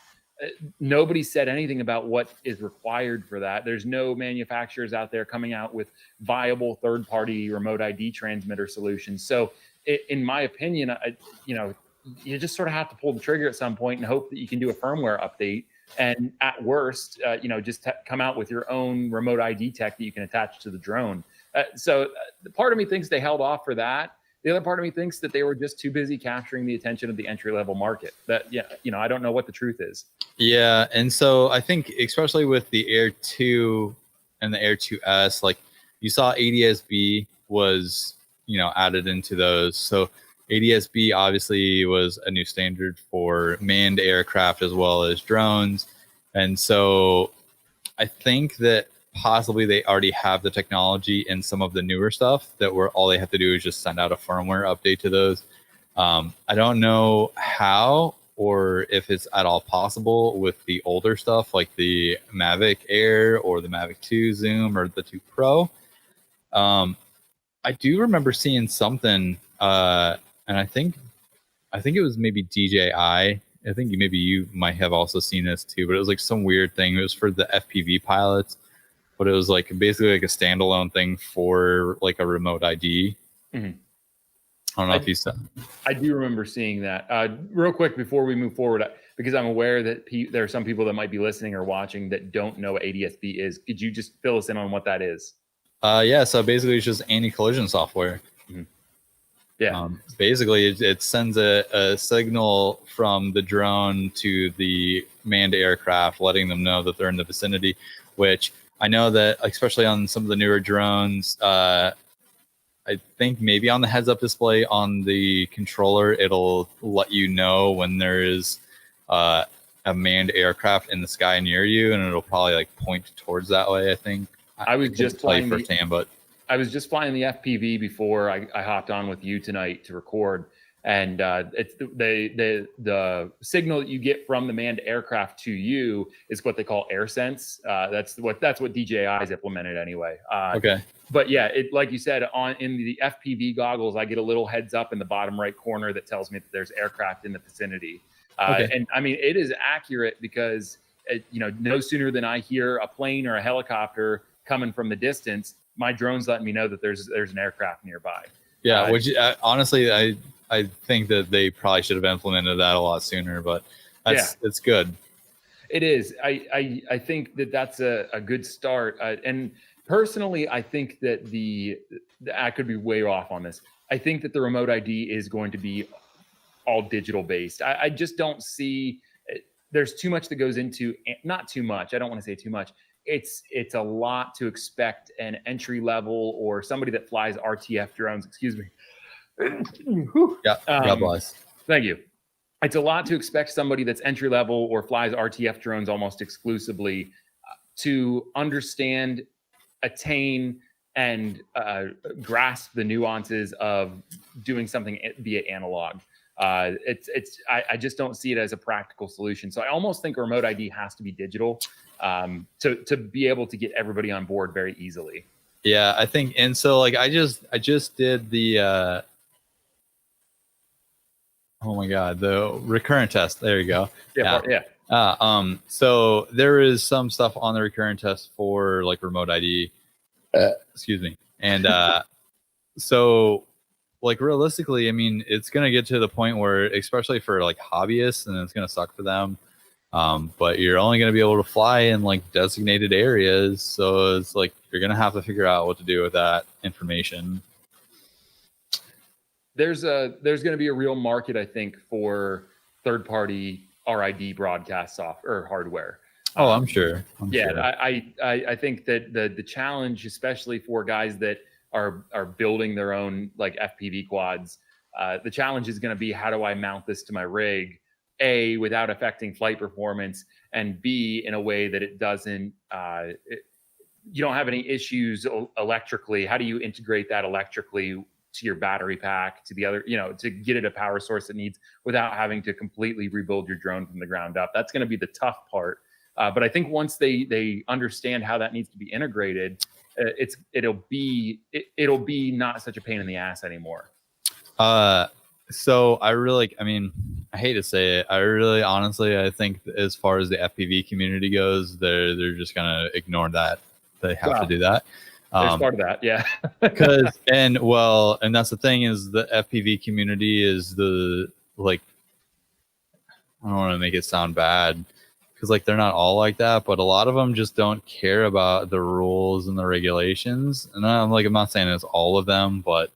Nobody said anything about what is required for that. There's no manufacturers out there coming out with viable third-party remote ID transmitter solutions. So in my opinion, you just sort of have to pull the trigger at some point and hope that you can do a firmware update. And at worst, just come out with your own remote ID tech that you can attach to the drone. So part of me thinks they held off for that. The other part of me thinks that they were just too busy capturing the attention of the entry-level market. That, I don't know what the truth is. Yeah, and so I think especially with the Air 2 and the Air 2S, like you saw ADS-B was, added into those. So ADS-B obviously was a new standard for manned aircraft as well as drones. And so I think that possibly they already have the technology in some of the newer stuff that where all they have to do is just send out a firmware update to those. I don't know how or if it's at all possible with the older stuff like the Mavic Air or the Mavic 2 Zoom or the 2 Pro. I do remember seeing something, and I think it was maybe DJI. I think maybe you might have also seen this too, but it was like some weird thing. It was for the FPV pilots, but it was like basically like a standalone thing for like a remote ID. Mm-hmm. I don't know if you said. I do remember seeing that. Real quick before we move forward, because I'm aware that there are some people that might be listening or watching that don't know what ADS-B is. Could you just fill us in on what that is? Yeah, so basically it's just anti-collision software. Mm-hmm. Yeah. Basically, it sends a signal from the drone to the manned aircraft, letting them know that they're in the vicinity, which I know that especially on some of the newer drones, I think maybe on the heads-up display on the controller, it'll let you know when there is a manned aircraft in the sky near you, and it'll probably like point towards that way, I think. I was just flying firsthand, but I was just flying the FPV before I hopped on with you tonight to record, and it's the signal that you get from the manned aircraft to you is what they call AirSense. That's what DJI's implemented anyway. Okay. But yeah, like you said, in the FPV goggles, I get a little heads up in the bottom right corner that tells me that there's aircraft in the vicinity. Okay. And I mean, it is accurate because no sooner than I hear a plane or a helicopter coming from the distance, my drone's letting me know that there's an aircraft neirby. Yeah, which honestly, I think that they probably should have implemented that a lot sooner, but it's good. It is. I think that's a good start. And personally, I think that I could be way off on this. I think that the remote ID is going to be all digital based. I just don't see, there's too much that goes into, not too much. I don't want to say too much. It's a lot to expect an entry level or somebody that flies RTF drones, excuse me. Yeah, God bless. Thank you. it's a lot to expect somebody that's entry level or flies RTF drones almost exclusively to understand, attain, and grasp the nuances of doing something via analog. I just don't see it as a practical solution. So I almost think remote ID has to be digital to be able to get everybody on board very easily. Yeah, I think, and so like I just did the oh my god, the recurrent test. There you go. Yeah. So there is some stuff on the recurrent test for like remote ID. Excuse me. And so like realistically, I mean, it's gonna get to the point where, especially for like hobbyists, and it's gonna suck for them. But you're only gonna be able to fly in like designated areas, so it's like you're gonna have to figure out what to do with that information. There's going to be a real market, I think, for third-party RID broadcast software or hardware. Oh, I'm sure. Sure. I think that the challenge, especially for guys that are building their own like FPV quads, the challenge is going to be, how do I mount this to my rig, A, without affecting flight performance, and B, in a way that it doesn't, you don't have any issues electrically. How do you integrate that electrically to your battery pack, to the other, to get it a power source it needs without having to completely rebuild your drone from the ground up? That's going to be the tough part. But I think once they understand how that needs to be integrated, it'll be not such a pain in the ass anymore. So I mean, I hate to say it, honestly, I think as far as the FPV community goes, they're just gonna ignore that. They have to do that. There's part of that, yeah. and that's the thing, is the FPV community is the, like, I don't want to make it sound bad, because like they're not all like that, but a lot of them just don't care about the rules and the regulations. And I'm not saying it's all of them, but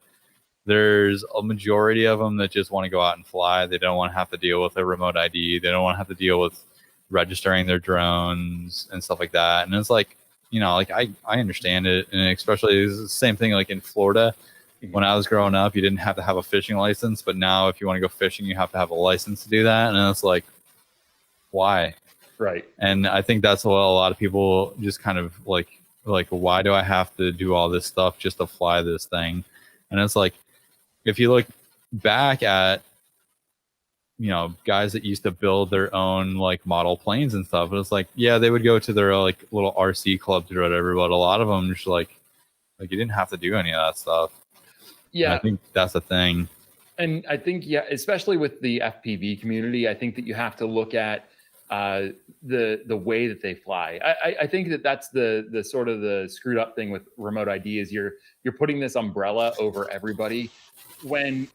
there's a majority of them that just want to go out and fly. They don't want to have to deal with a remote ID. They don't want to have to deal with registering their drones and stuff like that. And it's like, I understand it. And especially it's the same thing like in Florida. When I was growing up, you didn't have to have a fishing license, but now if you want to go fishing, you have to have a license to do that. And it's like, why? Right. And I think that's what a lot of people just kind of like, why do I have to do all this stuff just to fly this thing? And it's like, if you look back at, guys that used to build their own like model planes and stuff, and it's like, yeah, they would go to their like little RC clubs or whatever, but a lot of them just like you didn't have to do any of that stuff. Yeah, and I think that's the thing. And I think, especially with the FPV community, I think that you have to look at the way that they fly. I think that's the sort of the screwed up thing with remote ID is you're putting this umbrella over everybody, when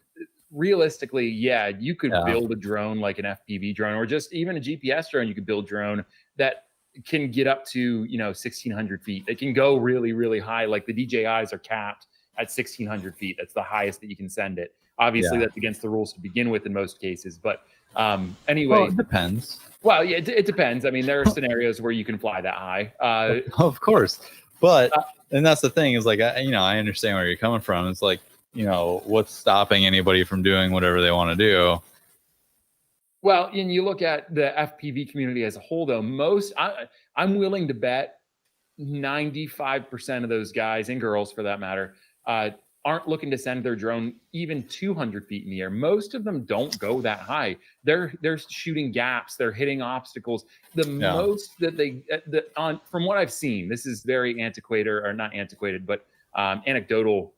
realistically, you could build a drone like an FPV drone, or just even a GPS drone. You could build drone that can get up to 1,600 feet. It can go really, really high. Like the DJIs are capped at 1,600 feet. That's the highest that you can send it. Obviously, that's against the rules to begin with in most cases. But anyway, well, it depends. Well, yeah, it depends. I mean, there are scenarios where you can fly that high. Of course, but and that's the thing is like I understand where you're coming from. It's like, what's stopping anybody from doing whatever they want to do? Well, and you look at the FPV community as a whole, though, I'm willing to bet 95% of those guys and girls, for that matter, aren't looking to send their drone even 200 feet in the air. Most of them don't go that high. They're shooting gaps. They're hitting obstacles. The most that from what I've seen, this is very antiquated, or not antiquated, but anecdotal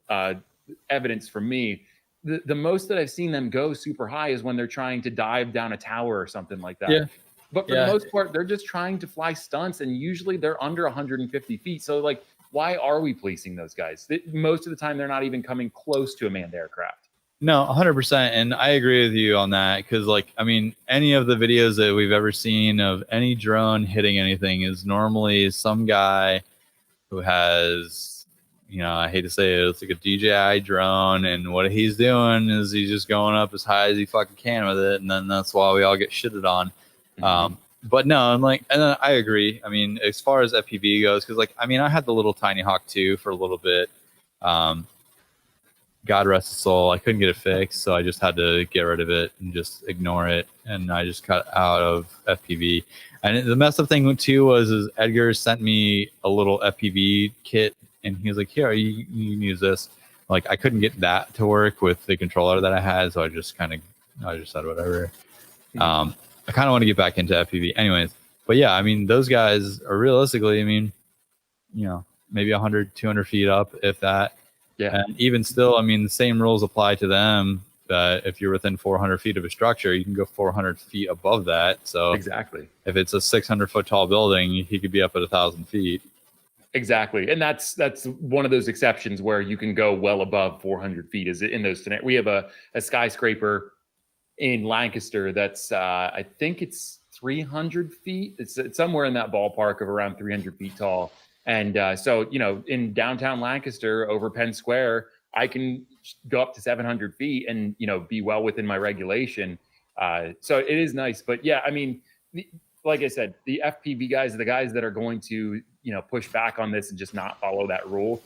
evidence from me. The most that I've seen them go super high is when they're trying to dive down a tower or something like that. Yeah. But for the most part, they're just trying to fly stunts, and usually they're under 150 feet. So like, why are we policing those guys? Most of the time, they're not even coming close to a manned aircraft. No, 100%. And I agree with you on that, because like, I mean, any of the videos that we've ever seen of any drone hitting anything is normally some guy who has, I hate to say it, it's like a DJI drone, and what he's doing is he's just going up as high as he fucking can with it, and then that's why we all get shitted on. Mm-hmm. But no, and then I agree. I mean, as far as FPV goes, because like, I mean, I had the little Tiny Hawk 2 for a little bit, God rest his soul, I couldn't get it fixed, so I just had to get rid of it and just ignore it, and I just cut out of FPV. And the messed up thing too is Edgar sent me a little FPV kit, and he was like, "Here, you can use this." Like, I couldn't get that to work with the controller that I had, so I just said whatever. I kind of want to get back into FPV, anyways. But yeah, I mean, those guys are realistically, I mean, maybe 100, 200 feet up, if that. Yeah. And even still, I mean, the same rules apply to them. That if you're within 400 feet of a structure, you can go 400 feet above that. So exactly, if it's a 600-foot tall building, he could be up at 1,000 feet. Exactly, and that's one of those exceptions where you can go well above 400 feet. Is in those scenarios. We have a skyscraper in Lancaster that's I think it's 300 feet. It's somewhere in that ballpark of around 300 feet tall. And so, in downtown Lancaster over Penn Square, I can go up to 700 feet and, be well within my regulation. So it is nice. But yeah, I mean, like I said, the FPV guys are the guys that are going to, push back on this and just not follow that rule.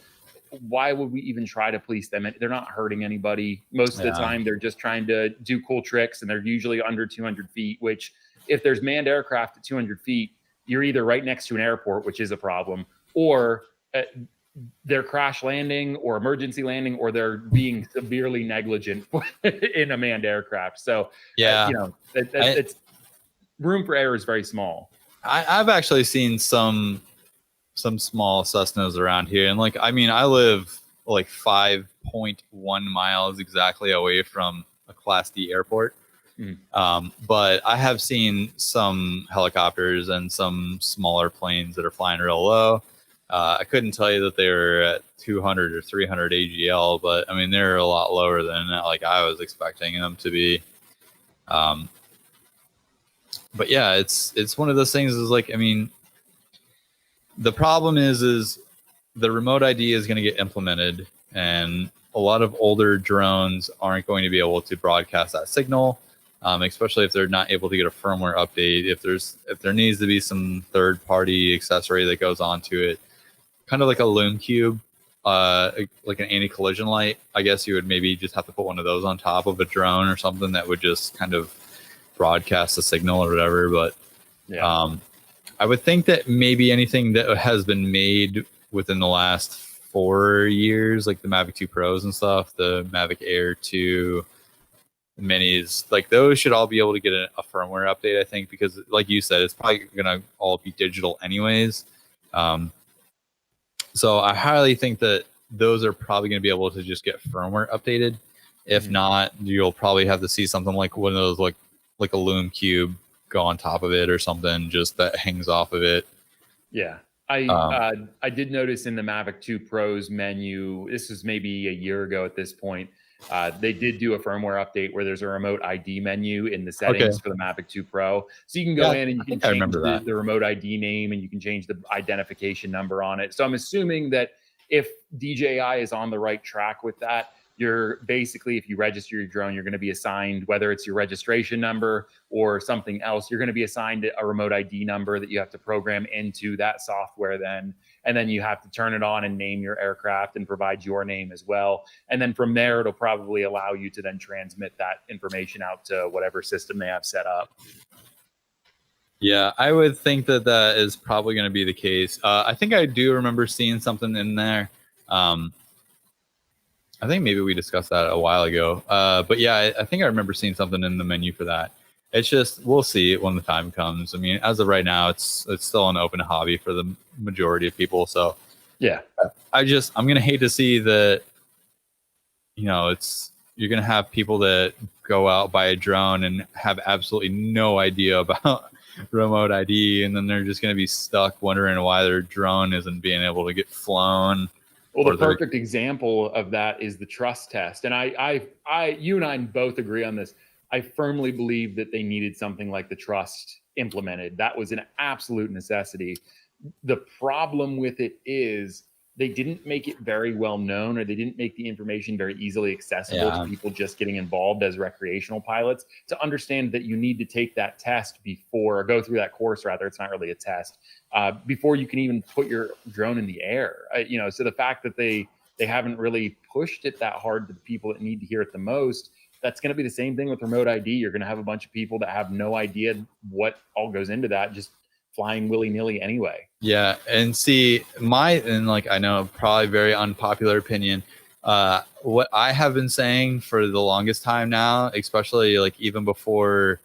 Why would we even try to police them? They're not hurting anybody. Most of the time, they're just trying to do cool tricks, and they're usually under 200 feet, which if there's manned aircraft at 200 feet, you're either right next to an airport, which is a problem, or they're crash landing or emergency landing, or they're being severely negligent in a manned aircraft. So, it's room for error is very small. I've actually seen some small Cessnas around here, and I live like 5.1 miles exactly away from a Class D airport. But I have seen some helicopters and some smaller planes that are flying real low. I couldn't tell you that they were at 200 or 300 AGL, but I mean, they're a lot lower than I was expecting them to be. But yeah, it's one of those things the problem is the remote ID is going to get implemented, and a lot of older drones aren't going to be able to broadcast that signal, especially if they're not able to get a firmware update. If there needs to be some third-party accessory that goes onto it, kind of like a loom cube, like an anti-collision light. I guess you would maybe just have to put one of those on top of a drone or something that would just kind of broadcast the signal or whatever. But I would think that maybe anything that has been made within the last 4 years, like the Mavic 2 Pros and stuff, the Mavic Air 2 Minis, like those should all be able to get a firmware update, I think, because like you said, it's probably going to all be digital anyways. So I highly think that those are probably going to be able to just get firmware updated. If not, you'll probably have to see something like one of those, like a loom cube go on top of it or something just that hangs off of it. Yeah. I did notice in the Mavic 2 Pro's menu, this was maybe a year ago at this point, they did do a firmware update where there's a remote ID menu in the settings for the Mavic 2 Pro. So you can go in and you can change the remote ID name, and you can change the identification number on it. So I'm assuming that if DJI is on the right track with that, you're basically, if you register your drone, you're going to be assigned, whether it's your registration number or something else, you're going to be assigned a remote ID number that you have to program into that software then. And then you have to turn it on and name your aircraft and provide your name as well. And then from there, it'll probably allow you to then transmit that information out to whatever system they have set up. Yeah, I would think that that is probably going to be the case. I think I do remember seeing something in there. I think maybe we discussed that a while ago. But yeah, I think I remember seeing something in the menu for that. It's just, we'll see it when the time comes. I mean, as of right now, it's still an open hobby for the majority of people. So yeah, I'm going to hate to see that, you're going to have people that go out, buy a drone and have absolutely no idea about remote ID. And then they're just going to be stuck wondering why their drone isn't being able to get flown. Well, the perfect example of that is the trust test. And you and I both agree on this. I firmly believe that they needed something like the trust implemented. That was an absolute necessity. The problem with it is they didn't make it very well known, or they didn't make the information very easily accessible to people just getting involved as recreational pilots to understand that you need to take that test before, or go through that course rather. It's not really a test, before you can even put your drone in the air. So the fact that they they haven't really pushed it that hard to the people that need to hear it the most. That's going to be the same thing with remote ID. You're going to have a bunch of people that have no idea what all goes into that, just flying willy-nilly anyway. Yeah, and see, I know probably very unpopular opinion. What I have been saying for the longest time now, especially like even before,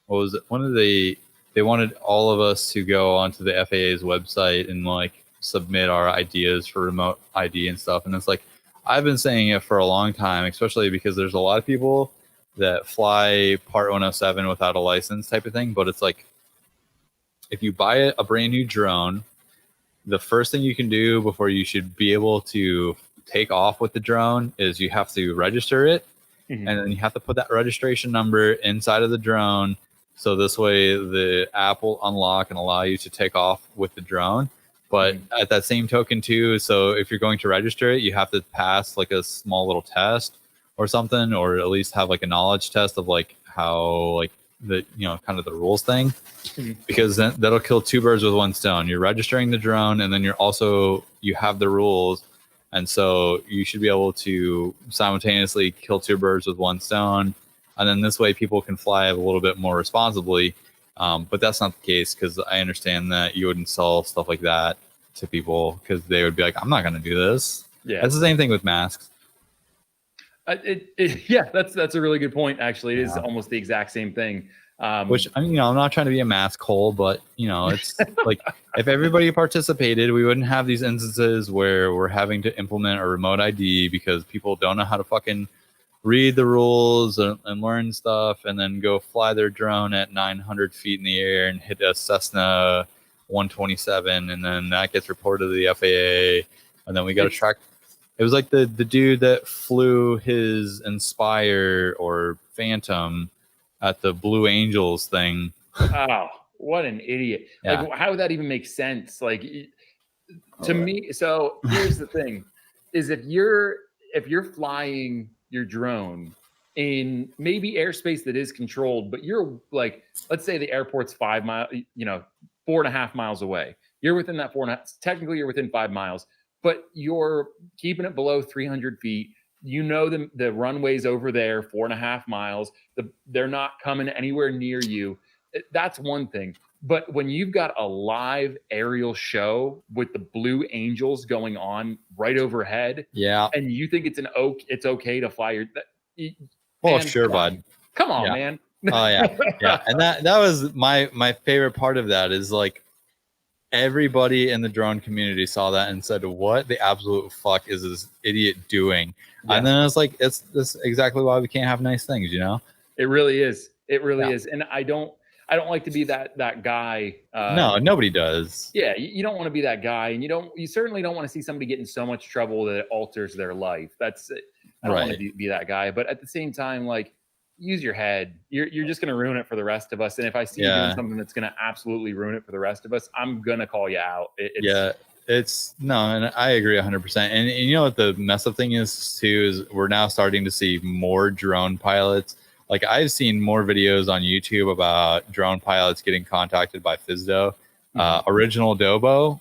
what was it? They wanted all of us to go onto the FAA's website and like submit our ideas for remote ID and stuff. And it's like, I've been saying it for a long time, especially because there's a lot of people that fly Part 107 without a license type of thing. But it's like, if you buy a brand new drone, the first thing you can do before you should be able to take off with the drone is you have to register it. And then you have to put that registration number inside of the drone. So this way the app will unlock and allow you to take off with the drone. But at that same token too, so if you're going to register it, you have to pass like a small little test or something, or at least have like a knowledge test of like how like the, you know, kind of the rules thing, because then that'll kill two birds with one stone. You're registering the drone, and then you have the rules. And so you should be able to simultaneously kill two birds with one stone. And then this way people can fly a little bit more responsibly. But that's not the case, because I understand that you wouldn't sell stuff like that to people because they would be like, I'm not going to do this. Yeah. That's the same thing with masks. Yeah, that's a really good point. Actually, it is almost the exact same thing. Which, I mean, you know, I'm not trying to be a mask hole, but you know, it's like if everybody participated, we wouldn't have these instances where we're having to implement a remote ID because people don't know how to fucking read the rules and learn stuff, and then go fly their drone at 900 feet in the air and hit a Cessna 127, and then that gets reported to the FAA, and then we got to track. It was like the dude that flew his Inspire or Phantom at the Blue Angels thing. Oh, what an idiot. Yeah. Like, how would that even make sense? Like, to me, so here's the thing, is if you're flying your drone in maybe airspace that is controlled, but you're like, let's say the airport's 5 miles, 4.5 miles away. You're within that 4.5, technically you're within 5 miles, but you're keeping it below 300 feet. You know, the runway's over there, 4.5 miles. They're not coming anywhere near you. That's one thing. But when you've got a live aerial show with the Blue Angels going on right overhead, yeah, and you think it's okay to fly your, well, sure, bud. Come on, man. Oh yeah, yeah. And that was my favorite part of that is like everybody in the drone community saw that and said, "What the absolute fuck is this idiot doing?" Yeah. And then it's like, it's this exactly why we can't have nice things, you know? It really is. It really is. And I don't like to be that guy. No, nobody does. Yeah, you don't want to be that guy, and you certainly don't want to see somebody get in so much trouble that it alters their life. I don't want to be that guy. But at the same time, like, use your head. You're just going to ruin it for the rest of us. And if I see you doing something that's going to absolutely ruin it for the rest of us, I'm going to call you out. And I agree 100%. And you know what the mess up thing is too, is we're now starting to see more drone pilots. Like, I've seen more videos on YouTube about drone pilots getting contacted by FSDO. Original Dobo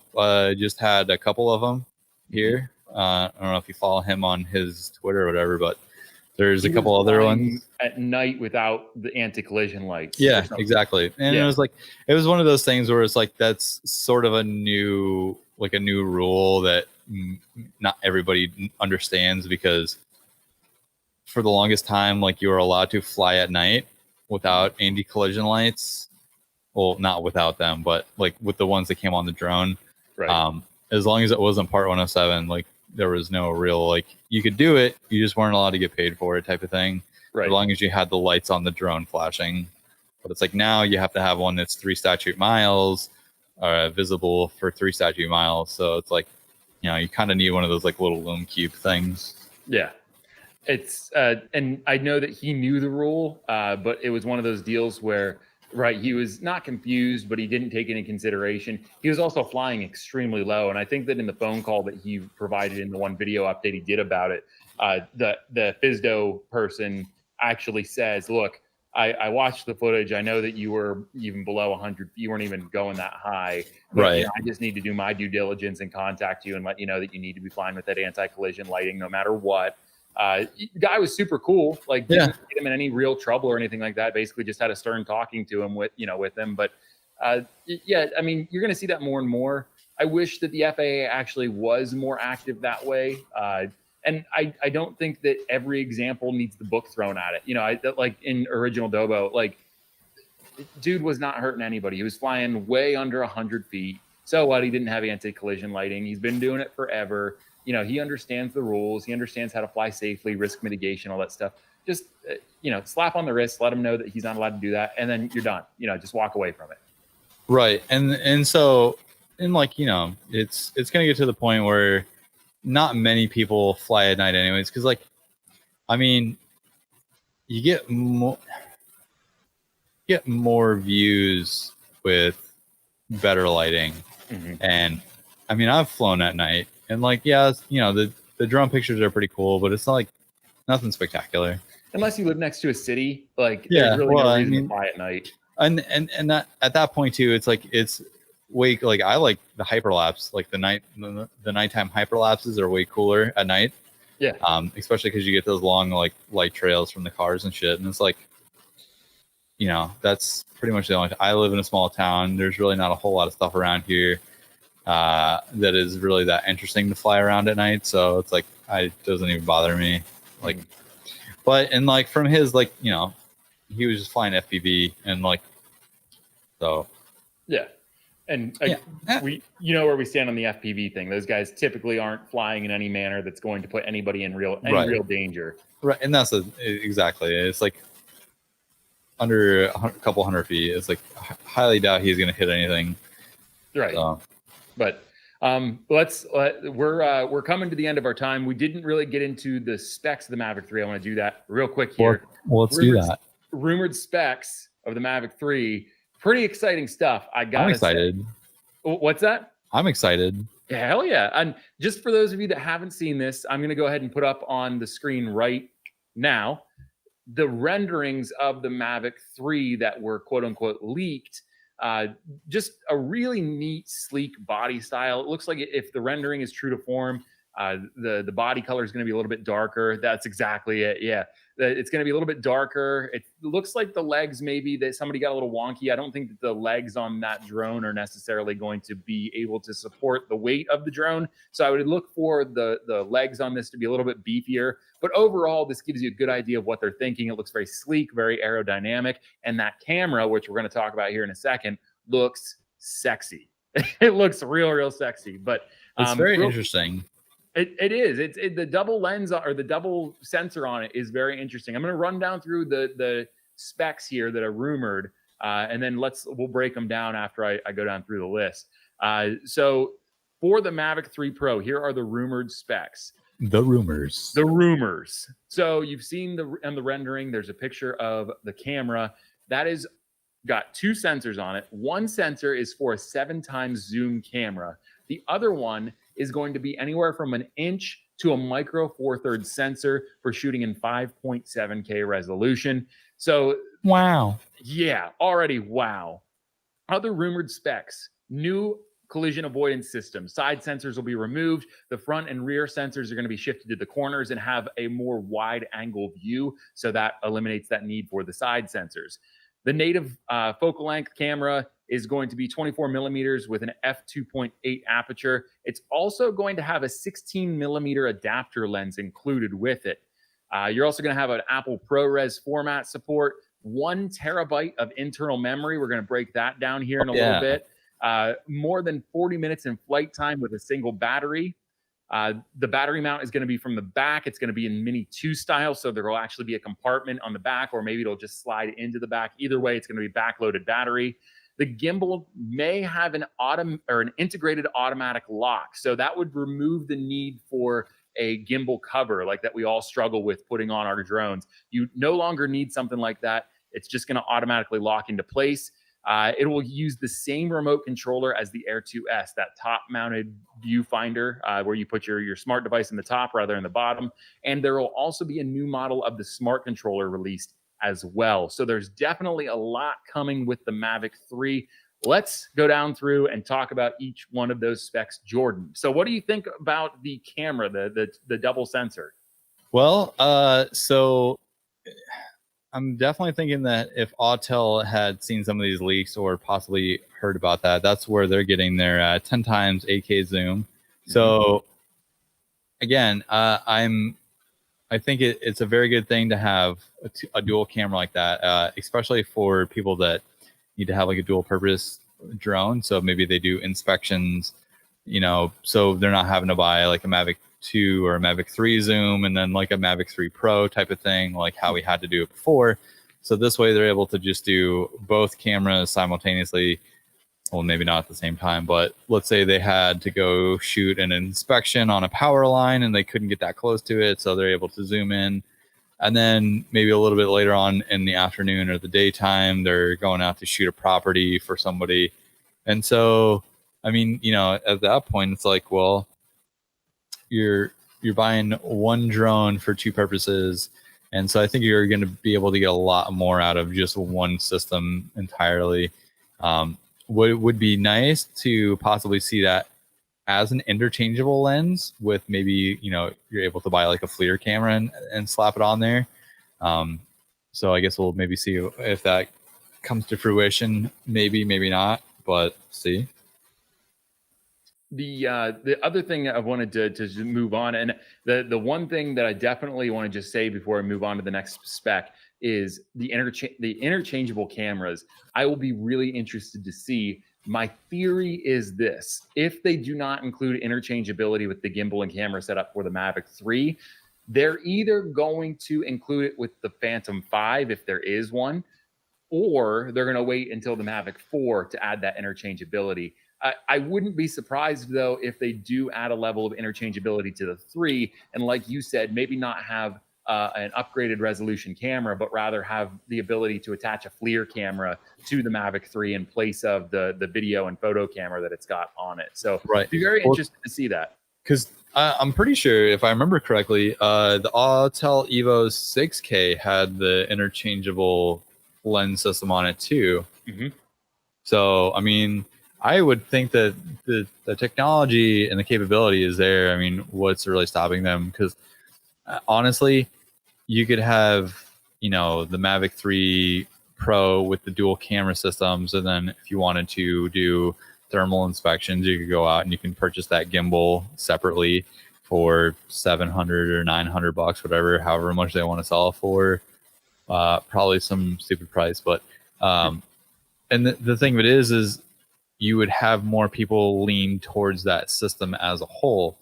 just had a couple of them here. I don't know if you follow him on his Twitter or whatever, but there's a couple other ones at night without the anti-collision lights. Yeah, exactly. And it was one of those things where it's like, that's sort of a new rule that not everybody understands, because for the longest time, like, you were allowed to fly at night without anti-collision lights. Well, not without them, but like with the ones that came on the drone. Right. As long as it wasn't Part 107, like, there was no real, like, you could do it, you just weren't allowed to get paid for it type of thing. Right. As long as you had the lights on the drone flashing. But it's like, now you have to have one that's 3 statute miles, visible for 3 statute miles. So it's like, you know, you kind of need one of those like little Loom Cube things. Yeah. It's and I know that he knew the rule, but it was one of those deals where, right, he was not confused, but he didn't take into consideration. He was also flying extremely low. And I think that in the phone call that he provided in the one video update he did about it, the FSDO person actually says, look, I watched the footage. I know that you were even below 100. You weren't even going that high. But, Right. I just need to do my due diligence and contact you and let you know that you need to be flying with that anti-collision lighting no matter what. The guy was super cool. Like, didn't get him in any real trouble or anything like that. Basically, just had a stern talking to him with him. But yeah, I mean, you're going to see that more and more. I wish that the FAA actually was more active that way. And I don't think that every example needs the book thrown at it. Like in original Dobo, like, dude was not hurting anybody. He was flying way under 100 feet. So what? He didn't have anti-collision lighting. He's been doing it forever. He understands the rules. He understands how to fly safely, risk mitigation, all that stuff. Just, slap on the wrist, let him know that he's not allowed to do that. And then you're done. Just walk away from it. Right. And so, it's going to get to the point where not many people fly at night anyways. Cause you get more views with better lighting. Mm-hmm. And I've flown at night and the drone pictures are pretty cool, but it's not nothing spectacular. Unless you live next to a city, there's really no reason to fly at night. And that, at that point too, it's way, I like the hyperlapse, the nighttime hyperlapses are way cooler at night. Yeah. Especially because you get those long light trails from the cars and shit, and it's that's pretty much the only. I live in a small town. There's really not a whole lot of stuff around here that is really that interesting to fly around at night. So it's it doesn't even bother me. But from his he was just flying FPV and so. Yeah. And we, where we stand on the FPV thing. Those guys typically aren't flying in any manner that's going to put anybody in real danger. Right, and that's exactly. It's under a couple hundred feet. It's highly doubt he's going to hit anything. Right. So. But we're coming to the end of our time. We didn't really get into the specs of the Mavic 3. I want to do that real quick here. Well, let's do that. Rumored specs of the Mavic 3. Pretty exciting stuff. I'm excited. What's that? I'm excited. Yeah, hell yeah. And just for those of you that haven't seen this, I'm going to go ahead and put up on the screen right now the renderings of the Mavic 3 that were quote unquote leaked. Just a really neat, sleek body style. It looks like if the rendering is true to form, the body color is going to be a little bit darker. That's exactly it. Yeah. It's going to be a little bit darker. It looks like the legs, maybe that somebody got a little wonky. I don't think that the legs on that drone are necessarily going to be able to support the weight of the drone. So I would look for the legs on this to be a little bit beefier. But overall, this gives you a good idea of what they're thinking. It looks very sleek, very aerodynamic. And that camera, which we're going to talk about here in a second, looks sexy. It looks real sexy. But it's very interesting. It is. It's the double lens or the double sensor on it is very interesting. I'm going to run down through the specs here that are rumored, and then we'll break them down after I go down through the list. So for the Mavic 3 Pro, here are the rumored specs. The rumors. So you've seen on the rendering. There's a picture of the camera that is got two sensors on it. One sensor is for a 7x zoom camera. The other one is going to be anywhere from an inch to a micro 4/3 sensor for shooting in 5.7K resolution. So wow. Yeah, already wow. Other rumored specs: new collision avoidance system. Side sensors will be removed. The front and rear sensors are going to be shifted to the corners and have a more wide angle view. So that eliminates that need for the side sensors. The native focal length camera is going to be 24 millimeters with an f2.8 aperture. It's also going to have a 16 millimeter adapter lens included with it. You're also going to have an Apple ProRes format support, 1 terabyte of internal memory. We're going to break that down here in a little bit. More than 40 minutes in flight time with a single battery. The battery mount is going to be from the back. It's going to be in Mini 2 style, so there will actually be a compartment on the back, or maybe it'll just slide into the back. Either way, it's going to be backloaded battery. The gimbal may have an integrated automatic lock, so that would remove the need for a gimbal cover like that we all struggle with putting on our drones. You no longer need something like that. It's just going to automatically lock into place. It will use the same remote controller as the Air 2S, that top-mounted viewfinder where you put your smart device in the top rather than the bottom. And there will also be a new model of the smart controller released as well. So there's definitely a lot coming with the Mavic 3. Let's go down through and talk about each one of those specs, Jordan. So what do you think about the camera, the double sensor? Well, so I'm definitely thinking that if Autel had seen some of these leaks or possibly heard about that, that's where they're getting their 10 times 8K zoom. So again, I think it's a very good thing to have a dual camera like that, especially for people that need to have like a dual purpose drone. So maybe they do inspections, so they're not having to buy like a Mavic 2 or a Mavic 3 zoom and then like a Mavic 3 Pro type of thing, like how we had to do it before. So this way they're able to just do both cameras simultaneously. Well, maybe not at the same time, but let's say they had to go shoot an inspection on a power line and they couldn't get that close to it. So they're able to zoom in. And then maybe a little bit later on in the afternoon or the daytime, they're going out to shoot a property for somebody. And so, I mean, at that point, it's like, well, you're buying one drone for two purposes. And so I think you're going to be able to get a lot more out of just one system entirely. Would be nice to possibly see that as an interchangeable lens with maybe, you're able to buy like a FLIR camera and slap it on there. So I guess we'll maybe see if that comes to fruition. Maybe not, but see. The other thing I wanted to move on, and the one thing that I definitely want to just say before I move on to the next spec is the interchangeable cameras. I will be really interested to see. My theory is this: if they do not include interchangeability with the gimbal and camera setup for the Mavic 3, they're either going to include it with the Phantom 5 if there is one, or they're going to wait until the Mavic 4 to add that interchangeability. I wouldn't be surprised, though, if they do add a level of interchangeability to the 3, and like you said, maybe not have an upgraded resolution camera, but rather have the ability to attach a FLIR camera to the Mavic 3 in place of the video and photo camera that it's got on it. So I'd be very interested to see that. Because I'm pretty sure, if I remember correctly, the Autel Evo 6K had the interchangeable lens system on it too. So, I mean, I would think that the technology and the capability is there. I mean, what's really stopping them? Because honestly, you could have, the Mavic 3 Pro with the dual camera systems. And then if you wanted to do thermal inspections, you could go out and you can purchase that gimbal separately for $700 or $900, whatever, however much they want to sell it for. Probably some stupid price, but and the thing of it is you would have more people lean towards that system as a whole,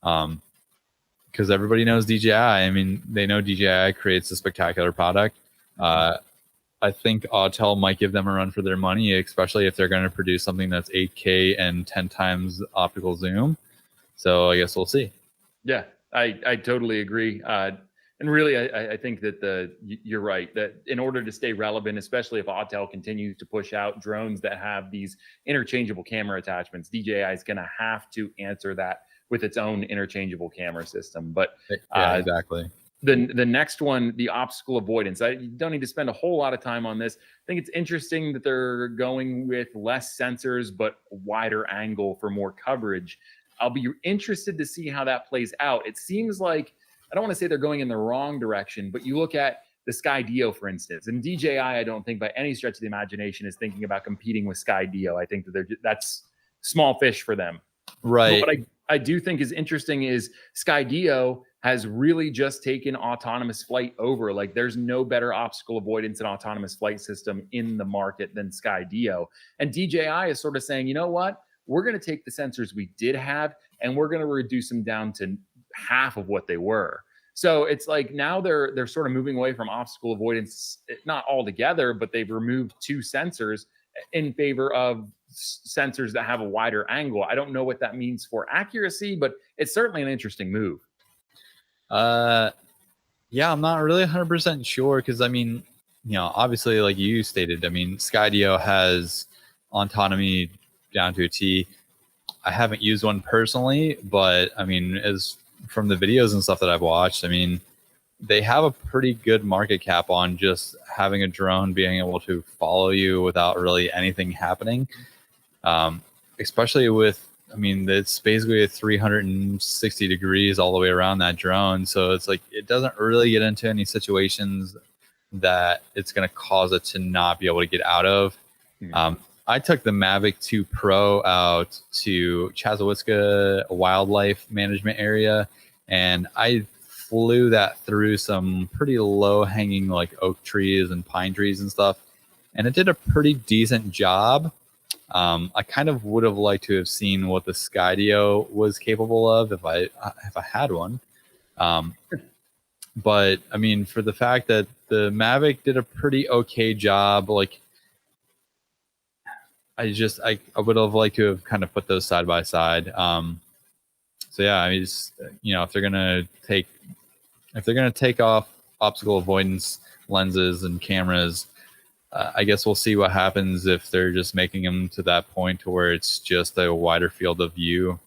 because everybody knows DJI. I mean, they know DJI creates a spectacular product. I think Autel might give them a run for their money, especially if they're going to produce something that's 8K and 10 times optical zoom. So I guess we'll see. Yeah, I totally agree. And really, I think that you're right, that in order to stay relevant, especially if Autel continues to push out drones that have these interchangeable camera attachments, DJI is going to have to answer that with its own interchangeable camera system. But yeah, exactly. The next one, the obstacle avoidance. I don't need to spend a whole lot of time on this. I think it's interesting that they're going with less sensors, but wider angle for more coverage. I'll be interested to see how that plays out. It seems like, I don't want to say they're going in the wrong direction, but you look at the Skydio, for instance, and DJI, I don't think by any stretch of the imagination is thinking about competing with Skydio. I think that that's small fish for them. Right. But what I do think is interesting is Skydio has really just taken autonomous flight over. Like, there's no better obstacle avoidance and autonomous flight system in the market than Skydio. And DJI is sort of saying, you know what? We're going to take the sensors we did have and we're going to reduce them down to half of what they were. So it's like now they're sort of moving away from obstacle avoidance, not altogether, but they've removed two sensors in favor of sensors that have a wider angle. I don't know what that means for accuracy, but it's certainly an interesting move. Yeah, I'm not really 100% sure because, I mean, obviously, like you stated, I mean, Skydio has autonomy down to a T. I haven't used one personally, but I mean, as from the videos and stuff that I've watched, I mean, they have a pretty good market cap on just having a drone being able to follow you without really anything happening. Especially with, I mean, it's basically a 360 degrees all the way around that drone. So it's like, it doesn't really get into any situations that it's going to cause it to not be able to get out of. I took the Mavic 2 Pro out to Chazawiska Wildlife Management Area, and I flew that through some pretty low hanging like oak trees and pine trees and stuff, and it did a pretty decent job. I kind of would have liked to have seen what the Skydio was capable of if I had one. But I mean, for the fact that the Mavic did a pretty okay job, like I would have liked to have kind of put those side by side. So yeah, I mean, if they're gonna take off obstacle avoidance lenses and cameras, I guess we'll see what happens if they're just making them to that point to where it's just a wider field of view.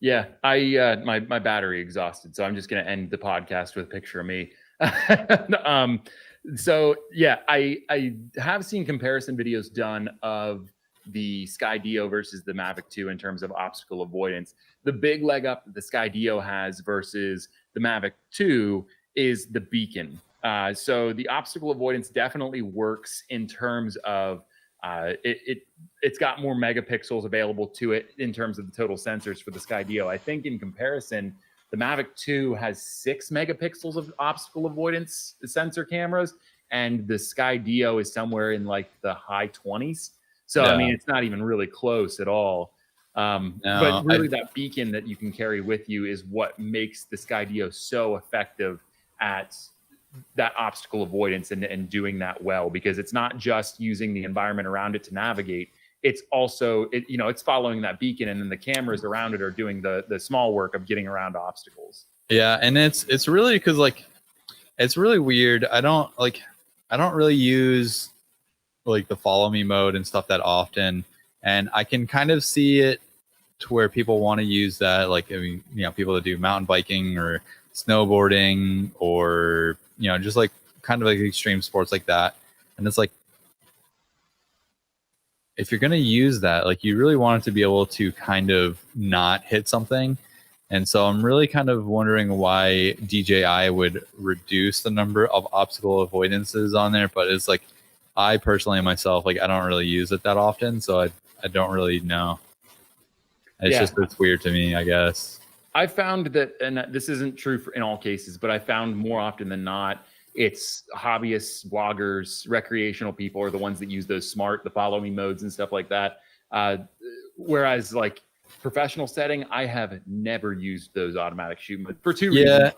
Yeah, my battery exhausted, so I'm just gonna end the podcast with a picture of me. So yeah, I have seen comparison videos done of the Skydio versus the Mavic 2 in terms of obstacle avoidance. The big leg up that the Skydio has versus the Mavic 2 is the beacon. So the obstacle avoidance definitely works in terms of it's got more megapixels available to it in terms of the total sensors for the Skydio. I think in comparison, the Mavic 2 has 6 megapixels of obstacle avoidance sensor cameras, and the Skydio is somewhere in like the high 20s. So yeah. I mean, it's not even really close at all. But really, that beacon that you can carry with you is what makes the Skydio so effective at that obstacle avoidance and doing that well, because it's not just using the environment around it to navigate. It's also, it's following that beacon, and then the cameras around it are doing the small work of getting around obstacles. Yeah, and it's really because like it's really weird. I don't really use like the follow me mode and stuff that often, and I can kind of see it to where people want to use that. Like, I mean, people that do mountain biking or snowboarding or just like kind of like extreme sports like that, and it's like, if you're going to use that, like, you really want it to be able to kind of not hit something. And so I'm really kind of wondering why DJI would reduce the number of obstacle avoidances on there. But it's like, I personally myself, like, I don't really use it that often, so I don't really know. It's weird to me, I guess. I found that, and this isn't true in all cases, but I found more often than not, it's hobbyists, bloggers, recreational people are the ones that use the follow me modes and stuff like that. Whereas like professional setting, I have never used those automatic shoot modes for 2 reasons.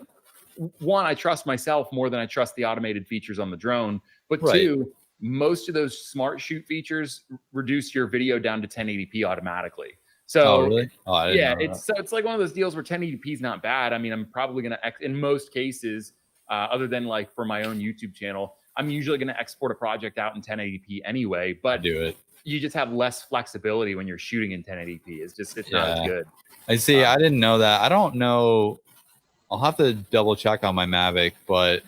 One, I trust myself more than I trust the automated features on the drone. But right. 2, most of those smart shoot features reduce your video down to 1080p automatically. So really? It's like one of those deals where 1080p is not bad. I mean, I'm probably going to, in most cases, other than like for my own YouTube channel, I'm usually going to export a project out in 1080p anyway, but you just have less flexibility when you're shooting in 1080p. It's not as good. I see. I didn't know that. I don't know. I'll have to double check on my Mavic, but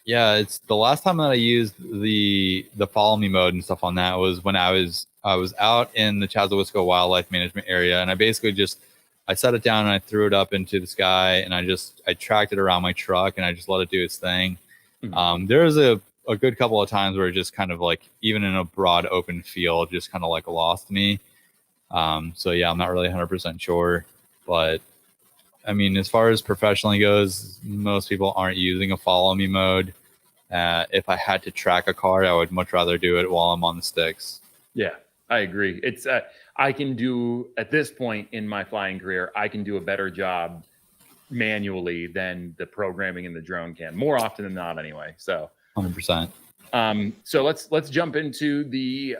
it's the last time that I used the follow me mode and stuff on that was when I was out in the Chazawiska Wildlife Management Area, and I basically I set it down and I threw it up into the sky, and I tracked it around my truck, and I just let it do its thing. Mm-hmm. There was a good couple of times where it just kind of like, even in a broad open field, just kind of like lost me. So yeah, I'm not really 100% sure, but I mean, as far as professionally goes, most people aren't using a follow me mode. If I had to track a car, I would much rather do it while I'm on the sticks. Yeah, I agree. It's I can do, at this point in my flying career, I can do a better job manually than the programming in the drone can, more often than not anyway. So 100%. So let's jump into the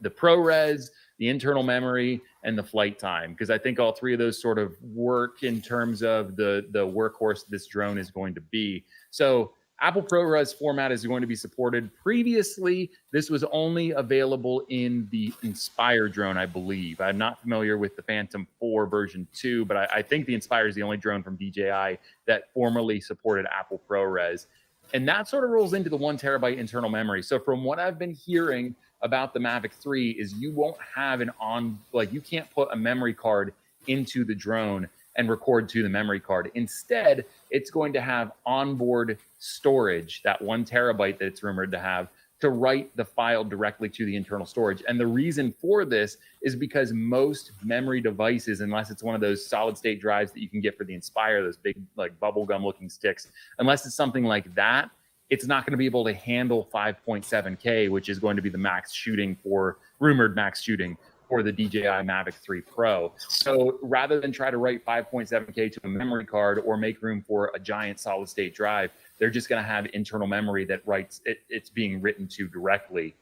ProRes, the internal memory, and the flight time, because I think all 3 of those sort of work in terms of the workhorse this drone is going to be. So Apple ProRes format is going to be supported. Previously, this was only available in the Inspire drone, I believe. I'm not familiar with the Phantom 4 version 2, but I think the Inspire is the only drone from DJI that formerly supported Apple ProRes. And that sort of rolls into the 1 terabyte internal memory. So from what I've been hearing about the Mavic 3 is you won't have you can't put a memory card into the drone and record to the memory card. Instead, it's going to have onboard storage, that 1 terabyte that it's rumored to have, to write the file directly to the internal storage. And the reason for this is because most memory devices, unless it's one of those solid state drives that you can get for the Inspire, those big like bubblegum looking sticks, unless it's something like that, it's not going to be able to handle 5.7K, which is going to be the rumored max shooting for the DJI Mavic 3 Pro. So rather than try to write 5.7K to a memory card or make room for a giant solid state drive, they're just going to have internal memory that it's being written to directly,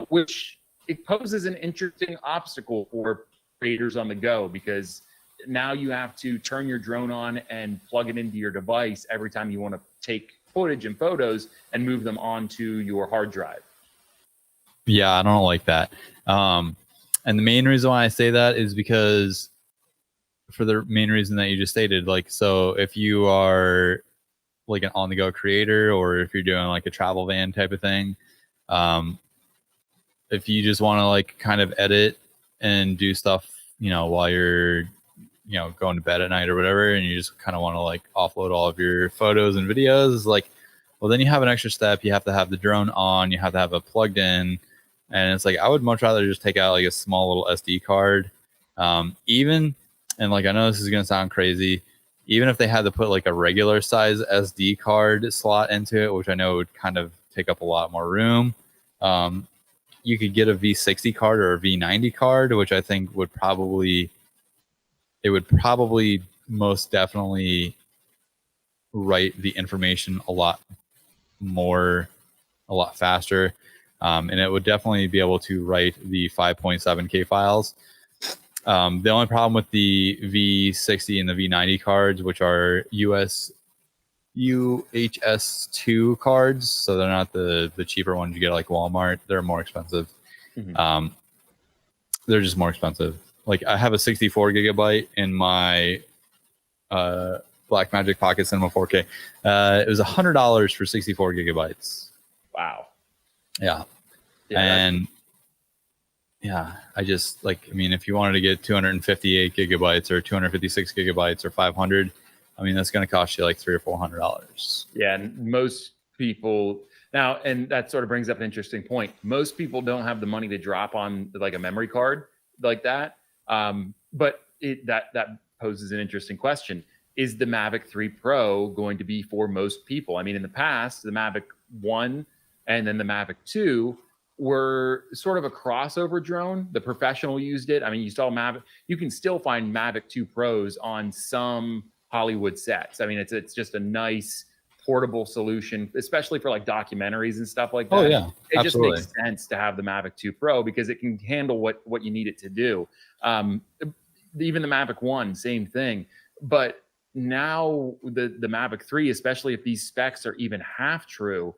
which it poses an interesting obstacle for creators on the go, because now you have to turn your drone on and plug it into your device every time you want to take footage and photos and move them onto your hard drive. Yeah, I don't like that. And the main reason why I say that is because for the main reason that you just stated, like, so if you are like an on-the-go creator, or if you're doing like a travel van type of thing, if you just want to like kind of edit and do stuff, while you're, going to bed at night or whatever, and you just kind of want to like offload all of your photos and videos, like, well, then you have an extra step. You have to have the drone on, you have to have it plugged in. And it's like, I would much rather just take out like a small little SD card. And like, I know this is going to sound crazy, even if they had to put like a regular size SD card slot into it, which I know would kind of take up a lot more room. You could get a V60 card or a V90 card, which I think would probably most definitely write the information a lot faster. And it would definitely be able to write the 5.7K files. The only problem with the V60 and the V90 cards, which are UHS2 cards, so they're not the cheaper ones you get at like Walmart. They're more expensive. Mm-hmm. They're just more expensive. Like, I have a 64 gigabyte in my Blackmagic Pocket Cinema 4K. It was $100 for 64 gigabytes. Wow. Yeah. And yeah, if you wanted to get 258 gigabytes or 256 gigabytes or 500, that's going to cost you like $300 or $400. Yeah. And most people now, and that sort of brings up an interesting point. Most people don't have the money to drop on like a memory card like that. But that poses an interesting question. Is the Mavic 3 Pro going to be for most people? In the past, the Mavic 1 and then the Mavic 2 were sort of a crossover drone. The professional used it. You saw Mavic. You can still find Mavic 2 Pros on some Hollywood sets. It's just a nice portable solution, especially for like documentaries and stuff like that. Oh yeah, it absolutely. Just makes sense to have the Mavic 2 Pro because it can handle what you need it to do. Even the Mavic 1, same thing. But now the Mavic 3, especially if these specs are even half true,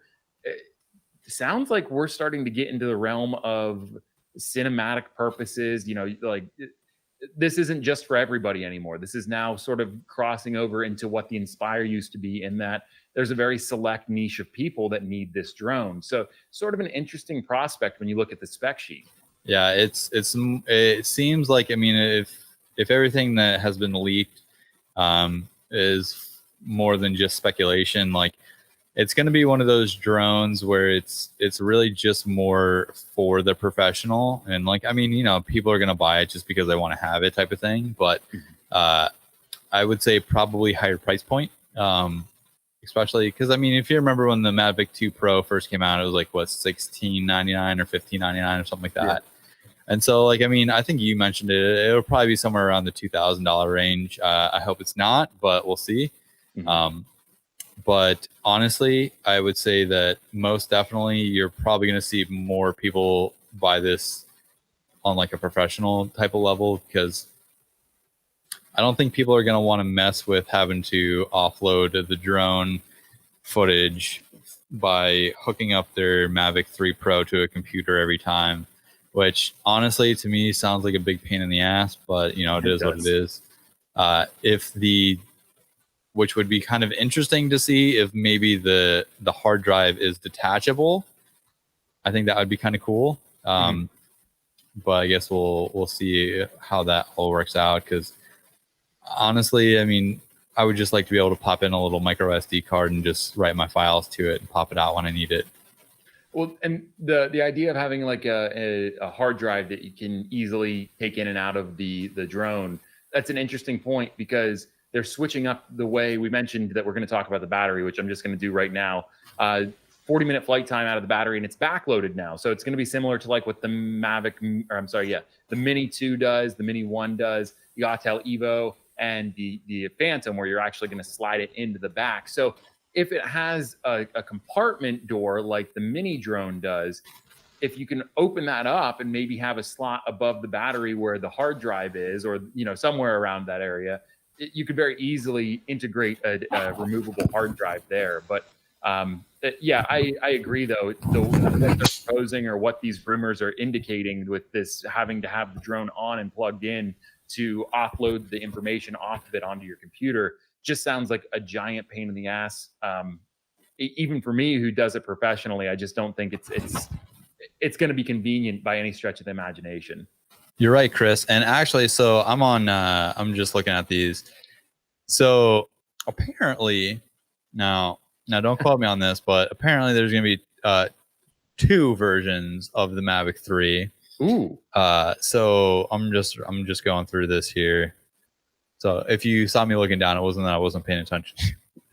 sounds like we're starting to get into the realm of cinematic purposes. Like, this isn't just for everybody anymore. This is now sort of crossing over into what the Inspire used to be, in that there's a very select niche of people that need this drone. So sort of an interesting prospect when you look at the spec sheet. Yeah, it seems like, if everything that has been leaked is more than just speculation, like, it's going to be one of those drones where it's really just more for the professional. And like, people are going to buy it just because they want to have it type of thing. But I would say probably higher price point, especially because, if you remember when the Mavic 2 Pro first came out, it was like, what, $16.99 or $15.99 or something like that. Yeah. And so, like, I think you mentioned it. It'll probably be somewhere around the $2,000 range. I hope it's not, but we'll see. Mm-hmm. But honestly, I would say that most definitely you're probably going to see more people buy this on like a professional type of level, because I don't think people are going to want to mess with having to offload the drone footage by hooking up their Mavic 3 Pro to a computer every time, which honestly to me sounds like a big pain in the ass, but you know, it is what it is. Which would be kind of interesting to see if maybe the hard drive is detachable. I think that would be kind of cool. But I guess we'll see how that all works out, because honestly, I mean, I would just like to be able to pop in a little micro SD card and just write my files to it and pop it out when I need it. Well, and the idea of having like a hard drive that you can easily take in and out of the drone, that's an interesting point, because they're switching up the way we mentioned that we're going to talk about the battery, which I'm just going to do right now. 40-minute flight time out of the battery, and it's backloaded now. So it's going to be similar to like what the Mavic, or I'm sorry, yeah, the Mini 2 does, the Mini 1 does, the Autel Evo, and the Phantom, where you're actually going to slide it into the back. So if it has a compartment door like the Mini drone does, if you can open that up and maybe have a slot above the battery where the hard drive is, or you know, somewhere around that area, you could very easily integrate a removable hard drive there. But yeah, I agree though. What they're proposing, or what these rumors are indicating with this having to have the drone on and plugged in to offload the information off of it onto your computer, just sounds like a giant pain in the ass. Even for me, who does it professionally, I just don't think it's going to be convenient by any stretch of the imagination. You're right, Chris. And actually, so I'm just looking at these. So apparently, now don't quote me on this, but apparently there's going to be 2 versions of the Mavic 3. Ooh. So I'm just going through this here. So if you saw me looking down, it wasn't that I wasn't paying attention.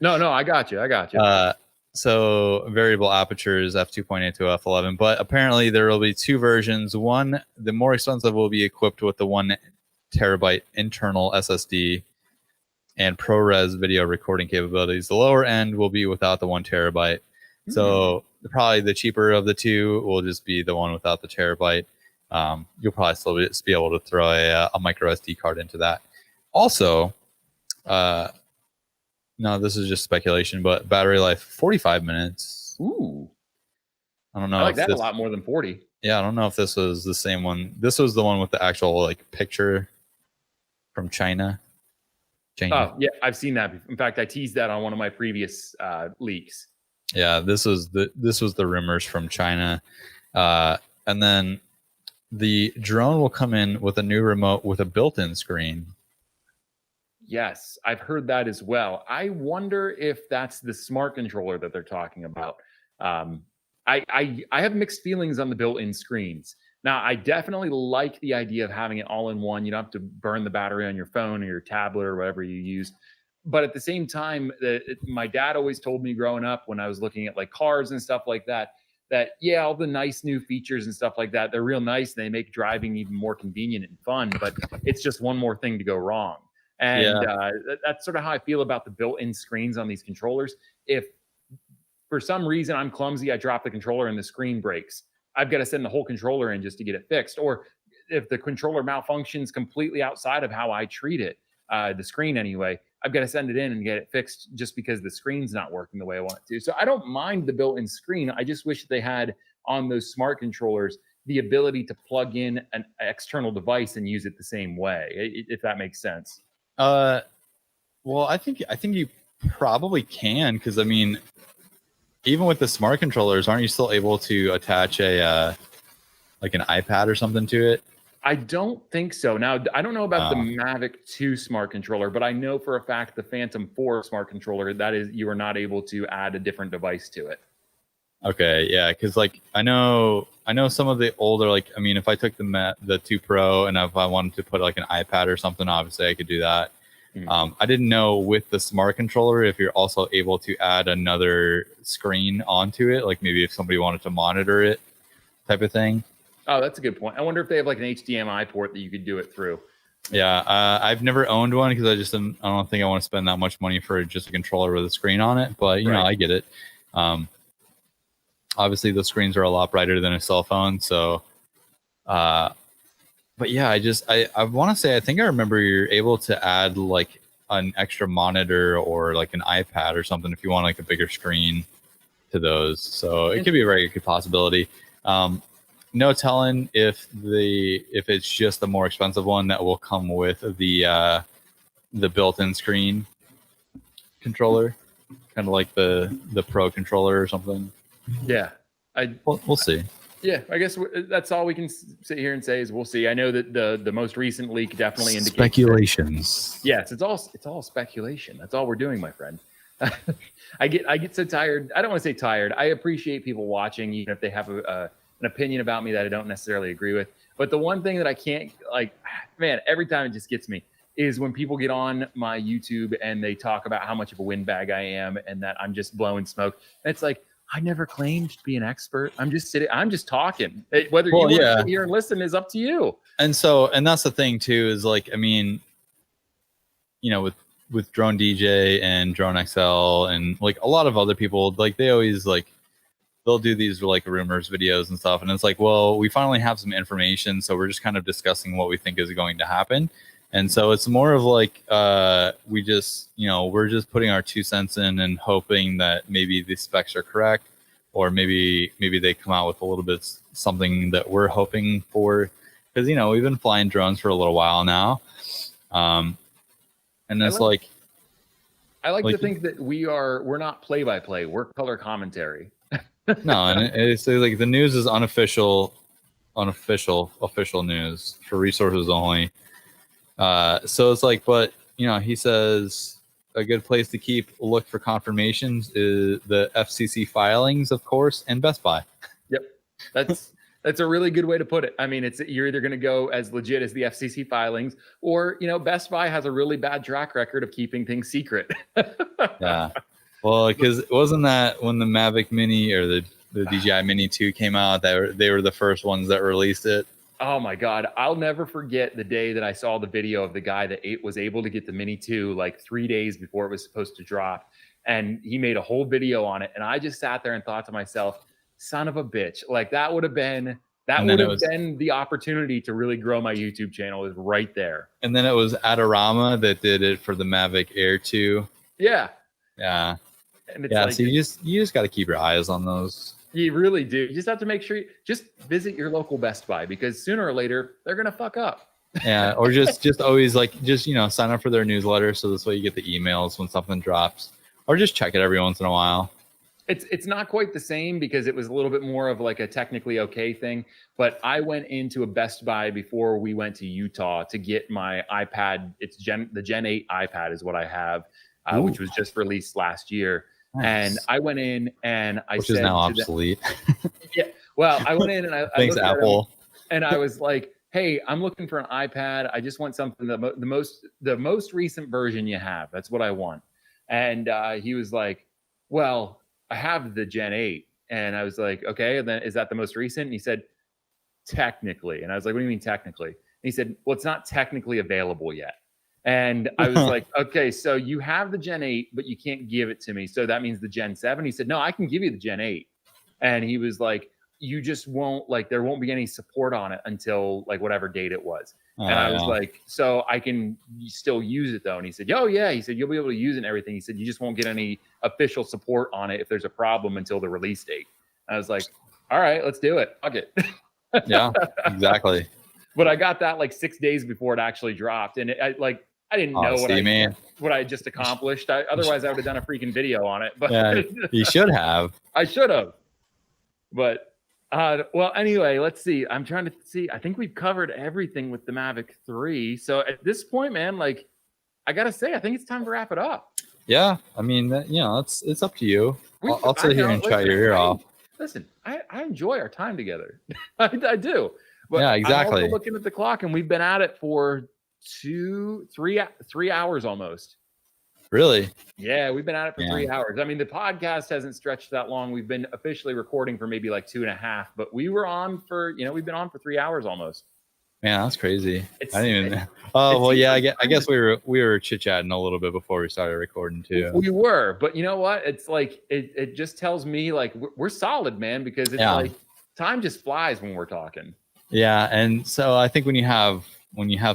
No, I got you. So variable apertures f2.8 to f11, but apparently there will be 2 versions. One, the more expensive, will be equipped with the 1 terabyte internal SSD and ProRes video recording capabilities. The lower end will be without the 1 terabyte. So probably the cheaper of the 2 will just be the one without the terabyte. You'll probably still just be able to throw a micro SD card into that. Also, no, this is just speculation, but battery life 45 minutes. Ooh. I don't know. I like that a lot more than 40. Yeah, I don't know if this was the same one. This was the one with the actual like picture from China. Oh, yeah, I've seen that. In fact, I teased that on one of my previous leaks. Yeah, this was the rumors from China. And then the drone will come in with a new remote with a built-in screen. Yes, I've heard that as well. I wonder if that's the smart controller that they're talking about. I have mixed feelings on the built-in screens. Now, I definitely like the idea of having it all in one. You don't have to burn the battery on your phone or your tablet or whatever you use. But at the same time, my dad always told me growing up, when I was looking at like cars and stuff like that, yeah, all the nice new features and stuff like that, they're real nice. And they make driving even more convenient and fun, but it's just one more thing to go wrong. And that's sort of how I feel about the built-in screens on these controllers. If for some reason I'm clumsy, I drop the controller and the screen breaks, I've got to send the whole controller in just to get it fixed. Or if the controller malfunctions completely outside of how I treat it, the screen anyway, I've got to send it in and get it fixed just because the screen's not working the way I want it to. So I don't mind the built-in screen. I just wish they had on those smart controllers the ability to plug in an external device and use it the same way, if that makes sense. Well, I think you probably can, because I mean, even with the smart controllers, aren't you still able to attach a like an iPad or something to it? I don't think so. Now, I don't know about the Mavic 2 smart controller, but I know for a fact the Phantom 4 smart controller, that is, you are not able to add a different device to it. Okay, yeah, because like I know some of the older, like, I mean, if I took the 2 Pro and if I wanted to put like an iPad or something, obviously I could do that. I didn't know with the smart controller if you're also able to add another screen onto it, like maybe if somebody wanted to monitor it, type of thing. Oh, that's a good point. I wonder if they have like an HDMI port that you could do it through. Yeah, I've never owned one because I don't think I want to spend that much money for just a controller with a screen on it. But you know, I get it. Obviously, the screens are a lot brighter than a cell phone. So, but yeah, I want to say I think I remember you're able to add like an extra monitor or like an iPad or something if you want like a bigger screen. to those. So it could be a very good possibility. No telling if it's just the more expensive one that will come with the built-in screen controller, kind of like the Pro controller or something. Yeah, We'll see. Yeah, I guess that's all we can sit here and say is we'll see. I know that the most recent leak definitely indicates speculations. Yes, it's all speculation. That's all we're doing, my friend. I get so tired. I don't want to say tired. I appreciate people watching, even if they have an opinion about me that I don't necessarily agree with. But the one thing that I can't, like, man, every time it just gets me is when people get on my YouTube and they talk about how much of a windbag I am and that I'm just blowing smoke. And it's like, I never claimed to be an expert. I'm just talking. Whether you want to sit here and listen is up to you. And that's the thing too, is like, I mean, you know, with Drone DJ and Drone XL and like a lot of other people, like they always like, they'll do these like rumors videos and stuff. And it's like, well, we finally have some information. So we're just kind of discussing what we think is going to happen. And so it's more of like, we're just putting our 2 cents in and hoping that maybe the specs are correct, or maybe they come out with a little bit something that we're hoping for. Because, you know, we've been flying drones for a little while now. And it's I like to think that we're not play-by-play, we're color commentary. No, and it's like the news is official news for resources only. So it's like, but you know, he says a good place to look for confirmations is the FCC filings, of course, and Best Buy. Yep, that's a really good way to put it. I mean, you're either going to go as legit as the FCC filings, or you know, Best Buy has a really bad track record of keeping things secret. Yeah, well, because wasn't that when the Mavic Mini or the DJI Mini 2 came out, they were the first ones that released it? Oh my God. I'll never forget the day that I saw the video of the guy that was able to get the Mini 2 like 3 days before it was supposed to drop. And he made a whole video on it. And I just sat there and thought to myself, son of a bitch. Like that would have been the opportunity to really grow my YouTube channel, is right there. And then it was Adorama that did it for the Mavic Air 2. Yeah. Yeah. And it's so you just got to keep your eyes on those. You really do. You just have to make sure just visit your local Best Buy, because sooner or later they're gonna fuck up. Yeah, or just always sign up for their newsletter, so this way you get the emails when something drops, or just check it every once in a while. It's not quite the same because it was a little bit more of like a technically okay thing. But I went into a Best Buy before we went to Utah to get my iPad. It's the Gen 8 iPad is what I have, which was just released last year. Nice. And I went in and which is now obsolete. Yeah. Well, I went in and I thanks Apple. And I was like, hey, I'm looking for an iPad. I just want something the most recent version you have. That's what I want. And he was like, well, I have the Gen 8. And I was like, okay, and then is that the most recent? And he said, technically. And I was like, what do you mean technically? And he said, well, it's not technically available yet. And I was like, okay, so you have the Gen 8, but you can't give it to me. So that means the Gen 7. He said, no, I can give you the Gen 8. And he was like, you just won't, like, there won't be any support on it until like whatever date it was. And I was like, so I can still use it though. And he said, oh yeah. He said, you'll be able to use it and everything. He said, you just won't get any official support on it if there's a problem until the release date. And I was like, all right, let's do it. Fuck it. Yeah, exactly. But I got that like 6 days before it actually dropped. And I didn't know what I just accomplished. Otherwise, I would have done a freaking video on it. But yeah, you should have. I should have. But well, anyway, let's see. I'm trying to see. I think we've covered everything with the Mavic 3. So at this point, man, like I gotta say, I think it's time to wrap it up. Yeah, I mean, it's up to you. I'll sit here and try your ear off. Listen, I enjoy our time together. I do. But yeah, exactly. I'm also looking at the clock, and we've been at it for 3 hours almost. Really? Yeah, we've been at it for 3 hours. I mean, the podcast hasn't stretched that long. We've been officially recording for maybe like 2.5, but we were on for, we've been on for 3 hours almost. Man, that's crazy. I didn't even. Oh well, yeah. I guess we were chit chatting a little bit before we started recording too. We were, but you know what? It's like it just tells me like we're solid, man, because it's like time just flies when we're talking. Yeah, and so I think when you have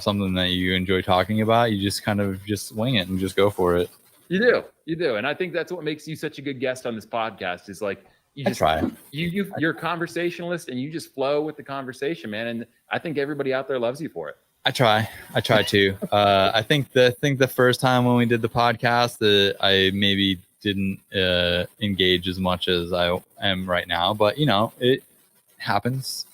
something that you enjoy talking about, you just kind of just wing it and just go for it. You do. And I think that's what makes you such a good guest on this podcast is like, you just try. You're a conversationalist and you just flow with the conversation, man. And I think everybody out there loves you for it. I try to. I think the first time when we did the podcast that I maybe didn't engage as much as I am right now, but you know, it happens.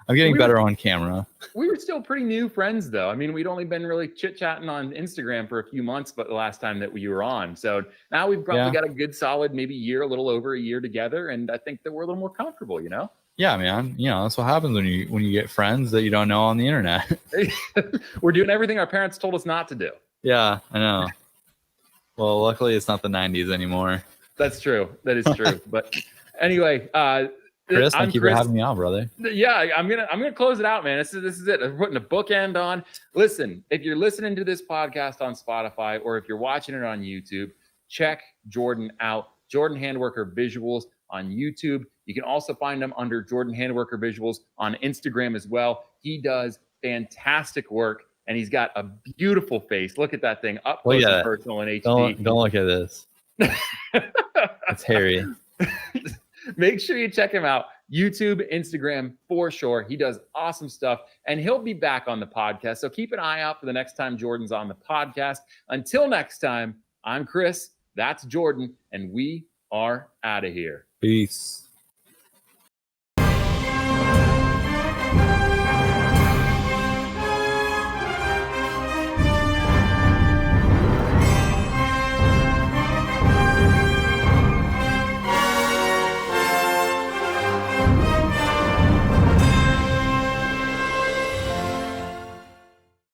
I'm getting better on camera. We were still pretty new friends though. I mean, we'd only been really chit-chatting on Instagram for a few months, but the last time that we were on. So now we've probably got a good solid maybe year, a little over a year together. And I think that we're a little more comfortable, you know? Yeah, man. You know, that's what happens when you get friends that you don't know on the internet. We're doing everything our parents told us not to do. Yeah, I know. Well, luckily it's not the 90s anymore. That's true. That is true. But anyway, Chris, thank you for having me on, brother. Yeah, I'm gonna close it out, man. This is it. I'm putting a bookend on. Listen, if you're listening to this podcast on Spotify or if you're watching it on YouTube, check Jordan out. Jordan Handwerker Visuals on YouTube. You can also find him under Jordan Handwerker Visuals on Instagram as well. He does fantastic work, and he's got a beautiful face. Look at that thing up close and personal in HD. Don't look at this. It's hairy. Make sure you check him out. YouTube, Instagram, for sure. He does awesome stuff, and he'll be back on the podcast. So keep an eye out for the next time Jordan's on the podcast. Until next time, I'm Chris. That's Jordan, and we are out of here. Peace.